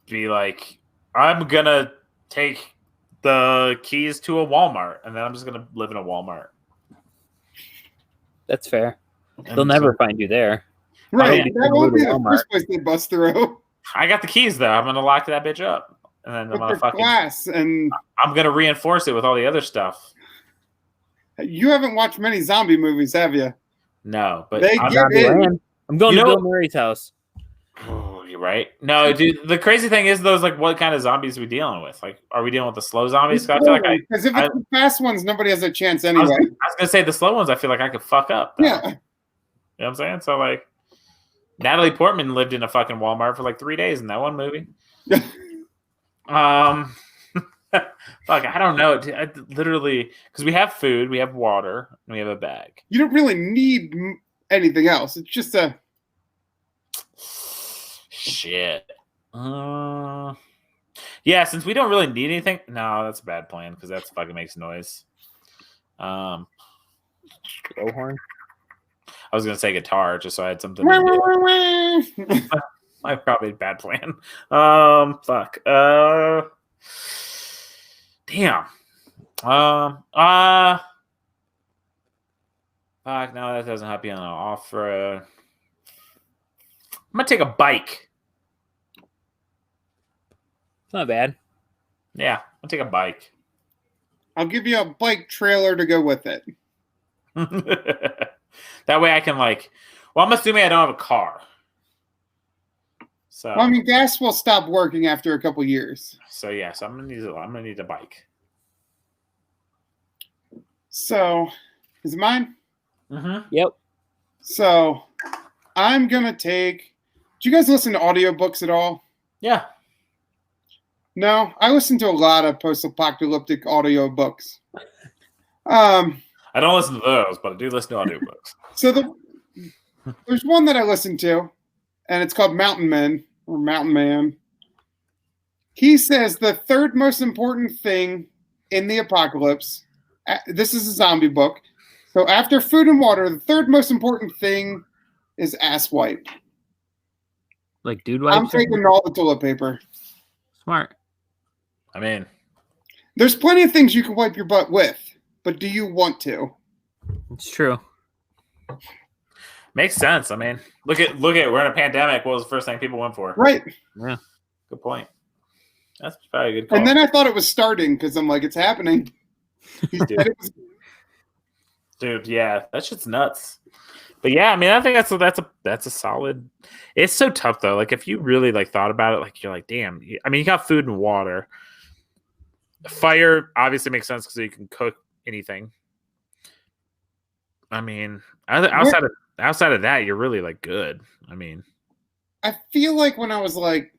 Speaker 1: be like, I'm gonna take the keys to a Walmart, and then I'm just gonna live in a Walmart.
Speaker 3: That's fair. They'll never find you there.
Speaker 2: Right. That won't be the first place they bust through.
Speaker 1: I got the keys though. I'm gonna lock that bitch up, and then I'm gonna reinforce it with all the other stuff.
Speaker 2: You haven't watched many zombie movies, have you?
Speaker 1: No, but
Speaker 3: I'm going to Bill Murray's house.
Speaker 1: Oh, you're right. No, dude. The crazy thing is, though, is like, what kind of zombies are we dealing with? Like, are we dealing with the slow zombies?
Speaker 2: Because if it's the fast ones, nobody has a chance anyway.
Speaker 1: I was gonna say the slow ones. I feel like I could fuck up. Though.
Speaker 2: Yeah.
Speaker 1: You know what I'm saying? So like, Natalie Portman lived in a fucking Walmart for like 3 days in that one movie. Fuck, I don't know. I literally, because we have food, we have water, and we have a bag.
Speaker 2: You don't really need anything else. It's just a
Speaker 1: shit. Yeah, since we don't really need anything. No, that's a bad plan because that fucking makes noise.
Speaker 3: Blowhorn.
Speaker 1: I was gonna say guitar just so I had something. To do. I probably a bad plan. Fuck. Damn. Fuck. No, that doesn't help you on an off-road. I'm gonna take a bike.
Speaker 3: It's not bad.
Speaker 1: Yeah, I'll take a bike.
Speaker 2: I'll give you a bike trailer to go with it.
Speaker 1: That way I can I'm assuming I don't have a car. So
Speaker 2: well, I mean, gas will stop working after a couple years.
Speaker 1: So yeah, so I'm gonna need a bike.
Speaker 2: So, is it mine?
Speaker 1: Mm-hmm.
Speaker 3: Yep.
Speaker 2: So I'm gonna take. Do you guys listen to audiobooks at all?
Speaker 1: Yeah.
Speaker 2: No, I listen to a lot of post-apocalyptic audiobooks.
Speaker 1: I don't listen to those, but I do listen to audiobooks.
Speaker 2: So there's one that I listen to, and it's called Mountain Men or Mountain Man. He says the third most important thing in the apocalypse. This is a zombie book. So after food and water, the third most important thing is ass wipe.
Speaker 3: Like dude wipes?
Speaker 2: I'm taking all the toilet paper.
Speaker 3: Smart.
Speaker 1: I mean,
Speaker 2: there's plenty of things you can wipe your butt with, but do you want to?
Speaker 3: It's true.
Speaker 1: Makes sense. I mean, look at we're in a pandemic. What was the first thing people went for?
Speaker 2: Right.
Speaker 3: Yeah.
Speaker 1: Good point. That's probably a good call.
Speaker 2: And then I thought it was starting because I'm like, it's happening.
Speaker 1: Dude, yeah, that shit's nuts. But yeah, I mean, I think that's a solid. It's so tough though. Like if you really like thought about it, like you're like, damn. I mean, you got food and water. Fire obviously makes sense because you can cook anything. I mean, outside of that, you're really like good. I mean,
Speaker 2: I feel like when I was like,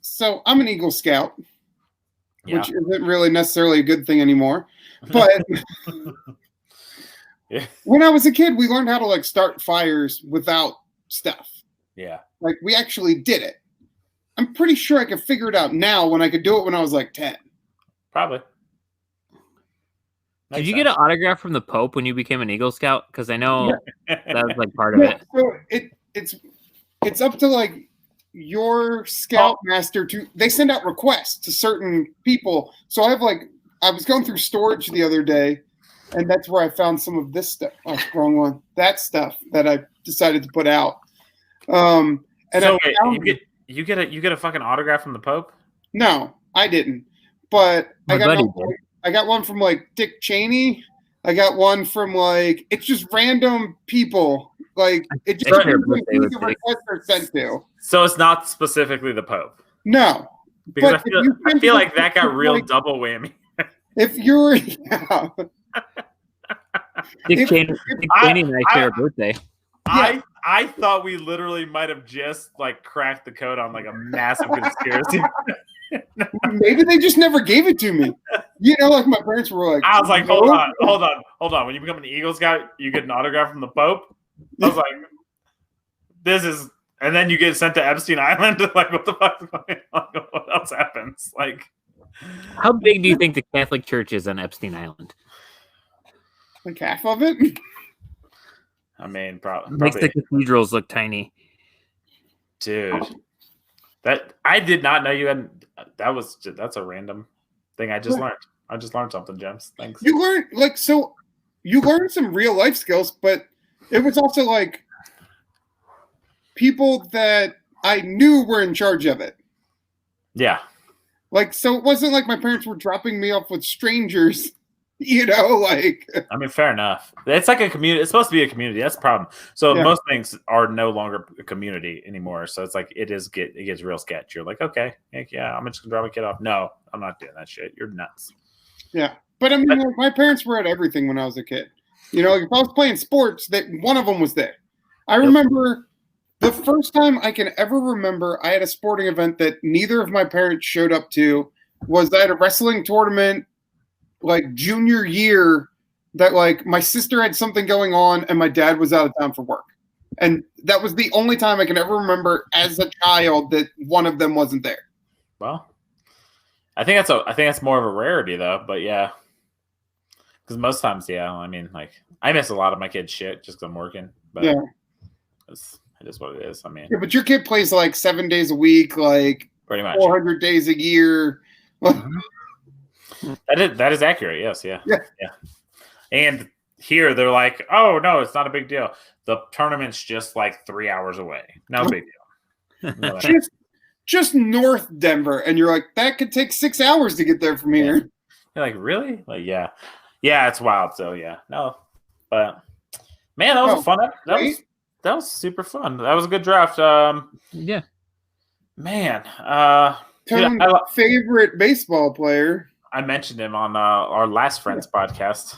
Speaker 2: so I'm an Eagle Scout, which isn't really necessarily a good thing anymore. But when I was a kid, we learned how to like start fires without stuff.
Speaker 1: Yeah.
Speaker 2: Like we actually did it. I'm pretty sure I could figure it out now when I could do it when I was like 10.
Speaker 1: Probably.
Speaker 3: Did you get an autograph from the Pope when you became an Eagle Scout? Because I know that was like part of it.
Speaker 2: So it's up to like your scoutmaster to. They send out requests to certain people. So I was going through storage the other day, and that's where I found some of this stuff. Oh, wrong one. That stuff that I decided to put out. And
Speaker 1: so wait, you get a fucking autograph from the Pope?
Speaker 2: No, I didn't. But I got one from like Dick Cheney. I got one from like it's just random people. Like it just who the requests are sent to.
Speaker 1: So it's not specifically the Pope.
Speaker 2: No,
Speaker 1: because I feel like that got real like, double whammy.
Speaker 2: If you're
Speaker 3: Dick Cheney and I share a birthday.
Speaker 1: I thought we literally might have just like cracked the code on like a massive conspiracy.
Speaker 2: Maybe they just never gave it to me. You know, like my parents were like,
Speaker 1: I was like, hold on. When you become an Eagle Scout, you get an autograph from the Pope. I was like, this is, and then you get sent to Epstein Island. Like, what the fuck is going on? What else happens? Like,
Speaker 3: how big do you think the Catholic Church is on Epstein Island?
Speaker 2: Like half of it.
Speaker 1: I mean, probably
Speaker 3: makes the cathedrals look tiny,
Speaker 1: dude. That I did not know you had. That's a random thing I just learned. I just learned something, Jems. Thanks.
Speaker 2: You learned some real life skills, but it was also like people that I knew were in charge of it.
Speaker 1: Yeah.
Speaker 2: Like, so it wasn't like my parents were dropping me off with strangers, you know, like.
Speaker 1: I mean, fair enough. It's like a community. It's supposed to be a community. That's the problem. So most things are no longer a community anymore. So it's like it gets real sketch. You're like, okay, heck yeah, I'm just gonna drop my kid off. No, I'm not doing that shit. You're nuts.
Speaker 2: Yeah, but I mean, like, my parents were at everything when I was a kid. You know, like if I was playing sports, that one of them was there. I remember the first time I can ever remember I had a sporting event that neither of my parents showed up to was I had a wrestling tournament like junior year that like my sister had something going on and my dad was out of town for work. And that was the only time I can ever remember as a child that one of them wasn't there.
Speaker 1: Well, I think that's more of a rarity though, but yeah. Because most times, yeah, I mean, like, I miss a lot of my kids' shit just because I'm working. But
Speaker 2: yeah,
Speaker 1: it is what it is. I mean,
Speaker 2: yeah, but your kid plays like 7 days a week, like
Speaker 1: pretty much
Speaker 2: 400 days a year.
Speaker 1: That is accurate. Yes, yeah. And here they're like, oh no, it's not a big deal. The tournament's just like 3 hours away. No big deal.
Speaker 2: just North Denver, and you're like, that could take 6 hours to get there from here.
Speaker 1: You're like, really? Like, yeah, it's wild. So yeah, no, but man, that was a fun. That was super fun. That was a good draft.
Speaker 3: Yeah,
Speaker 1: man.
Speaker 2: Tone's favorite baseball player.
Speaker 1: I mentioned him on our last Friends podcast.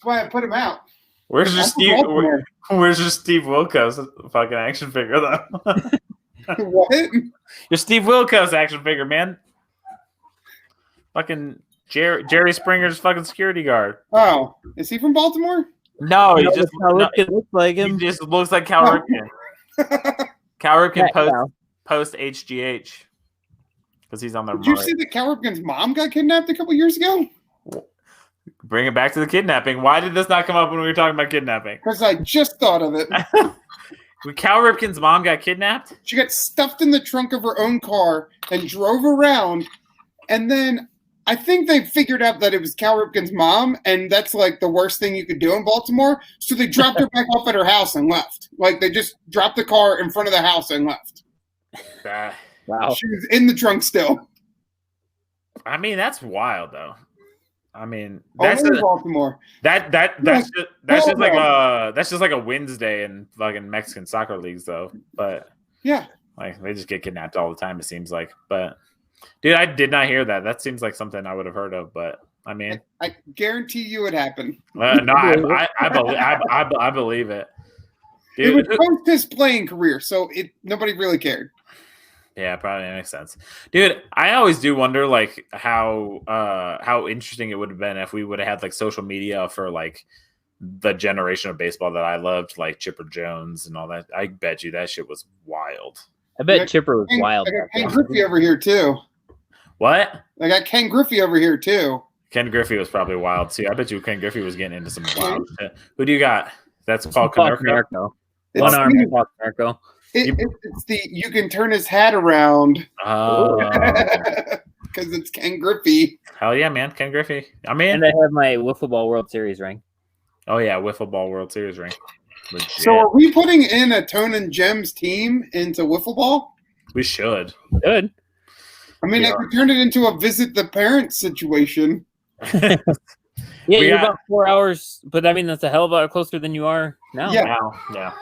Speaker 2: That's why I put him out.
Speaker 1: Where's your Steve Wilkos fucking action figure though?
Speaker 2: What?
Speaker 1: Your Steve Wilkos action figure, man. Fucking Jerry Springer's fucking security guard.
Speaker 2: Oh, is he from Baltimore?
Speaker 1: No, he just
Speaker 3: looks like him.
Speaker 1: He just looks like Cal Ripken. Cal Ripken post HGH because he's on the.
Speaker 2: Did you see that Cal Ripken's mom got kidnapped a couple years ago?
Speaker 1: Bring it back to the kidnapping. Why did this not come up when we were talking about kidnapping?
Speaker 2: Because I just thought of it.
Speaker 1: When Cal Ripken's mom got kidnapped?
Speaker 2: She got stuffed in the trunk of her own car and drove around. And then I think they figured out that it was Cal Ripken's mom, and that's like the worst thing you could do in Baltimore. So they dropped her back off at her house and left. Like they just dropped the car in front of the house and left.
Speaker 3: Wow.
Speaker 2: She was in the trunk still.
Speaker 1: I mean, that's wild though. I mean,
Speaker 2: that's Baltimore.
Speaker 1: That's just like a Wednesday in fucking Mexican soccer leagues though. But
Speaker 2: yeah,
Speaker 1: like they just get kidnapped all the time. It seems like. But dude, I did not hear that. That seems like something I would have heard of. But I mean,
Speaker 2: I guarantee you it happened.
Speaker 1: No, I believe it. Dude,
Speaker 2: it was post his playing career, so nobody really cared.
Speaker 1: Yeah, probably makes sense, dude. I always do wonder, like how interesting it would have been if we would have had like social media for like the generation of baseball that I loved, like Chipper Jones and all that. I bet you that shit was wild.
Speaker 3: I bet Chipper was wild.
Speaker 2: I got Ken Griffey over here too.
Speaker 1: What?
Speaker 2: I got Ken Griffey over here too.
Speaker 1: Ken Griffey was probably wild too. I bet you Ken Griffey was getting into some wild shit. Who do you got? That's Paul Konerko.
Speaker 3: One arm Paul Konerko.
Speaker 2: It's the you can turn his hat around. Because it's Ken Griffey.
Speaker 1: Hell yeah, man. Ken Griffey. I mean,
Speaker 3: and I have my Wiffle Ball World Series ring.
Speaker 1: Oh yeah, Wiffle Ball World Series ring. Legit.
Speaker 2: So are we putting in a Tone and Jems team into Wiffle Ball?
Speaker 1: We should.
Speaker 3: Good.
Speaker 2: I mean, if we turned it into a visit the parents situation.
Speaker 3: Yeah, you're about 4 hours, but I mean that's a hell of a lot closer than you are now.
Speaker 2: Yeah.
Speaker 1: Yeah.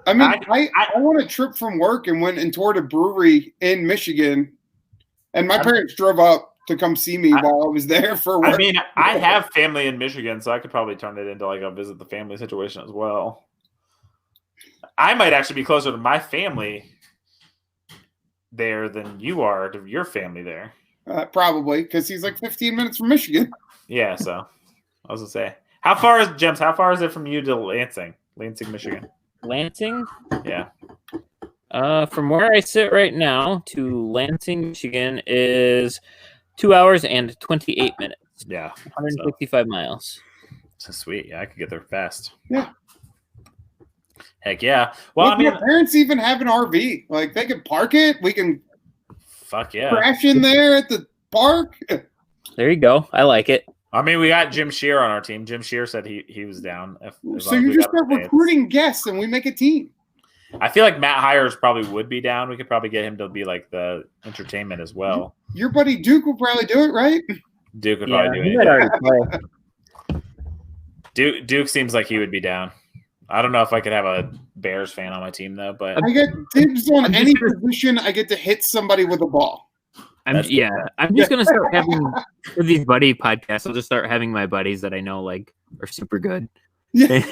Speaker 2: I mean, I won a trip from work and went and toured a brewery in Michigan, and my parents drove up to come see me while I was there for work.
Speaker 1: I mean, I have family in Michigan, so I could probably turn it into like a visit the family situation as well. I might actually be closer to my family there than you are to your family there.
Speaker 2: Probably, because he's like 15 minutes from Michigan.
Speaker 1: Yeah, so I was gonna say, how far is it from you to Lansing, Michigan?
Speaker 3: Lansing?
Speaker 1: Yeah.
Speaker 3: From where I sit right now to Lansing, Michigan is 2 hours and 28 minutes.
Speaker 1: Yeah.
Speaker 3: 165 miles.
Speaker 1: So sweet. Yeah, I could get there fast.
Speaker 2: Yeah.
Speaker 1: Heck yeah. Well,
Speaker 2: I mean, my parents even have an RV. Like they can park it. We can crash in there at the park.
Speaker 3: There you go. I like it.
Speaker 1: I mean, we got Jim Shear on our team. Jim Shear said he was down.
Speaker 2: So you just start recruiting guests and we make a team.
Speaker 1: I feel like Matt Hires probably would be down. We could probably get him to be like the entertainment as well.
Speaker 2: Your buddy Duke will probably do it, right?
Speaker 1: Duke would probably do it.
Speaker 3: Already play.
Speaker 1: Duke seems like he would be down. I don't know if I could have a Bears fan on my team though, but
Speaker 2: I get dibs on any position. I get to hit somebody with a ball.
Speaker 3: I'm just gonna start having for these buddy podcasts. I'll just start having my buddies that I know like are super good.
Speaker 2: Yeah.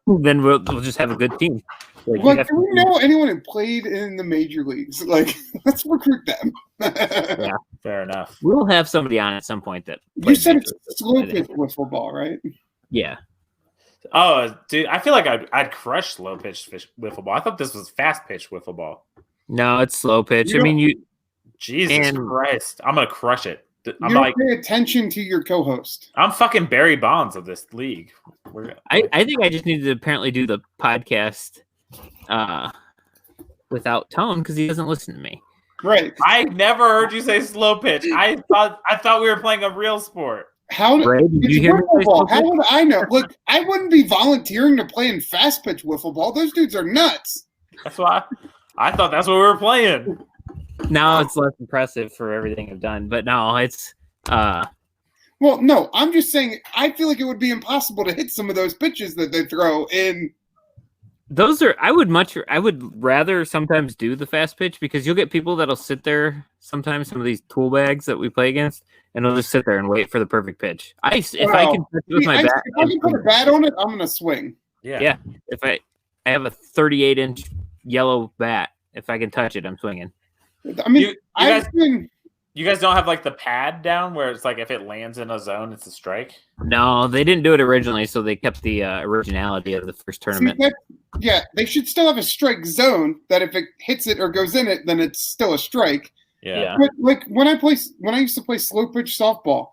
Speaker 3: Then we'll just have a good team.
Speaker 2: Like, do we know anyone who played in the major leagues? Like, let's recruit them.
Speaker 3: Yeah,
Speaker 1: fair enough.
Speaker 3: We'll have somebody on at some point that
Speaker 2: you said it's slow pitch wiffle ball, right?
Speaker 3: Yeah.
Speaker 1: Oh, dude, I feel like I'd crush slow pitch wiffle ball. I thought this was fast pitch wiffle ball.
Speaker 3: No, it's slow pitch. I mean,
Speaker 1: Jesus Christ, I'm gonna crush it. I'm
Speaker 2: you pay attention to your co-host.
Speaker 1: I'm fucking Barry Bonds of this league.
Speaker 3: I think I just need to apparently do the podcast without Tone because he doesn't listen to me.
Speaker 2: Right.
Speaker 1: I never heard you say slow pitch. I thought we were playing a real sport.
Speaker 2: How did you hear me? How would I know? Look, I wouldn't be volunteering to play in fast pitch wiffle ball. Those dudes are nuts.
Speaker 1: That's why I thought that's what we were playing.
Speaker 3: Now it's less impressive for everything I've done, but no, it's
Speaker 2: well, no, I'm just saying I feel like it would be impossible to hit some of those pitches that they throw in
Speaker 3: Those are I would rather sometimes do the fast pitch because you'll get people that'll sit there sometimes, some of these tool bags that we play against, and they'll just sit there and wait for the perfect pitch. If I can pitch with my bat,
Speaker 2: if I can put a bat on it, I'm gonna swing.
Speaker 3: Yeah. If I have a 38-inch yellow bat, if I can touch it, I'm swinging.
Speaker 2: I mean,
Speaker 1: you guys don't have like the pad down where it's like if it lands in a zone, it's a strike?
Speaker 3: No, they didn't do it originally, so they kept the originality of the first tournament.
Speaker 2: They should still have a strike zone that if it hits it or goes in it, then it's still a strike.
Speaker 1: Yeah.
Speaker 2: But like when I used to play slow pitch softball,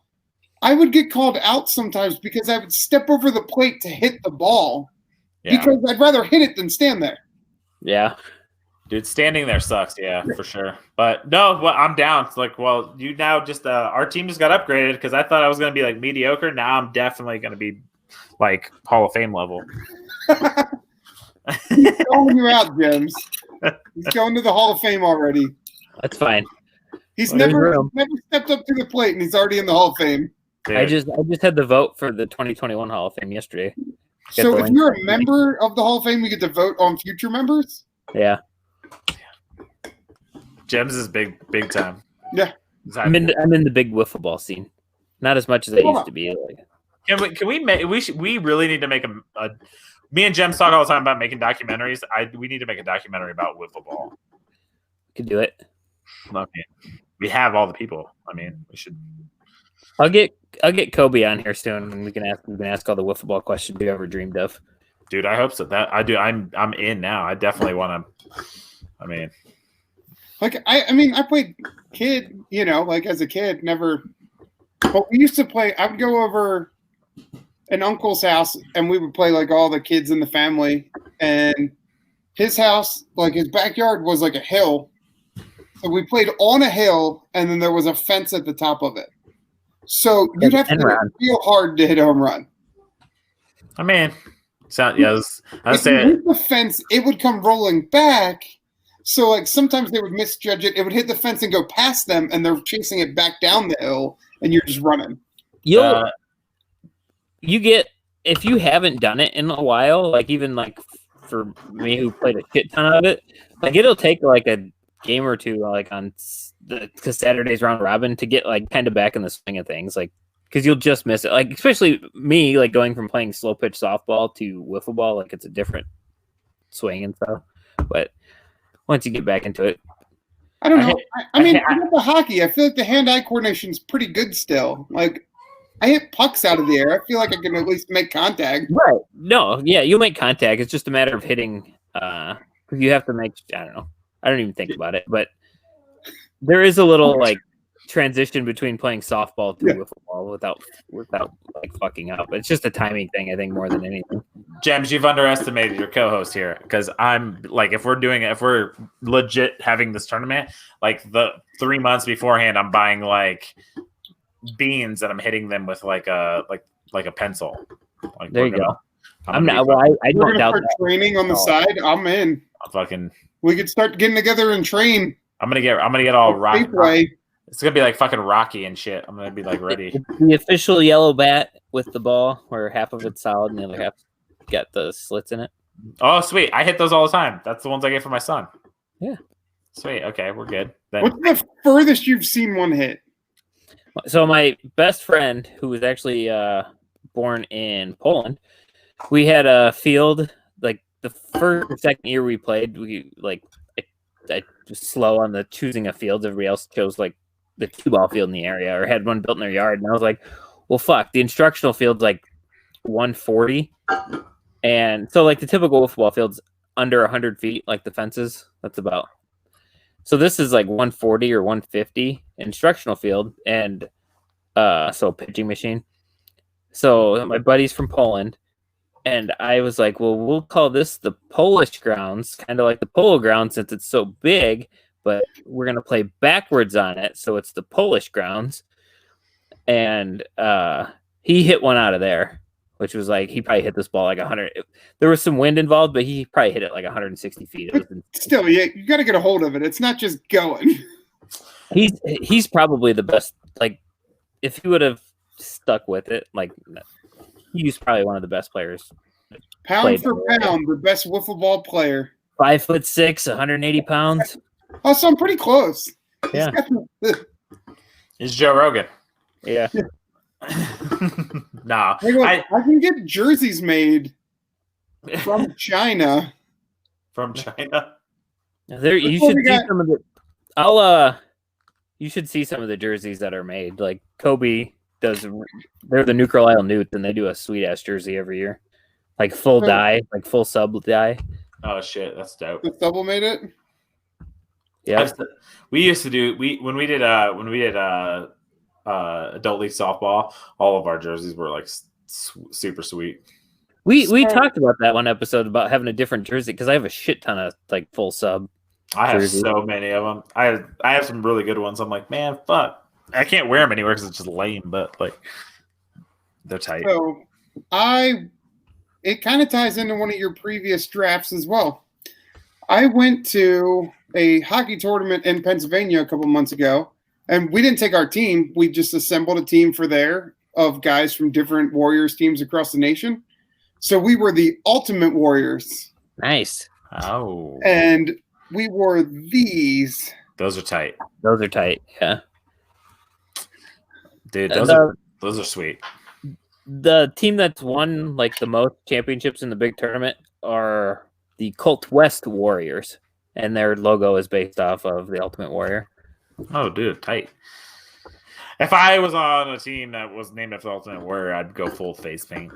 Speaker 2: I would get called out sometimes because I would step over the plate to hit the ball because I'd rather hit it than stand there.
Speaker 3: Yeah.
Speaker 1: Dude, standing there sucks, for sure. But no, well, I'm down. It's like, well, you now just our team just got upgraded because I thought I was going to be like mediocre. Now I'm definitely going to be like Hall of Fame level.
Speaker 2: He's calling you out, Jems. He's going to the Hall of Fame already.
Speaker 3: That's fine.
Speaker 2: He's never stepped up to the plate, and he's already in the Hall of Fame.
Speaker 1: Dude.
Speaker 3: I just had the vote for the 2021 Hall of Fame yesterday.
Speaker 2: So if you're a member of the Hall of Fame, you get to vote on future members?
Speaker 3: Yeah.
Speaker 1: Jems is big time.
Speaker 2: Yeah.
Speaker 3: I'm in the big wiffle ball scene. Not as much as I used to be. Like,
Speaker 1: we really need to make a me and Jems talk all the time about making documentaries. We need to make a documentary about wiffle ball.
Speaker 3: Could do it.
Speaker 1: I mean, we have all the people. I mean, we should.
Speaker 3: I'll get Kobe on here soon, and we can ask all the wiffle ball questions you ever dreamed of.
Speaker 1: Dude, I hope so. That I do. I'm in now. I definitely want to. I mean,
Speaker 2: like I played kid. Like as a kid, never. But we used to play. I would go over an uncle's house, and we would play like all the kids in the family. And his house, like his backyard, was like a hill. So we played on a hill, and then there was a fence at the top of it. So you'd have to feel hard to hit a home run.
Speaker 1: I mean, I was
Speaker 2: saying, if you hit the fence, it would come rolling back. So like sometimes they would misjudge it. It would hit the fence and go past them, and they're chasing it back down the hill, and you're just running.
Speaker 3: You get, if you haven't done it in a while, like even like for me who played a shit ton of it, like it'll take like a game or two, like on because Saturday's round robin to get like kind of back in the swing of things, like because you'll just miss it. Like especially me, like going from playing slow pitch softball to wiffle ball, like it's a different swing and stuff. But once you get back into it,
Speaker 2: I don't know. I mean, the hockey, I feel like the hand-eye coordination is pretty good still. Like I hit pucks out of the air. I feel like I can at least make contact.
Speaker 3: Right? No, yeah, you'll make contact. It's just a matter of hitting. Because you have to make. I don't know. I don't even think about it, but there is a little like transition between playing softball to wiffle ball without like fucking up. It's just a timing thing, I think, more than anything.
Speaker 1: Jems, you've underestimated your co-host here because I'm like, if we're legit having this tournament, like the 3 months beforehand, I'm buying like beans and I'm hitting them with like a pencil. Like,
Speaker 3: there you go. I'm not. Well, I don't doubt that.
Speaker 2: Training on the side. I'm in. We could start getting together and train.
Speaker 1: I'm gonna get all rocky. It's gonna be like fucking Rocky and shit. I'm gonna be like ready.
Speaker 3: The official yellow bat with the ball, where half of it's solid and the other half got the slits in it.
Speaker 1: Oh, sweet! I hit those all the time. That's the ones I get for my son.
Speaker 3: Yeah.
Speaker 1: Sweet. Okay, we're good. Then.
Speaker 2: What's the furthest you've seen one hit?
Speaker 3: So my best friend, who was actually born in Poland, we had a field like the first or second year we played. We like I was slow on the choosing of fields. Everybody else chose like the 2-ball field in the area or had one built in their yard, and I was like, well, fuck, the instructional field's like 140, and so like the typical wiffle ball field's under 100 feet, like the fences. That's about. So this is like 140 or 150 instructional field, and so pitching machine. So my buddy's from Poland, and I was like, well, we'll call this the Polish grounds, kind of like the polo grounds since it's so big, but we're going to play backwards on it. So it's the Polish grounds. And he hit one out of there, which was like, he probably hit this ball like 100. There was some wind involved, but he probably hit it like 160 feet.
Speaker 2: Still, yeah, you got to get a hold of it. It's not just going.
Speaker 3: He's probably the best. Like, if he would have stuck with it, like, he's probably one of the best players
Speaker 2: Pound for pound, the best wiffle ball player.
Speaker 3: 5'6", 180 pounds.
Speaker 2: Oh, so I'm pretty close.
Speaker 3: Yeah.
Speaker 1: It's Joe Rogan.
Speaker 3: Yeah.
Speaker 1: No.
Speaker 2: I can get jerseys made from China.
Speaker 1: From China.
Speaker 3: There, you should see some of the. You should see some of the jerseys that are made. Like Kobe does. They're the New Carlisle Newts, and they do a sweet ass jersey every year, like full dye, like full sub dye.
Speaker 1: Oh shit, that's dope.
Speaker 2: The double made it.
Speaker 3: Yeah,
Speaker 1: we used to do when we did adult league softball. All of our jerseys were like super sweet.
Speaker 3: We talked about that one episode about having a different jersey because I have a shit ton of like full sub.
Speaker 1: I have so many of them. I have some really good ones. I'm like, man, fuck, I can't wear them anywhere because it's just lame. But like, they're tight.
Speaker 2: So it kind of ties into one of your previous drafts as well. I went to a hockey tournament in Pennsylvania a couple months ago, and we didn't take our team. We just assembled a team for there of guys from different Warriors teams across the nation. So we were the Ultimate Warriors.
Speaker 3: Nice.
Speaker 1: Oh.
Speaker 2: And we wore these.
Speaker 1: Those are tight.
Speaker 3: Those are tight. Yeah.
Speaker 1: Dude, those are sweet.
Speaker 3: The team that's won like the most championships in the big tournament are the Colt West Warriors, and their logo is based off of the Ultimate Warrior.
Speaker 1: Oh, dude, tight. If I was on a team that was named after the Ultimate Warrior, I'd go full face paint.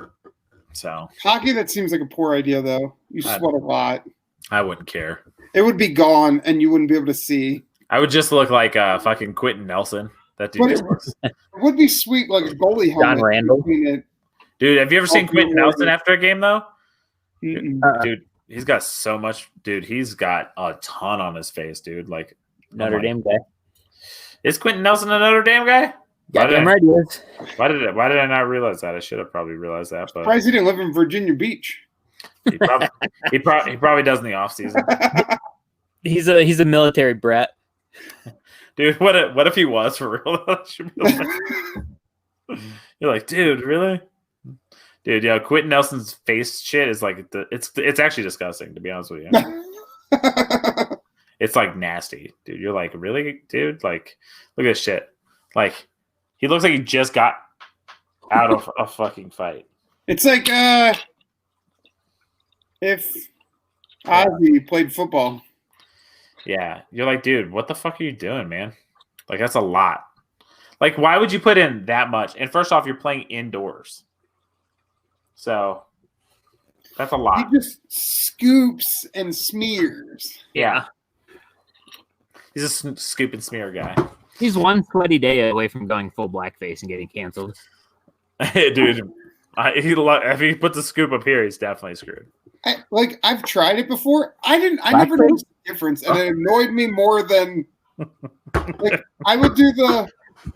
Speaker 1: So
Speaker 2: hockey, that seems like a poor idea, though. You sweat a lot.
Speaker 1: I wouldn't care.
Speaker 2: It would be gone, and you wouldn't be able to see.
Speaker 1: I would just look like fucking Quentin Nelson. That dude just looks.
Speaker 2: It would be sweet, like a goalie helmet.
Speaker 3: John Randall.
Speaker 1: Dude, have you ever seen Quentin Nelson after a game, though?
Speaker 2: Mm-mm.
Speaker 1: Dude, he's got so much. Dude, he's got a ton on his face, dude. Like
Speaker 3: Notre Dame guy.
Speaker 1: Is Quentin Nelson a Notre Dame guy?
Speaker 3: Goddamn right he is.
Speaker 1: Why did I not realize that? I should have probably realized that. But
Speaker 2: surprised he didn't live in Virginia Beach.
Speaker 1: He probably does in the off season.
Speaker 3: He's a military brat.
Speaker 1: Dude, what if he was for real? You're like, dude, really? Dude, yeah, Quentin Nelson's face shit is like it's actually disgusting, to be honest with you. It's like nasty, dude. You're like, really, dude? Like, look at this shit. Like, he looks like he just got out of a fucking fight.
Speaker 2: It's like if Ozzy played football.
Speaker 1: Yeah, you're like, dude, what the fuck are you doing, man? Like, that's a lot. Like, why would you put in that much? And first off, you're playing indoors. So, that's a lot.
Speaker 2: He just scoops and smears.
Speaker 1: Yeah. He's a scoop and smear guy.
Speaker 3: He's one sweaty day away from going full blackface and getting canceled.
Speaker 1: Dude, if he puts a scoop up here, he's definitely screwed.
Speaker 2: I've tried it before. I never noticed the difference, and it annoyed me more than like I would do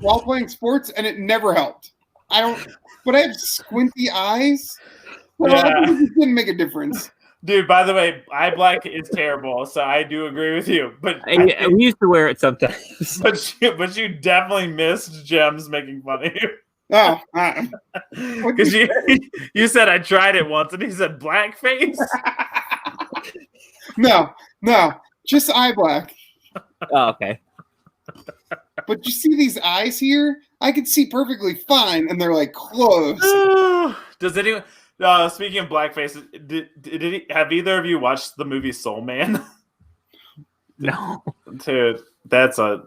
Speaker 2: while playing sports, and it never helped. But I have squinty eyes. Well,
Speaker 1: Yeah.
Speaker 2: it didn't make a difference.
Speaker 1: Dude, by the way, eye black is terrible, so I do agree with you. But
Speaker 3: We used to wear it sometimes.
Speaker 1: But you definitely missed Jems making fun of you.
Speaker 2: Oh,
Speaker 1: Because you said I tried it once, and he said blackface.
Speaker 2: no, just eye black.
Speaker 3: Oh, okay.
Speaker 2: But you see these eyes here? I can see perfectly fine, and they're like closed.
Speaker 1: Does anyone? Speaking of blackface, have either of you watched the movie Soul Man?
Speaker 3: No.
Speaker 1: Dude, that's a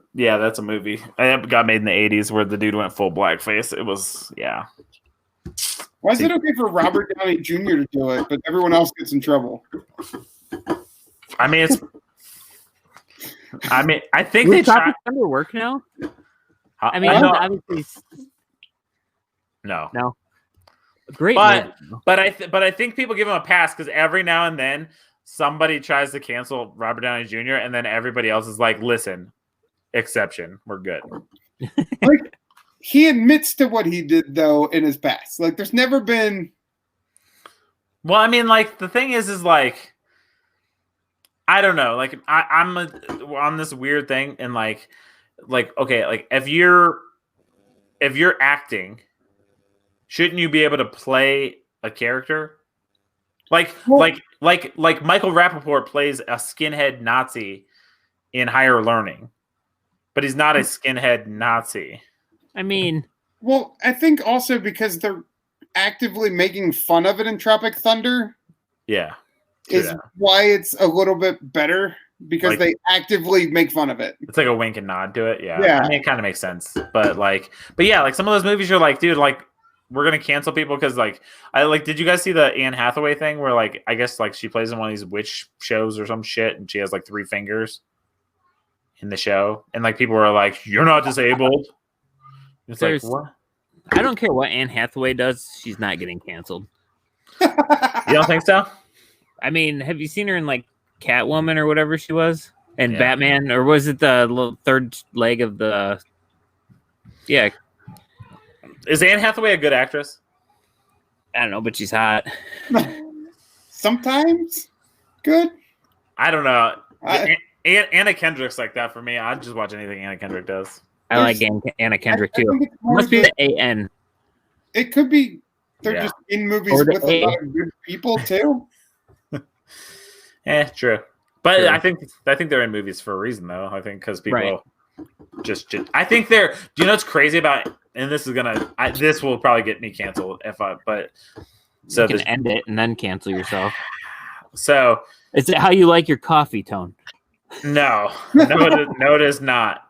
Speaker 1: movie. It got made in the 80s where the dude went full blackface. It was, yeah.
Speaker 2: Why is it okay for Robert Downey Jr. to do it, but everyone else gets in trouble?
Speaker 1: I mean, I think
Speaker 3: Will
Speaker 1: they tried.
Speaker 3: under work now? I mean,
Speaker 1: no.
Speaker 3: obviously,
Speaker 1: No.
Speaker 3: great.
Speaker 1: But I think people give him a pass because every now and then somebody tries to cancel Robert Downey Jr. and then everybody else is like, "Listen, exception, we're good."
Speaker 2: Like he admits to what he did though in his past. Like there's never been.
Speaker 1: Well, I mean, like the thing is like, I don't know. Like I'm on this weird thing, and like okay, like if you're acting, shouldn't you be able to play a character? Like Michael Rappaport plays a skinhead Nazi in Higher Learning, but he's not a skinhead Nazi.
Speaker 3: I mean,
Speaker 2: well, I think also because they're actively making fun of it in Tropic Thunder.
Speaker 1: Yeah,
Speaker 2: is why it's a little bit better because they actively make fun of it.
Speaker 1: It's like a wink and nod to it. Yeah. I mean, it kind of makes sense, but yeah, like some of those movies, you're like, dude, like we're gonna cancel people because like did you guys see the Anne Hathaway thing where like I guess like she plays in one of these witch shows or some shit and she has like 3 fingers in the show and like people were like, you're not disabled. It's like what?
Speaker 3: I don't care what Anne Hathaway does, she's not getting canceled.
Speaker 1: You don't think so?
Speaker 3: I mean, have you seen her in like Catwoman or whatever she was? And Batman, or was it the little third leg of the? Yeah.
Speaker 1: Is Anne Hathaway a good actress?
Speaker 3: I don't know, but she's hot.
Speaker 2: Sometimes good.
Speaker 1: I don't know. Anna Kendrick's like that for me. I'd just watch anything Anna Kendrick does.
Speaker 3: I like Anna Kendrick too. It must be the AN.
Speaker 2: It could be they're just in movies with a lot of good people too.
Speaker 1: True. But true. I think they're in movies for a reason though. I think because people just I think they're. Do you know what's crazy about? And this is this will probably get me canceled so
Speaker 3: you can end it and then cancel yourself.
Speaker 1: So
Speaker 3: is it how you like your coffee, Tone?
Speaker 1: No, it is not.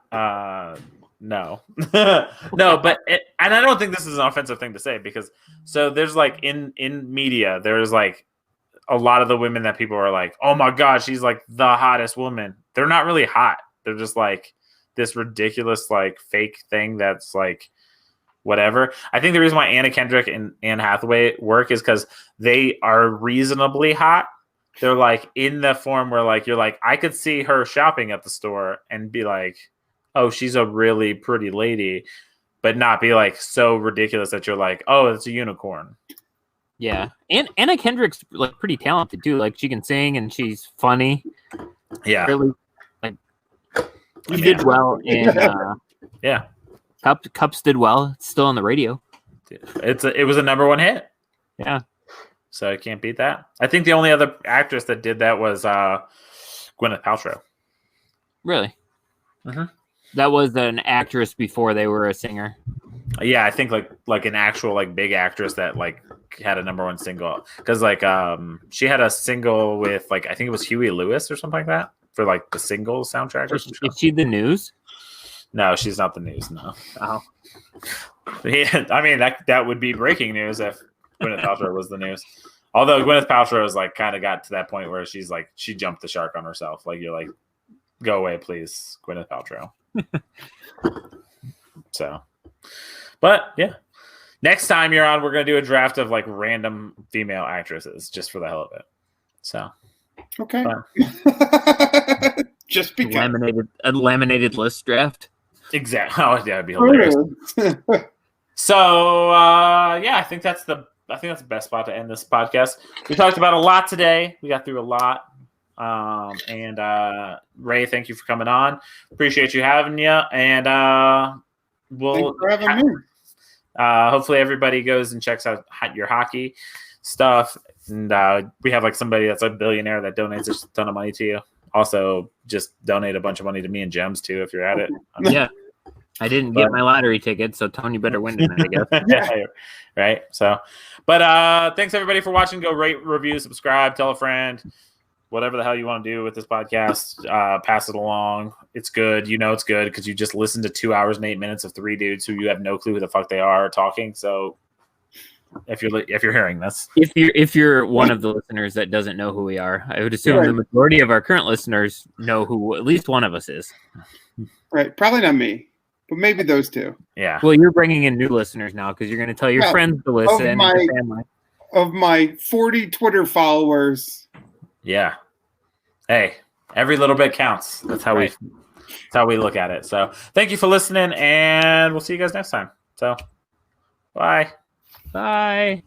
Speaker 1: No, no, but and I don't think this is an offensive thing to say because so there's like in media there's like a lot of the women that people are like, oh my god, she's like the hottest woman. They're not really hot. They're just like this ridiculous like fake thing that's like whatever. I think the reason why Anna Kendrick and Anne Hathaway work is because they are reasonably hot. They're like in the form where like you're like I could see her shopping at the store and be like, oh, she's a really pretty lady, but not be like so ridiculous that you're like, oh, it's a unicorn.
Speaker 3: Yeah, and Anna Kendrick's like pretty talented too. Like she can sing and she's funny.
Speaker 1: Yeah,
Speaker 3: really. Like she did well in. Cups did well. It's still on the radio.
Speaker 1: It was a #1 hit.
Speaker 3: Yeah,
Speaker 1: so I can't beat that. I think the only other actress that did that was Gwyneth Paltrow.
Speaker 3: Really?
Speaker 1: Mm-hmm.
Speaker 3: That was an actress before they were a singer.
Speaker 1: Yeah, I think like an actual like big actress that like had a #1 single because like she had a single with like I think it was Huey Lewis or something like that for like the single soundtrack. Or something.
Speaker 3: Is she the News?
Speaker 1: No, she's not the News. No.
Speaker 3: Oh.
Speaker 1: Yeah, I mean that would be breaking news if Gwyneth Paltrow was the News. Although Gwyneth Paltrow is like kind of got to that point where she's like she jumped the shark on herself. Like you're like, go away, please, Gwyneth Paltrow. So, but yeah, next time you're on, we're gonna do a draft of like random female actresses just for the hell of it. So,
Speaker 2: okay, just because
Speaker 3: a laminated list draft.
Speaker 1: Exactly. Oh yeah, it'd be hilarious. So yeah, I think that's the best spot to end this podcast. We talked about a lot today. We got through a lot. And Ray, thank you for coming on. Appreciate you having you. And
Speaker 2: thanks for having me.
Speaker 1: Hopefully everybody goes and checks out your hockey stuff. And we have like somebody that's a billionaire that donates a ton of money to you. Also, just donate a bunch of money to me and Jems too if you're at it.
Speaker 3: Yeah. I didn't get my lottery ticket, so Tony better win tonight, I guess.
Speaker 1: Yeah. Right. So, but thanks everybody for watching. Go rate, review, subscribe, tell a friend. Whatever the hell you want to do with this podcast, pass it along. It's good. You know it's good because you just listened to 2 hours and 8 minutes of 3 dudes who you have no clue who the fuck they are talking. So if you're hearing this,
Speaker 3: if you're one of the listeners that doesn't know who we are, I would assume the majority of our current listeners know who at least one of us is.
Speaker 2: Right. Probably not me, but maybe those two.
Speaker 1: Yeah.
Speaker 3: Well, you're bringing in new listeners now because you're going to tell your friends to listen.
Speaker 2: Of my 40 Twitter followers.
Speaker 1: Yeah. Hey, every little bit counts. That's how we look at it. So thank you for listening, and we'll see you guys next time. So bye.
Speaker 3: Bye.